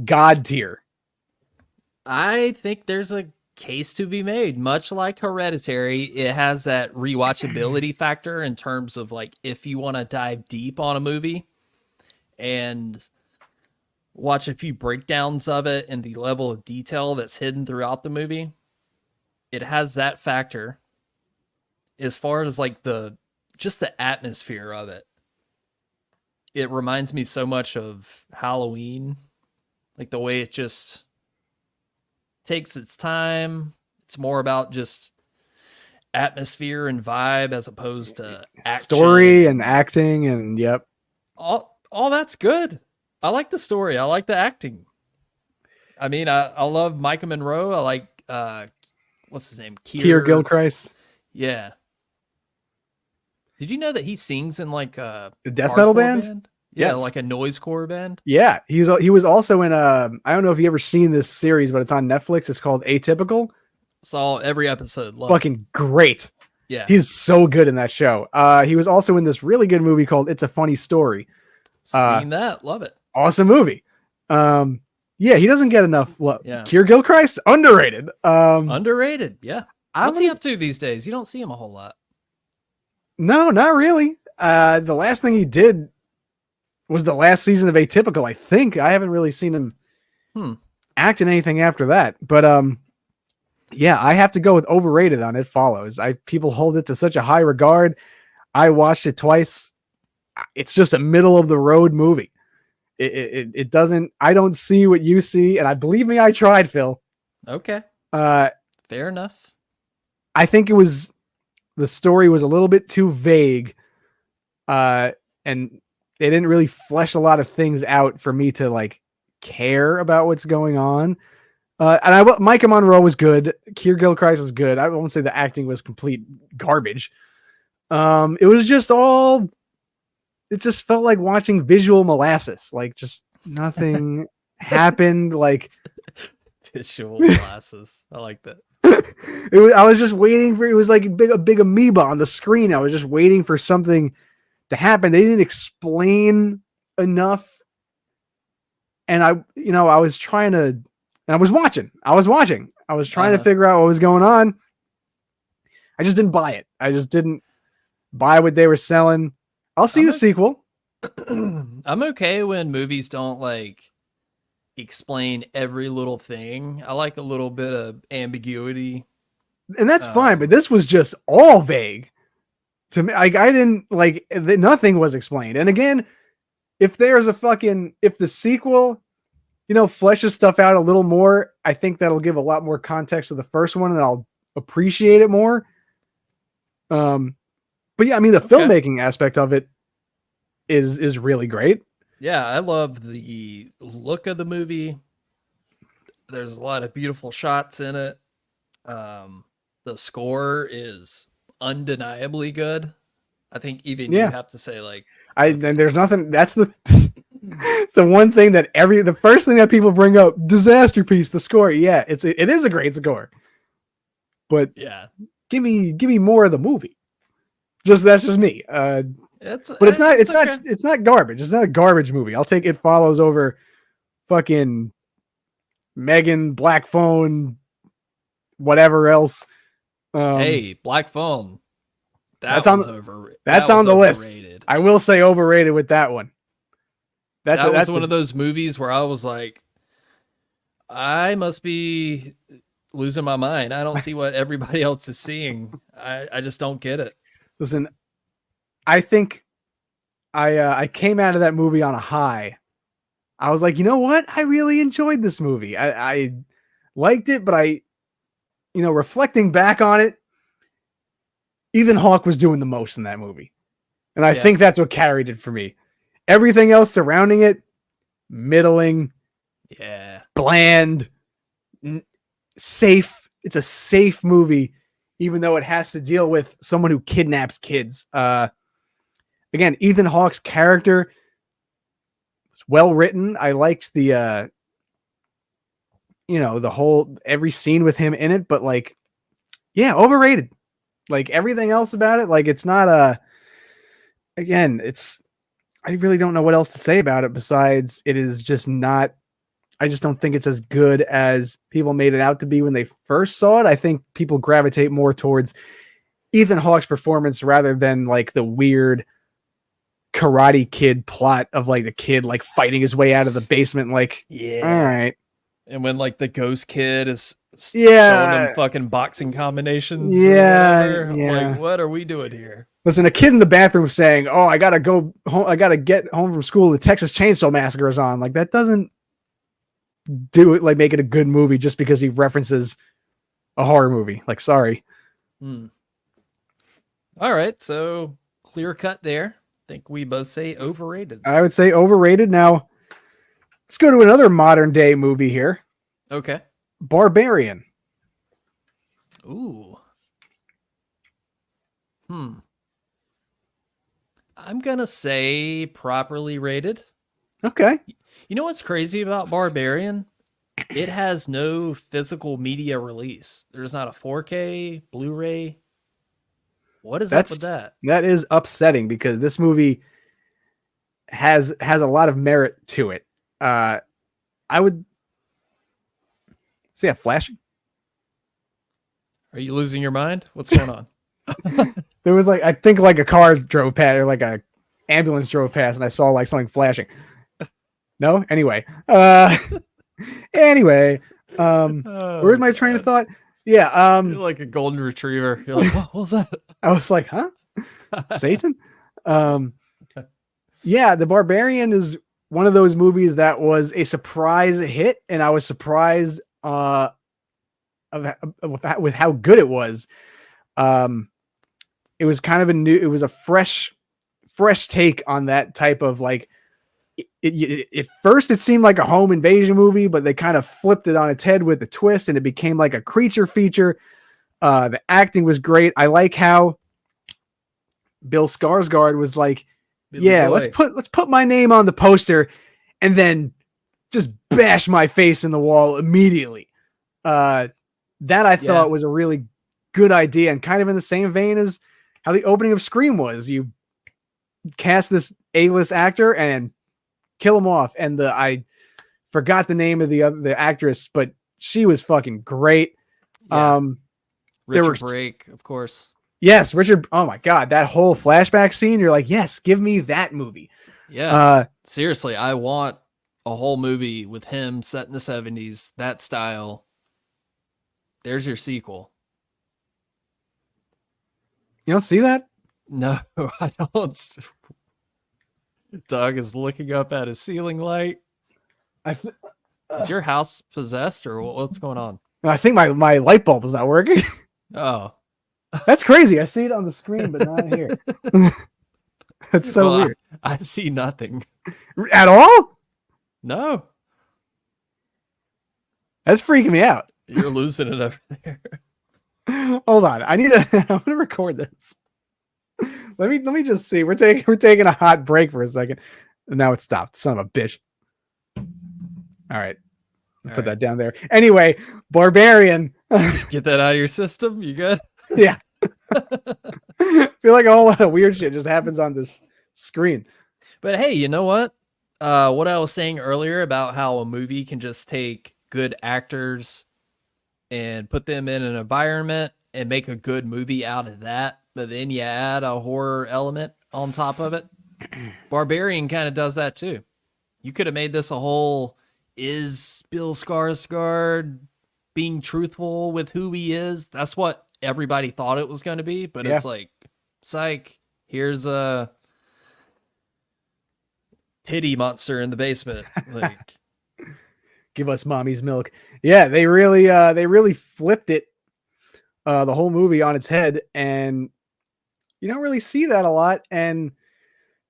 Speaker 2: god tier.
Speaker 1: I think there's a case to be made. Much like Hereditary, it has that rewatchability factor in terms of like if you want to dive deep on a movie and watch a few breakdowns of it and the level of detail that's hidden throughout the movie, it has that factor. As far as like just the atmosphere of it, it reminds me so much of Halloween, like the way it just takes its time. It's more about just atmosphere and vibe as opposed to action.
Speaker 2: Story and acting and yep.
Speaker 1: All that's good. I like the story. I like the acting. I mean, I love Micah Monroe. I like what's his name?
Speaker 2: Keir Gilchrist.
Speaker 1: Yeah. Did you know that he sings in like a
Speaker 2: death metal band?
Speaker 1: Yeah,
Speaker 2: Yes.
Speaker 1: like a noisecore band.
Speaker 2: Yeah, he was also in I don't know if you ever seen this series, but it's on Netflix. It's called Atypical.
Speaker 1: Saw every episode. Love
Speaker 2: Fucking great.
Speaker 1: Yeah.
Speaker 2: He's so good in that show. He was also in this really good movie called It's a Funny Story.
Speaker 1: Seen that. Love it.
Speaker 2: Awesome movie. Yeah, he doesn't get enough love.
Speaker 1: Yeah.
Speaker 2: Keir Gilchrist, underrated.
Speaker 1: Underrated. Yeah. What's he
Speaker 2: gonna-
Speaker 1: up to these days? You don't see him a whole lot.
Speaker 2: No, not really. The last thing he did was the last season of Atypical, I think. I haven't really seen him act in anything after that. But yeah, I have to go with Overrated on It Follows. People hold it to such a high regard. I watched it twice. It's just a middle of the road movie. It doesn't. I don't see what you see, and believe me, I tried, Phil.
Speaker 1: Okay.
Speaker 2: It
Speaker 1: Fair enough.
Speaker 2: I think the story was a little bit too vague, and they didn't really flesh a lot of things out for me to like care about what's going on. Micah Monroe was good. Keir Gilchrist was good. I won't say the acting was complete garbage. It was just all. It just felt like watching visual molasses. Like just nothing happened. Like
Speaker 1: Visual glasses. I like that.
Speaker 2: I was just waiting for. It was like a big amoeba on the screen. I was just waiting for something to happen. They didn't explain enough, and I was trying to. And I was watching. I was trying to figure out what was going on. I just didn't buy it. I just didn't buy what they were selling. I'll see the sequel.
Speaker 1: I'm okay when movies don't like explain every little thing. I like a little bit of ambiguity.
Speaker 2: And that's fine, but this was just all vague. To me, like I didn't like nothing was explained. And again, if the sequel fleshes stuff out a little more, I think that'll give a lot more context to the first one, and I'll appreciate it more. But yeah, I mean, the filmmaking aspect of it is really great.
Speaker 1: Yeah, I love the look of the movie. There's a lot of beautiful shots in it. The score is undeniably good. I think even you have to say like,
Speaker 2: and there's nothing. That's the one thing that the first thing that people bring up, disaster piece, the score. Yeah, it is a great score. But
Speaker 1: yeah,
Speaker 2: give me more of the movie. That's just me. It's not garbage. It's not a garbage movie. I'll take It Follows over fucking Megan, Black Phone, whatever else.
Speaker 1: Hey, Black Phone. That's on
Speaker 2: the list. I will say overrated with that one.
Speaker 1: That's one of those movies where I was like, I must be losing my mind. I don't see what everybody else is seeing. I just don't get it.
Speaker 2: Listen, I think I came out of that movie on a high. I was like, you know what? I really enjoyed this movie. I liked it, but reflecting back on it, Ethan Hawke was doing the most in that movie. And I think that's what carried it for me. Everything else surrounding it, middling, bland, safe. It's a safe movie, even though it has to deal with someone who kidnaps kids. Again, Ethan Hawke's character was well written. I liked the every scene with him in it, but like, overrated. Like everything else about it, like it's not I really don't know what else to say about it besides it is just not. I just don't think it's as good as people made it out to be when they first saw it. I think people gravitate more towards Ethan Hawke's performance rather than like the weird Karate Kid plot of like the kid like fighting his way out of the basement. Like, all right.
Speaker 1: And when like the ghost kid is showing them fucking boxing combinations. Like, what are we doing here?
Speaker 2: Listen, a kid in the bathroom saying, "Oh, I gotta go home. I gotta get home from school. The Texas Chainsaw Massacre is on." Like that doesn't do it. Like make it a good movie just because he references a horror movie. Like, sorry.
Speaker 1: All right, so clear cut there. I think we both say overrated.
Speaker 2: I would say overrated. Now, let's go to another modern day movie here.
Speaker 1: Okay.
Speaker 2: Barbarian.
Speaker 1: Ooh. I'm gonna say properly rated.
Speaker 2: Okay.
Speaker 1: You know what's crazy about Barbarian? It has no physical media release. There's not a 4K, Blu-ray. What is up with that?
Speaker 2: That is upsetting because this movie has a lot of merit to it. I would see a flashing.
Speaker 1: Are you losing your mind? What's going on?
Speaker 2: There was like, I think like a car drove past or like a ambulance drove past and I saw like something flashing. No? Anyway. Where's my train of thought? Yeah.
Speaker 1: You're like a golden retriever. You're like, what was that?
Speaker 2: I was like, huh? Satan? Yeah, The Barbarian is one of those movies that was a surprise hit, and I was surprised with how good it was. It was kind of it was a fresh take on that type of like, at first it seemed like a home invasion movie, but they kind of flipped it on its head with a twist and it became like a creature feature. The acting was great. I like how Bill Skarsgård was like,
Speaker 1: Billy
Speaker 2: yeah,
Speaker 1: boy.
Speaker 2: let's put my name on the poster and then just bash my face in the wall immediately. That I thought was a really good idea, and kind of in the same vein as how the opening of Scream was. You cast this A-list actor and kill him off. And I forgot the name of the actress, but she was fucking great.
Speaker 1: Yeah.
Speaker 2: There
Speaker 1: Richard Brake, of course.
Speaker 2: Yes, Richard. Oh my God, that whole flashback scene. You're like, yes, give me that movie.
Speaker 1: Yeah. Seriously, I want a whole movie with him set in the 70s, that style. There's your sequel.
Speaker 2: You don't see that?
Speaker 1: No, I don't. Doug is looking up at his ceiling light. Is your house possessed or what's going on?
Speaker 2: I think my light bulb is not working.
Speaker 1: Oh,
Speaker 2: that's crazy. I see it on the screen, but not here. That's so weird.
Speaker 1: I see nothing
Speaker 2: at all.
Speaker 1: No,
Speaker 2: that's freaking me out.
Speaker 1: You're losing it over there.
Speaker 2: Hold on, I'm gonna record this. Let me just see. We're taking a hot break for a second. And now it stopped. Son of a bitch. All right. Put that down there. Anyway, Barbarian.
Speaker 1: Get that out of your system. You good?
Speaker 2: Yeah. I feel like a whole lot of weird shit just happens on this screen.
Speaker 1: But hey, you know what? What I was saying earlier about how a movie can just take good actors and put them in an environment and make a good movie out of that, but then you add a horror element on top of it. Barbarian kind of does that too. You could have made this a whole, is Bill Skarsgård being truthful with who he is? That's what everybody thought it was going to be, but it's like, psych, here's a titty monster in the basement. Like,
Speaker 2: give us mommy's milk. Yeah, they really flipped it, the whole movie on its head, and you don't really see that a lot. And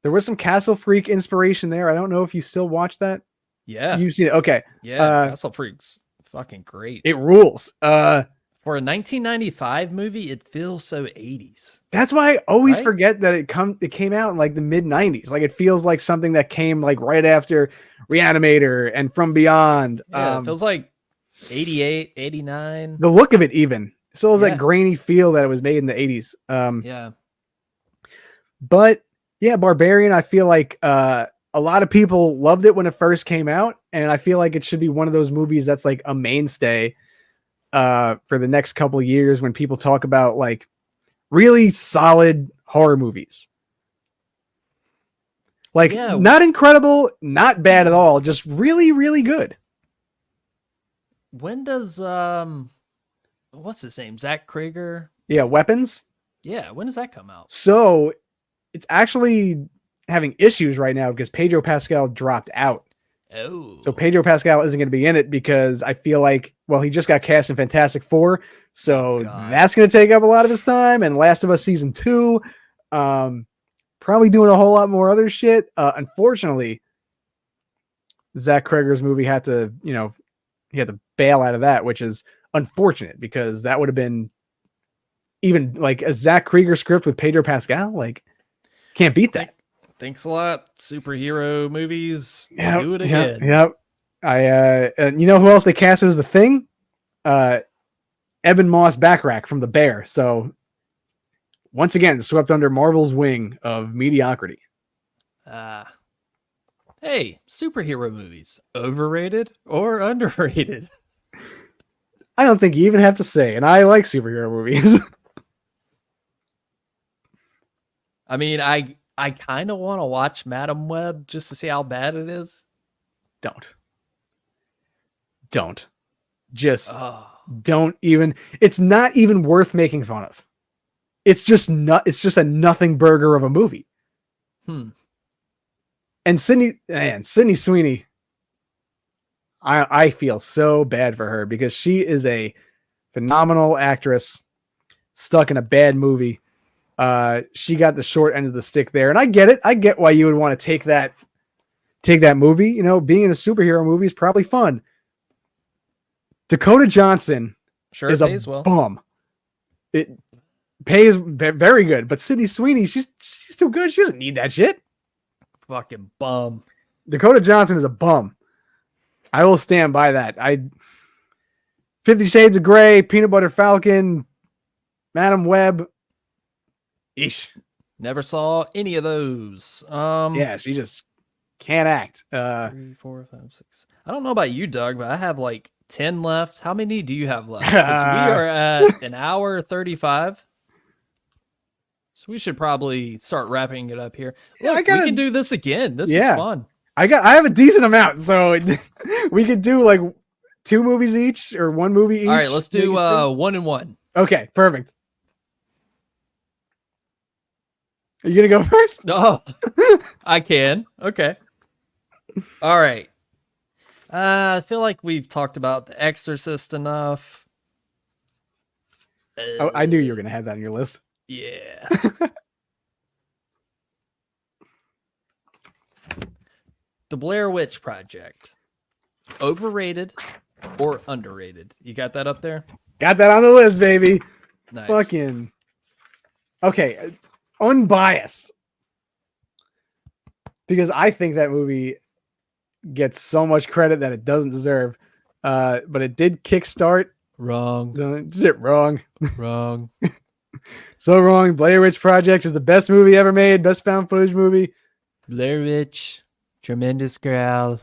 Speaker 2: there was some Castle Freak inspiration there. I don't know if you still watch that.
Speaker 1: Yeah,
Speaker 2: you've seen it. Okay,
Speaker 1: yeah, Castle Freak's fucking great.
Speaker 2: It rules.
Speaker 1: For a 1995 movie, it feels so 80s.
Speaker 2: That's why I always forget that it came out in like the mid 90s. Like it feels like something that came like right after Reanimator and From Beyond.
Speaker 1: Yeah, it feels like 88, 89.
Speaker 2: The look of it even still has that grainy feel that it was made in the 80s.
Speaker 1: Yeah.
Speaker 2: But yeah, Barbarian, I feel like a lot of people loved it when it first came out, and I feel like it should be one of those movies that's like a mainstay for the next couple of years when people talk about like really solid horror movies. Like not incredible, not bad at all, just really, really good.
Speaker 1: When does what's his name? Zach Krager?
Speaker 2: Yeah, Weapons.
Speaker 1: Yeah, when does that come out?
Speaker 2: So it's actually having issues right now because Pedro Pascal dropped out.
Speaker 1: Oh.
Speaker 2: So Pedro Pascal isn't going to be in it because I feel like, well, he just got cast in Fantastic Four. So that's going to take up a lot of his time. And Last of Us Season 2, probably doing a whole lot more other shit. Unfortunately, Zach Krager's movie had to, he had to bail out of that, which is unfortunate because that would have been even like a Zach Krager script with Pedro Pascal. Like, can't beat that.
Speaker 1: Thanks a lot. Superhero movies. Do it again.
Speaker 2: Yep. And you know who else they cast as the Thing? Eben Moss Backrack from The Bear. So once again, swept under Marvel's wing of mediocrity.
Speaker 1: Hey, superhero movies, overrated or underrated?
Speaker 2: I don't think you even have to say, and I like superhero movies.
Speaker 1: I mean, I kind of want to watch Madam Web just to see how bad it is.
Speaker 2: Don't. Just don't even. It's not even worth making fun of. It's just a nothing burger of a movie. And Sydney Sweeney, I feel so bad for her because she is a phenomenal actress. stuck in a bad movie. She got the short end of the stick there, and I get it. I get why you would want to take that movie. You know, being in a superhero movie is probably fun. Dakota Johnson
Speaker 1: Sure,
Speaker 2: is
Speaker 1: it
Speaker 2: a
Speaker 1: pays well.
Speaker 2: bum. It pays very good, but Sydney Sweeney, she's too good. She doesn't need that shit.
Speaker 1: Fucking bum.
Speaker 2: Dakota Johnson is a bum. I will stand by that. 50 Shades of Grey, Peanut Butter Falcon, Madam Web. Eesh.
Speaker 1: Never saw any of those.
Speaker 2: Yeah, she just can't act.
Speaker 1: 3, 4, 5, 6. I don't know about you, Doug, but I have like 10 left. How many do you have left? Because we are at an hour 35. So we should probably start wrapping it up here. Look, we can do this again. This is fun.
Speaker 2: I have a decent amount, so we could do like 2 movies each or 1 movie each.
Speaker 1: All right, let's do 1 and 1.
Speaker 2: Okay, perfect. Are you gonna go first?
Speaker 1: Oh, I can. Okay. All right. I feel like we've talked about The Exorcist enough.
Speaker 2: I knew you were gonna have that on your list.
Speaker 1: Yeah. The Blair Witch Project. Overrated or underrated? You got that up there?
Speaker 2: Got that on the list, baby.
Speaker 1: Nice.
Speaker 2: Fucking. Okay. Unbiased. Because I think that movie gets so much credit that it doesn't deserve. But it did kickstart.
Speaker 1: Wrong.
Speaker 2: Is it wrong?
Speaker 1: Wrong.
Speaker 2: So wrong. Blair Witch Project is the best movie ever made. Best found footage movie.
Speaker 1: Blair Witch. Tremendous growl.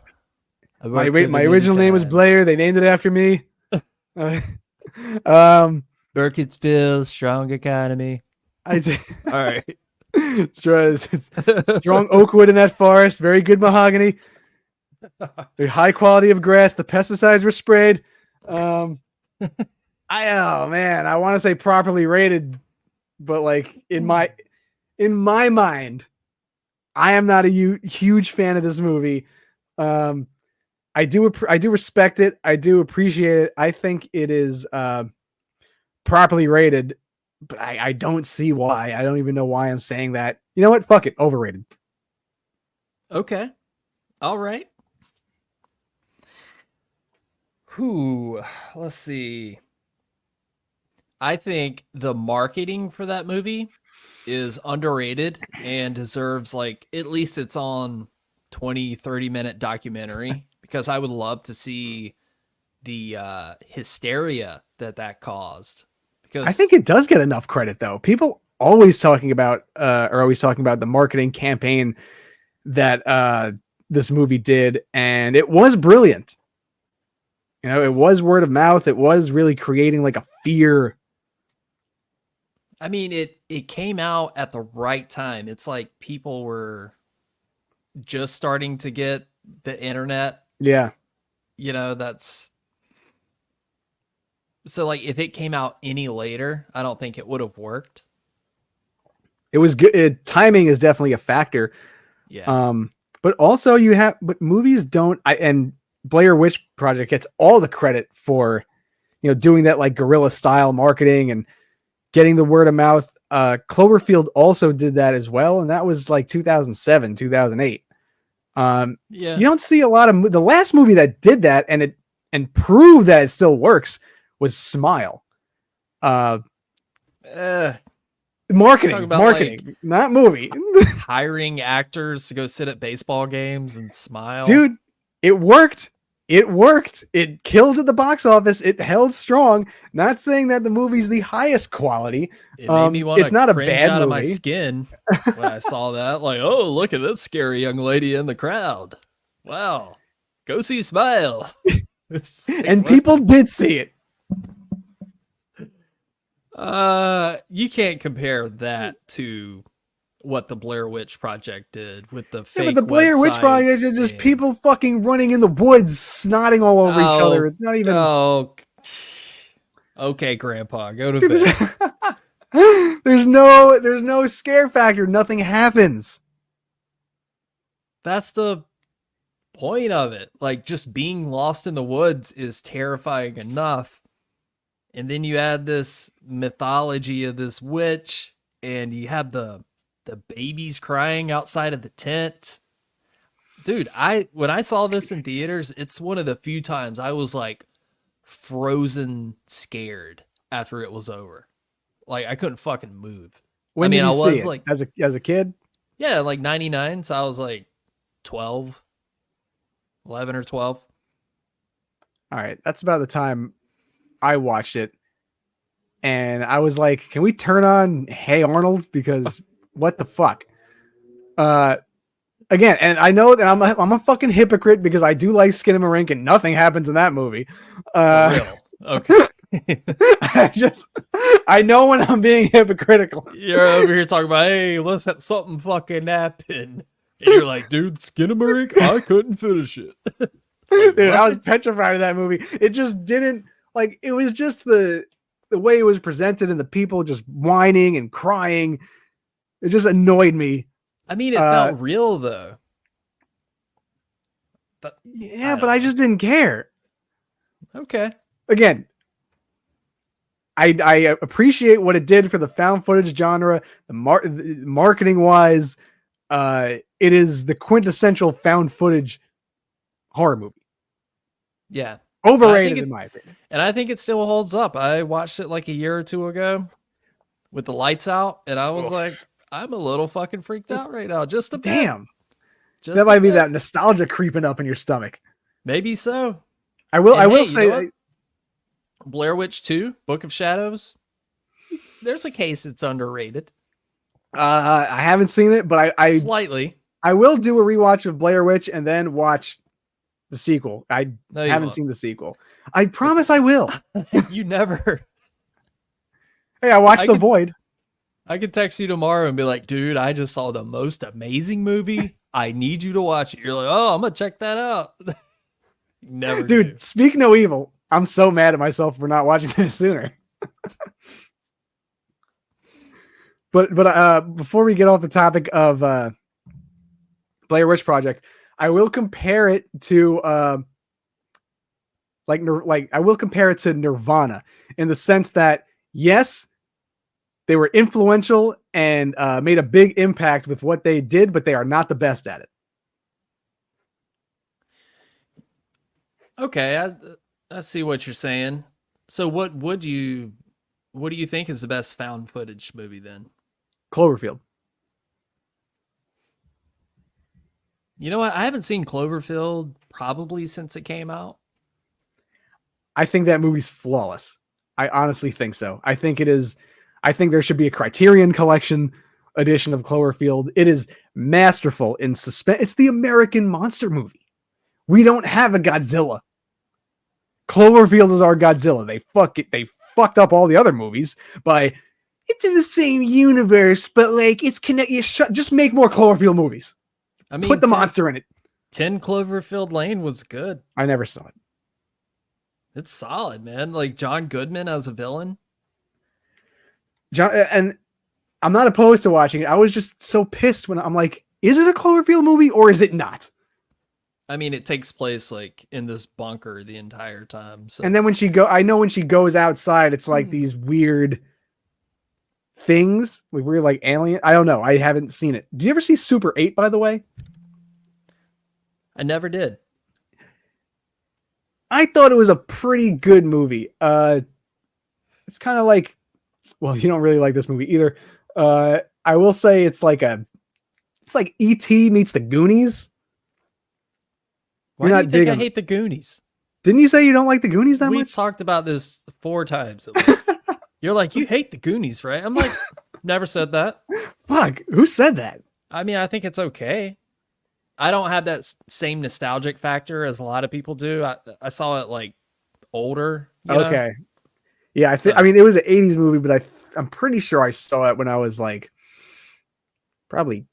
Speaker 2: My original name was Blair. They named it after me.
Speaker 1: Burkittsville, strong economy.
Speaker 2: All
Speaker 1: right.
Speaker 2: Strong oak wood in that forest. Very good mahogany. Very high quality of grass. The pesticides were sprayed. I want to say properly rated, but like in my mind, I am not a huge fan of this movie. I do respect it. I do appreciate it. I think it is properly rated, but I don't see why. I don't even know why I'm saying that. You know what? Fuck it. Overrated.
Speaker 1: Okay. All right. Let's see. I think the marketing for that movie is underrated and deserves like at least it's on 20-30 minute documentary because I would love to see the hysteria that caused. Because
Speaker 2: I think it does get enough credit though. People always talking about the marketing campaign that this movie did, and it was brilliant. You know, it was word of mouth. It was really creating like a fear.
Speaker 1: I mean, it came out at the right time. It's like people were just starting to get the internet.
Speaker 2: Yeah.
Speaker 1: You know, that's so like if it came out any later, I don't think it would have worked.
Speaker 2: It was good. Timing is definitely a factor.
Speaker 1: Yeah.
Speaker 2: But also but movies don't, and Blair Witch Project gets all the credit for, you know, doing that like guerrilla style marketing and getting the word of mouth. Cloverfield also did that as well. And that was like 2007, 2008.
Speaker 1: Yeah.
Speaker 2: You don't see a lot of the last movie that did that and proved that it still works was Smile. Marketing, like, not movie.
Speaker 1: Hiring actors to go sit at baseball games and smile.
Speaker 2: Dude, it worked. It killed at the box office. It held strong. Not saying that the movie's the highest quality.
Speaker 1: It made me want
Speaker 2: it's not
Speaker 1: to
Speaker 2: a
Speaker 1: cringe
Speaker 2: bad
Speaker 1: out of
Speaker 2: movie.
Speaker 1: my skin when I saw that. Like, oh, look at this scary young lady in the crowd. Wow. Go see Smile.
Speaker 2: And people did see it.
Speaker 1: You can't compare that to what the Blair Witch Project did with the fake.
Speaker 2: Yeah, but the Blair Witch Project are just people fucking running in the woods, snotting all over each other. It's not even.
Speaker 1: Oh, okay, Grandpa, go to bed.
Speaker 2: There's no scare factor. Nothing happens.
Speaker 1: That's the point of it. Like just being lost in the woods is terrifying enough. And then you add this mythology of this witch, and you have the babies crying outside of the tent. Dude, when I saw this in theaters, it's one of the few times I was like frozen scared after it was over. Like I couldn't fucking move.
Speaker 2: When
Speaker 1: I mean,
Speaker 2: did you
Speaker 1: I
Speaker 2: see
Speaker 1: was
Speaker 2: it?
Speaker 1: like,
Speaker 2: As a kid?
Speaker 1: yeah, like 99, so I was like 12, 11 or 12.
Speaker 2: All right, that's about the time I watched it, and I was like, "Can we turn on Hey Arnold?" Because what the fuck? Again, and I know that I'm a fucking hypocrite because I do like Skinamarink and nothing happens in that movie.
Speaker 1: For real. Okay.
Speaker 2: I know when I'm being hypocritical.
Speaker 1: You're over here talking about, hey, let's have something fucking happen. And you're like, dude, Skinamarink, I couldn't finish it. Like,
Speaker 2: dude, I was
Speaker 1: what?
Speaker 2: petrified of that movie. It just didn't like. It was just the way it was presented and the people just whining and crying. It just annoyed me.
Speaker 1: I mean, it felt real though. But
Speaker 2: yeah, but I just didn't care.
Speaker 1: Okay.
Speaker 2: Again, I appreciate what it did for the found footage genre, the marketing wise. It is the quintessential found footage horror movie.
Speaker 1: Yeah.
Speaker 2: Overrated in my opinion.
Speaker 1: And I think it still holds up. I watched it like a year or two ago with the lights out, and I was like, I'm a little fucking freaked out right now. Just a bit.
Speaker 2: Damn.
Speaker 1: Just
Speaker 2: that might be that nostalgia creeping up in your stomach.
Speaker 1: Maybe so.
Speaker 2: I will say
Speaker 1: Blair Witch 2, Book of Shadows. There's a case it's underrated.
Speaker 2: I haven't seen it, but I
Speaker 1: slightly.
Speaker 2: I will do a rewatch of Blair Witch and then watch the sequel. I haven't seen the sequel. I promise I will.
Speaker 1: You never.
Speaker 2: Hey, I watched The Void.
Speaker 1: I could text you tomorrow and be like, dude, I just saw the most amazing movie. I need you to watch it. You're like, oh, I'm going to check that out. Never
Speaker 2: Dude,
Speaker 1: do.
Speaker 2: Speak no evil. I'm so mad at myself for not watching this sooner. But before we get off the topic of Blair Witch Project, I will compare it to I will compare it to Nirvana in the sense that yes, they were influential and made a big impact with what they did, but they are not the best at it.
Speaker 1: Okay, I see what you're saying. So what do you think is the best found footage movie then?
Speaker 2: Cloverfield.
Speaker 1: You know what? I haven't seen Cloverfield probably since it came out.
Speaker 2: I think that movie's flawless. I honestly think so. I think it is. I think there should be a Criterion Collection edition of Cloverfield. It is masterful in suspense. It's the American monster movie. We don't have a Godzilla. Cloverfield is our Godzilla. They fucked up all the other movies by it's in the same universe, but like it's connected. Just make more Cloverfield movies.
Speaker 1: I mean,
Speaker 2: put the monster in it.
Speaker 1: 10 Cloverfield Lane was good.
Speaker 2: I never saw it.
Speaker 1: It's solid, man. Like John Goodman as a villain.
Speaker 2: And I'm not opposed to watching it. I was just so pissed when I'm like, is it a Cloverfield movie or is it not?
Speaker 1: I mean, it takes place like in this bunker the entire time. So.
Speaker 2: And then when she goes outside, it's like these weird things, like weird, like alien. I don't know. I haven't seen it. Did you ever see Super 8, by the way?
Speaker 1: I never did.
Speaker 2: I thought it was a pretty good movie. It's kind of like, well, you don't really like this movie either. I will say it's like E.T. meets the Goonies.
Speaker 1: Why do you think I hate the Goonies?
Speaker 2: Didn't you say you don't like the Goonies that much?
Speaker 1: We've talked about this 4 times at least. You're like, you hate the Goonies, right? I'm like, never said that.
Speaker 2: Fuck, who said that?
Speaker 1: I mean, I think it's okay. I don't have that same nostalgic factor as a lot of people do. I saw it like older.
Speaker 2: Okay. Yeah, I mean, it was an 80s movie, but I'm pretty sure I saw it when I was like probably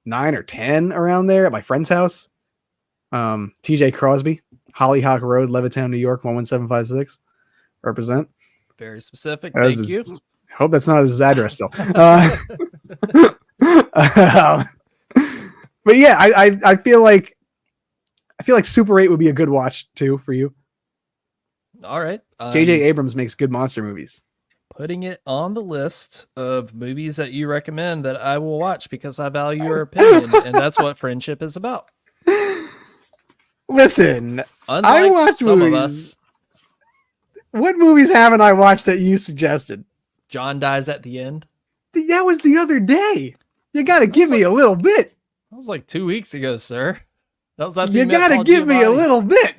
Speaker 2: 9 or 10 around there at my friend's house. TJ Crosby, Hollyhock Road, Levittown, New York, 11756. Represent.
Speaker 1: Very specific. Thank you.
Speaker 2: Hope that's not his address still. But yeah, I feel like Super 8 would be a good watch too for you.
Speaker 1: All right.
Speaker 2: J.J. Abrams makes good monster movies.
Speaker 1: Putting it on the list of movies that you recommend that I will watch because I value your opinion, and that's what friendship is about.
Speaker 2: Listen,
Speaker 1: Unlike
Speaker 2: I watch
Speaker 1: some
Speaker 2: movies.
Speaker 1: of us,
Speaker 2: What movies haven't I watched that you suggested?
Speaker 1: John dies at the end.
Speaker 2: That was the other day. You got to give me a little bit.
Speaker 1: That was like 2 weeks ago, sir. That was after
Speaker 2: You
Speaker 1: met
Speaker 2: got to
Speaker 1: Paul
Speaker 2: give me a
Speaker 1: Giamatti.
Speaker 2: little bit.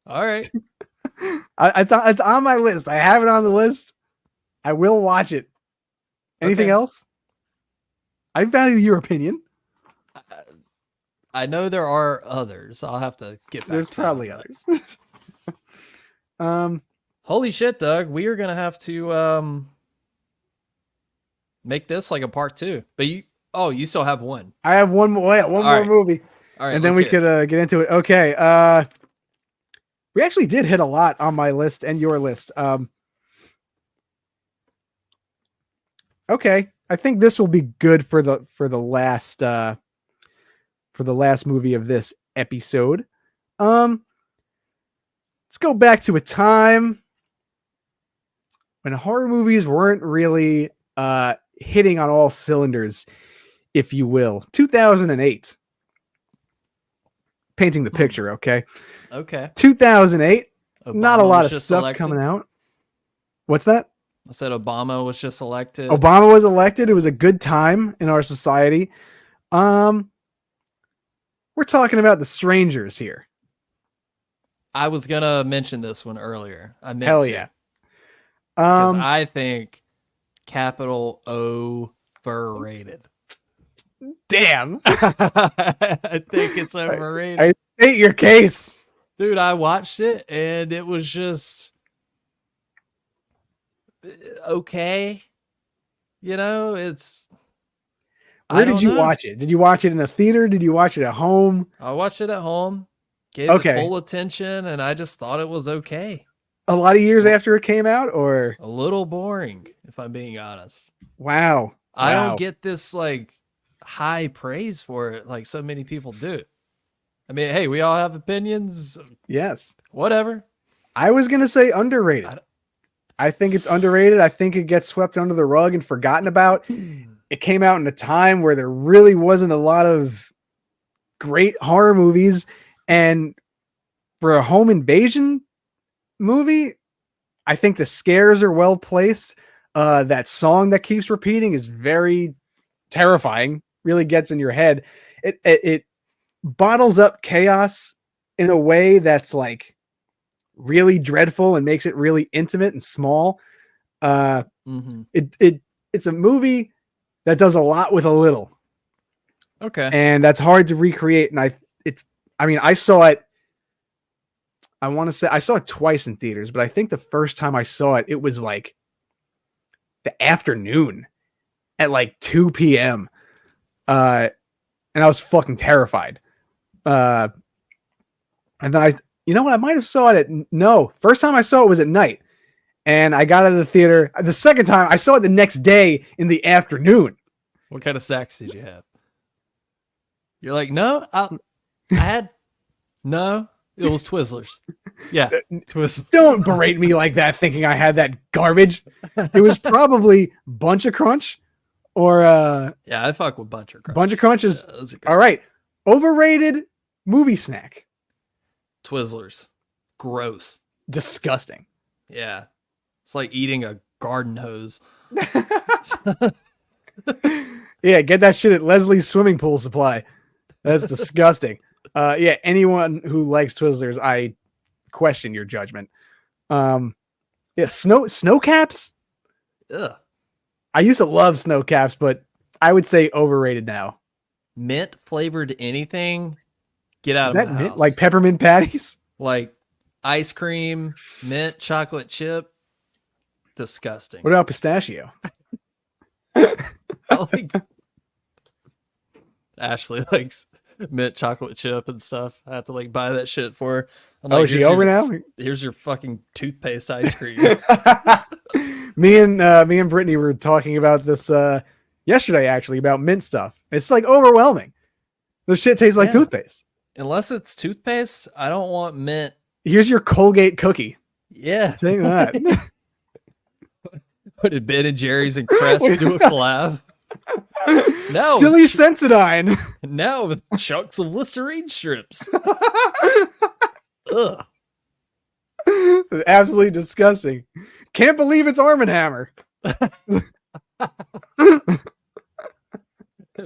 Speaker 1: All right.
Speaker 2: It's on my list. I have it on the list. I will watch it. Anything
Speaker 1: Okay.
Speaker 2: else? I value your opinion.
Speaker 1: I know there are others. I'll have to get back
Speaker 2: There's
Speaker 1: to
Speaker 2: probably
Speaker 1: you.
Speaker 2: others.
Speaker 1: Holy shit, Doug. We are going to have to make this like a part 2. But you still have one.
Speaker 2: I have one more. Yeah, one more
Speaker 1: right.
Speaker 2: movie.
Speaker 1: All right.
Speaker 2: And then we could get into it. Okay. We actually did hit a lot on my list and your list. Okay. I think this will be good for the last movie of this episode. Let's go back to a time when horror movies weren't really hitting on all cylinders, if you will. 2008. Painting the picture, okay?
Speaker 1: Okay.
Speaker 2: 2008. Not a
Speaker 1: Obama
Speaker 2: lot
Speaker 1: was
Speaker 2: of
Speaker 1: just
Speaker 2: stuff
Speaker 1: elected.
Speaker 2: coming out. What's that?
Speaker 1: I said Obama was just elected.
Speaker 2: Obama was elected. It was a good time in our society. We're talking about The Strangers here.
Speaker 1: I was going to mention this one earlier. I meant
Speaker 2: Hell
Speaker 1: to.
Speaker 2: yeah.
Speaker 1: Because I think capital overrated.
Speaker 2: Damn.
Speaker 1: I think it's overrated.
Speaker 2: I state your case.
Speaker 1: Dude, I watched it and it was just okay. You know,
Speaker 2: Where did you watch it? Did you watch it in a theater? Did you watch it at home?
Speaker 1: I watched it at home, gave it full attention, and I just thought it was okay.
Speaker 2: A lot of years after it came out, or
Speaker 1: a little boring, if I'm being honest.
Speaker 2: Wow.
Speaker 1: I don't get this like high praise for it like so many people do. I mean, hey, we all have opinions.
Speaker 2: Yes.
Speaker 1: Whatever.
Speaker 2: I was going to say underrated. I think it's underrated. I think it gets swept under the rug and forgotten about. It came out in a time where there really wasn't a lot of great horror movies. And for a home invasion movie, I think the scares are well placed. That song that keeps repeating is very terrifying, really gets in your head. It bottles up chaos in a way that's like really dreadful and makes it really intimate and small. It's a movie that does a lot with a little.
Speaker 1: Okay.
Speaker 2: And that's hard to recreate. And I saw it. I want to say I saw it twice in theaters, but I think the first time I saw it, it was like the afternoon at like 2 p.m. And I was fucking terrified. And then I might have saw it first time I saw it was at night. And I got out of the theater. The second time I saw it the next day in the afternoon.
Speaker 1: What kind of sex did you have? You're like, no, I had, no, it was Twizzlers. Yeah, Twizzlers.
Speaker 2: Don't berate me like that thinking I had that garbage. It was probably Bunch of Crunch or
Speaker 1: yeah, I fuck with Bunch of Crunch.
Speaker 2: Bunch of Crunch is
Speaker 1: Yeah,
Speaker 2: all right. Overrated movie snack.
Speaker 1: Twizzlers. Gross.
Speaker 2: Disgusting.
Speaker 1: Yeah. It's like eating a garden hose.
Speaker 2: Yeah, get that shit at Leslie's swimming pool supply. That's disgusting. Yeah, anyone who likes Twizzlers, I question your judgment. Yeah, snow caps.
Speaker 1: Ugh.
Speaker 2: I used to love snow caps, but I would say overrated now.
Speaker 1: Mint flavored anything, get out
Speaker 2: Is
Speaker 1: of
Speaker 2: that
Speaker 1: my
Speaker 2: mint?
Speaker 1: house.
Speaker 2: Like peppermint patties?
Speaker 1: Like ice cream, mint chocolate chip. Disgusting.
Speaker 2: What about pistachio?
Speaker 1: I like Ashley likes mint chocolate chip and stuff. I have to like buy that shit for her. I'm like,
Speaker 2: is she over now?
Speaker 1: Here's your fucking toothpaste ice cream.
Speaker 2: Me and Brittany were talking about this yesterday, actually, about mint stuff. It's like overwhelming. The shit tastes like toothpaste.
Speaker 1: Unless it's toothpaste, I don't want mint.
Speaker 2: Here's your Colgate cookie.
Speaker 1: Yeah.
Speaker 2: Take that.
Speaker 1: What did Ben and Jerry's and Crest do a collab? No,
Speaker 2: Silly Sensodyne.
Speaker 1: now with chunks of Listerine strips. Ugh.
Speaker 2: Absolutely disgusting. Can't believe it's Arm & Hammer.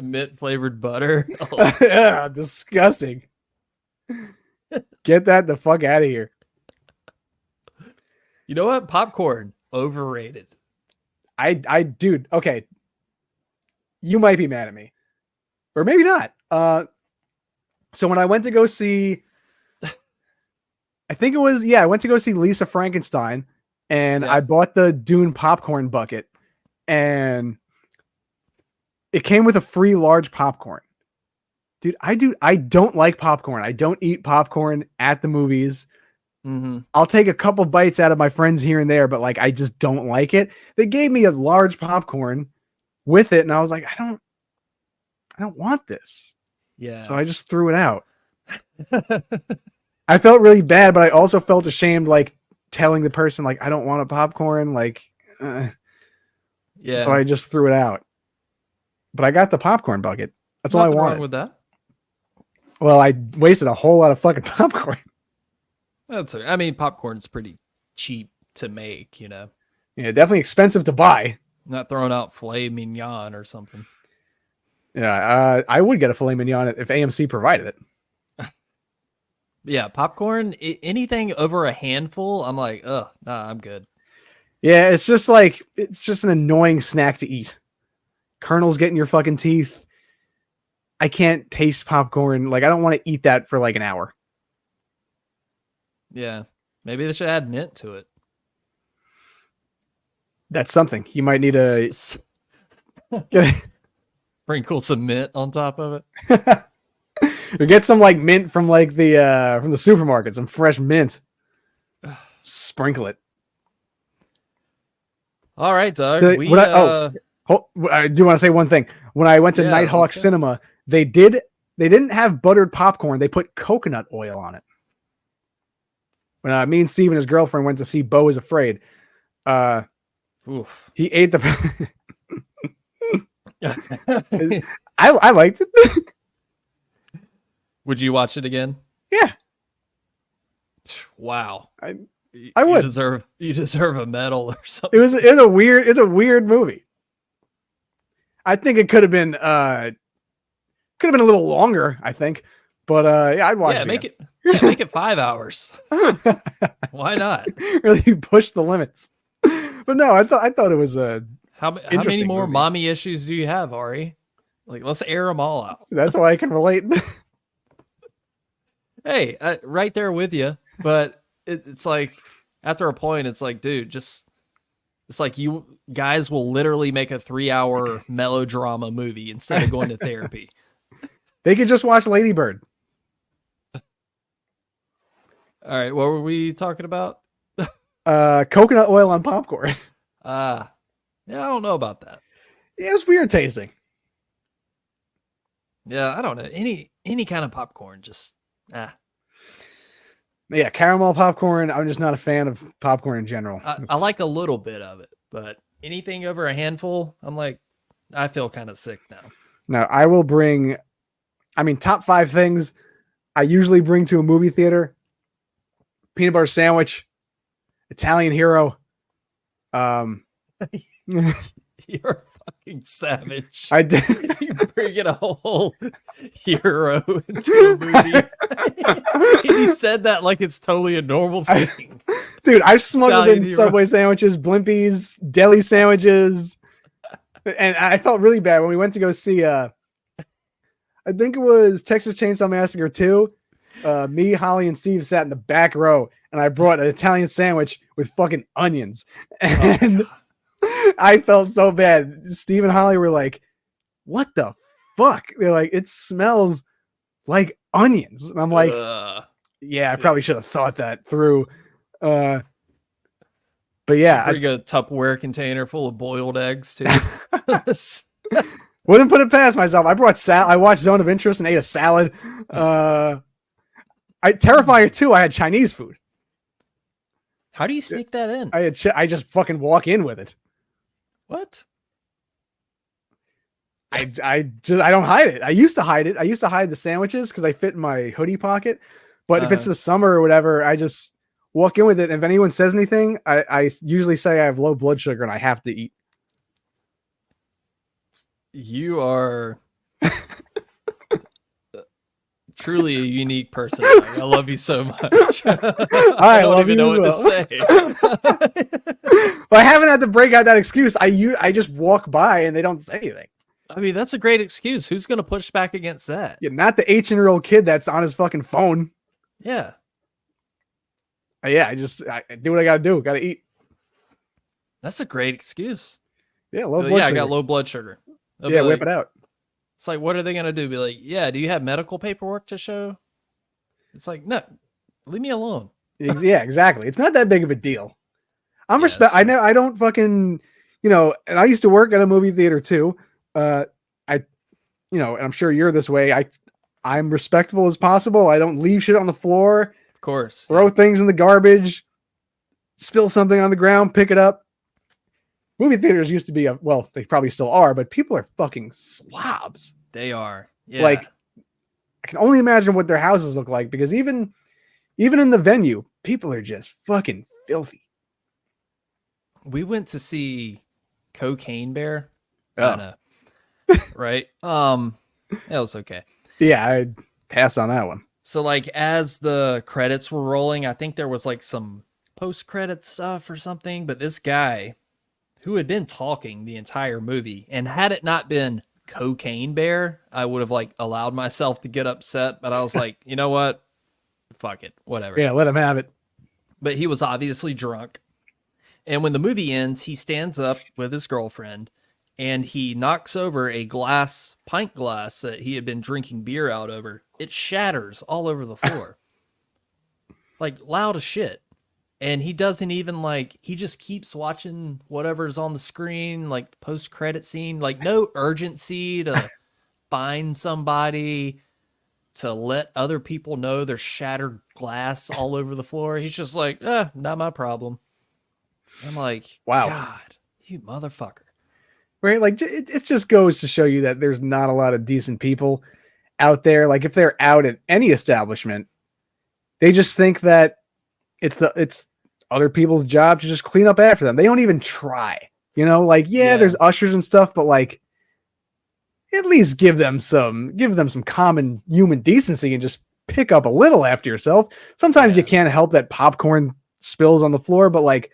Speaker 1: Mint flavored butter. Oh.
Speaker 2: Yeah, disgusting. Get that the fuck out of here.
Speaker 1: You know what? Popcorn, overrated.
Speaker 2: Dude, okay. You might be mad at me. Or maybe not. So when I went to go see, I went to go see Lisa Frankenstein, and
Speaker 1: Yeah.
Speaker 2: I bought the Dune popcorn bucket, and it came with a free large popcorn. Dude, I don't like popcorn. I don't eat popcorn at the movies.
Speaker 1: Mm-hmm.
Speaker 2: I'll take a couple bites out of my friends here and there, but like I just don't like it. They gave me a large popcorn with it, and I was like, I don't want this.
Speaker 1: Yeah.
Speaker 2: So I just threw it out. I felt really bad, but I also felt ashamed, like telling the person, like, I don't want a popcorn. Like,
Speaker 1: yeah.
Speaker 2: So I just threw it out. But I got the popcorn bucket. That's all I
Speaker 1: Nothing
Speaker 2: wanted.
Speaker 1: wrong with that.
Speaker 2: Well, I wasted a whole lot of fucking popcorn.
Speaker 1: I mean, popcorn's pretty cheap to make, you know.
Speaker 2: Yeah, definitely expensive to buy.
Speaker 1: Not throwing out filet mignon or something.
Speaker 2: Yeah, I would get a filet mignon if AMC provided it.
Speaker 1: Yeah, popcorn, anything over a handful, I'm like, ugh, nah, I'm good.
Speaker 2: Yeah, it's just an annoying snack to eat. Kernels get in your fucking teeth. I can't taste popcorn. Like, I don't want to eat that for like an hour.
Speaker 1: Yeah, maybe they should add mint to it.
Speaker 2: That's something. You might need to
Speaker 1: sprinkle some mint on top of it.
Speaker 2: or get some like mint from like from the supermarket, some fresh mint. Sprinkle it.
Speaker 1: All right, Doug.
Speaker 2: I do want to say one thing. When I went to Nighthawk Cinema, they didn't have buttered popcorn. They put coconut oil on it. When me and Steve and his girlfriend went to see Beau is Afraid, he ate the. I liked it.
Speaker 1: Would you watch it again?
Speaker 2: Yeah.
Speaker 1: Wow.
Speaker 2: I would.
Speaker 1: You deserve a medal or something.
Speaker 2: It's a weird movie. I think it could have been a little longer, I think. But yeah, I'd watch it.
Speaker 1: Make it 5 hours. Why not?
Speaker 2: Really push the limits. But no, I thought it was a
Speaker 1: how many more
Speaker 2: movie.
Speaker 1: mommy issues do you have, Ari? Like, let's air them all out.
Speaker 2: That's why I can relate.
Speaker 1: Hey, right there with you. But it's like, after a point, it's like, dude, it's like you guys will literally make a 3-hour melodrama movie instead of going to therapy.
Speaker 2: They could just watch Lady Bird.
Speaker 1: All right, what were we talking about?
Speaker 2: Coconut oil on popcorn.
Speaker 1: Yeah, I don't know about that.
Speaker 2: It was weird tasting.
Speaker 1: Yeah, I don't know. Any kind of popcorn, just
Speaker 2: Yeah, caramel popcorn. I'm just not a fan of popcorn in general.
Speaker 1: I like a little bit of it, but anything over a handful, I'm like, I feel kind of sick now.
Speaker 2: Now, I will bring, top 5 things I usually bring to a movie theater: peanut butter sandwich, Italian hero.
Speaker 1: You're a fucking savage.
Speaker 2: I did.
Speaker 1: You bring in a whole hero into a movie. He said that like it's totally a normal thing.
Speaker 2: Dude, I've smuggled
Speaker 1: Italian
Speaker 2: in
Speaker 1: hero.
Speaker 2: Subway sandwiches, Blimpies, deli sandwiches. And I felt really bad when we went to go see, I think it was Texas Chainsaw Massacre 2. Me, Holly, and Steve sat in the back row, and I brought an Italian sandwich with fucking onions. And I felt so bad. Steve and Holly were like, what the fuck? They're like, it smells like onions. And I'm like, yeah, I probably should have thought that through. But yeah.
Speaker 1: Bring a Tupperware container full of boiled eggs too.
Speaker 2: Wouldn't put it past myself. I brought I watched Zone of Interest and ate a salad. Terrifier 2, I had Chinese food.
Speaker 1: How do you sneak that in?
Speaker 2: I just fucking walk in with it.
Speaker 1: What?
Speaker 2: I don't hide it. I used to hide it. I used to hide the sandwiches because they fit in my hoodie pocket. But if it's the summer or whatever, I just walk in with it. And if anyone says anything, I usually say I have low blood sugar and I have to eat.
Speaker 1: You are truly a unique person. I love you so much. I don't even know what to say.
Speaker 2: Well, I haven't had to break out that excuse. I just walk by and they don't say anything.
Speaker 1: I mean, that's a great excuse. Who's going to push back against that?
Speaker 2: Yeah, not the 18-year-old kid that's on his fucking phone.
Speaker 1: Yeah.
Speaker 2: Yeah, I do what I got to do. Got to eat.
Speaker 1: That's a great excuse.
Speaker 2: Yeah, low blood sugar.
Speaker 1: I got low blood sugar.
Speaker 2: Yeah, whip it out.
Speaker 1: It's like, what are they going to do? Be like, yeah, do you have medical paperwork to show? It's like, no, leave me alone.
Speaker 2: Yeah, exactly. It's not that big of a deal. I know I don't fucking, and I used to work at a movie theater too. And I'm sure you're this way. I'm respectful as possible. I don't leave shit on the floor.
Speaker 1: Of course.
Speaker 2: Throw things in the garbage, spill something on the ground, pick it up. Movie theaters used to be they probably still are, but people are fucking slobs.
Speaker 1: They are. Yeah.
Speaker 2: Like, I can only imagine what their houses look like because even in the venue, people are just fucking filthy.
Speaker 1: We went to see Cocaine Bear.
Speaker 2: Oh.
Speaker 1: Right? It was okay.
Speaker 2: Yeah, I'd pass on that one.
Speaker 1: So like as the credits were rolling, I think there was like some post-credit stuff or something, but this guy who had been talking the entire movie, and had it not been Cocaine Bear, I would have like allowed myself to get upset, but I was like, you know what? Fuck it. Whatever.
Speaker 2: Yeah, let him have it.
Speaker 1: But he was obviously drunk. And when the movie ends, he stands up with his girlfriend and he knocks over a pint glass that he had been drinking beer out over. It shatters all over the floor. Like loud as shit. And he doesn't even he just keeps watching whatever's on the screen, like post-credit scene, like no urgency to find somebody to let other people know there's shattered glass all over the floor. He's just like, not my problem. I'm like,
Speaker 2: wow,
Speaker 1: God, you motherfucker.
Speaker 2: Right? Like it just goes to show you that there's not a lot of decent people out there. Like if they're out at any establishment, they just think that it's other people's job to just clean up after them. They don't even try, there's ushers and stuff, but like at least give them some common human decency and just pick up a little after yourself. Sometimes you can't help that popcorn spills on the floor, but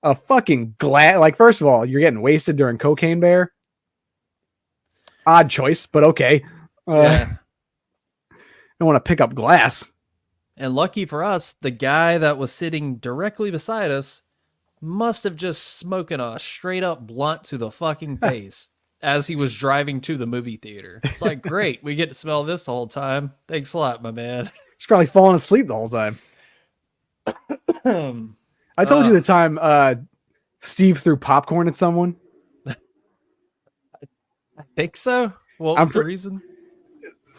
Speaker 2: a fucking glass, like first of all, you're getting wasted during Cocaine Bear. Odd choice, but okay. I don't want to pick up glass.
Speaker 1: And lucky for us, the guy that was sitting directly beside us must have just smoking a straight up blunt to the fucking face as he was driving to the movie theater. It's like, great, we get to smell this the whole time. Thanks a lot, my man.
Speaker 2: He's probably falling asleep the whole time. I told you the time Steve threw popcorn at someone.
Speaker 1: I think so. What was the reason?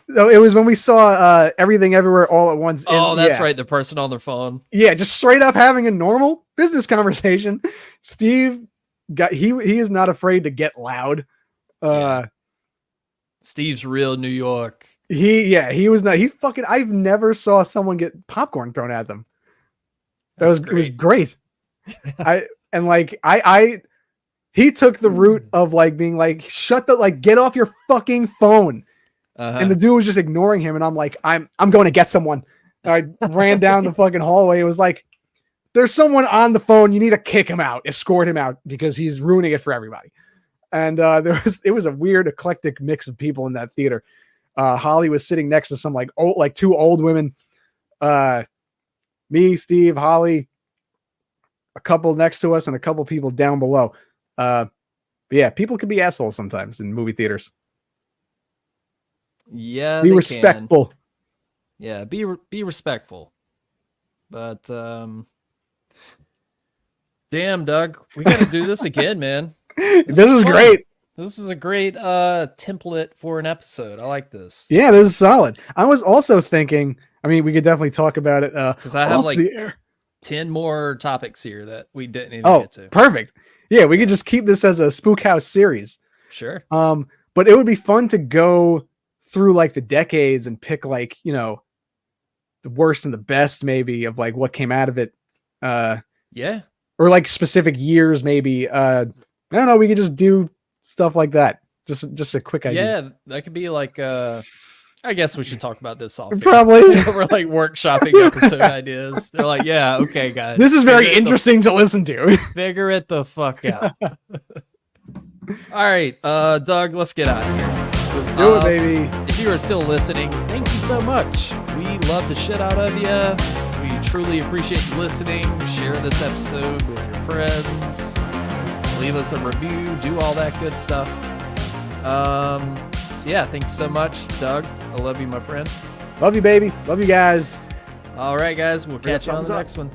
Speaker 2: So it was when we saw Everything Everywhere All at Once.
Speaker 1: That's right. The person on their phone.
Speaker 2: Yeah, just straight up having a normal business conversation. Steve he is not afraid to get loud.
Speaker 1: Steve's real New York.
Speaker 2: He was not. I've never saw someone get popcorn thrown at them. It was great. He took the route of being like, get off your fucking phone. And the dude was just ignoring him. And I'm like, I'm going to get someone. And I ran down the fucking hallway. It was like, there's someone on the phone. You need to kick him out, escort him out because he's ruining it for everybody. And it was a weird eclectic mix of people in that theater. Holly was sitting next to some two old women. Me, Steve, Holly, a couple next to us, and a couple people down below. But yeah, people can be assholes sometimes in movie theaters.
Speaker 1: Yeah,
Speaker 2: be respectful.
Speaker 1: Can. Yeah, be respectful. But damn, Doug, we got to do this again, man.
Speaker 2: This is great.
Speaker 1: This is a great template for an episode. I like this.
Speaker 2: Yeah, this is solid. I was also thinking. I mean, we could definitely talk about it.
Speaker 1: Because I have
Speaker 2: the air.
Speaker 1: 10 more topics here that we didn't even
Speaker 2: Oh,
Speaker 1: get to.
Speaker 2: perfect. Yeah, we could just keep this as a Spook House series.
Speaker 1: Sure.
Speaker 2: But it would be fun to go through like the decades and pick like, you know, the worst and the best maybe of like what came out of it.
Speaker 1: Yeah.
Speaker 2: Or like specific years maybe. I don't know, we could just do stuff like that. Just a quick idea.
Speaker 1: Yeah, that could be like I guess we should talk about this off.
Speaker 2: Probably.
Speaker 1: We're like workshopping episode ideas. They're like, yeah, okay, guys.
Speaker 2: This is very interesting to listen to.
Speaker 1: Figure it the fuck out. All right, Doug, let's get out of here.
Speaker 2: Let's do it, baby.
Speaker 1: If you are still listening, thank you so much. We love the shit out of you. We truly appreciate you listening. Share this episode with your friends. Leave us a review. Do all that good stuff. So yeah, thanks so much, Doug. I love you, my friend.
Speaker 2: Love you, baby. Love you guys.
Speaker 1: All right, guys. We'll catch you on the next one.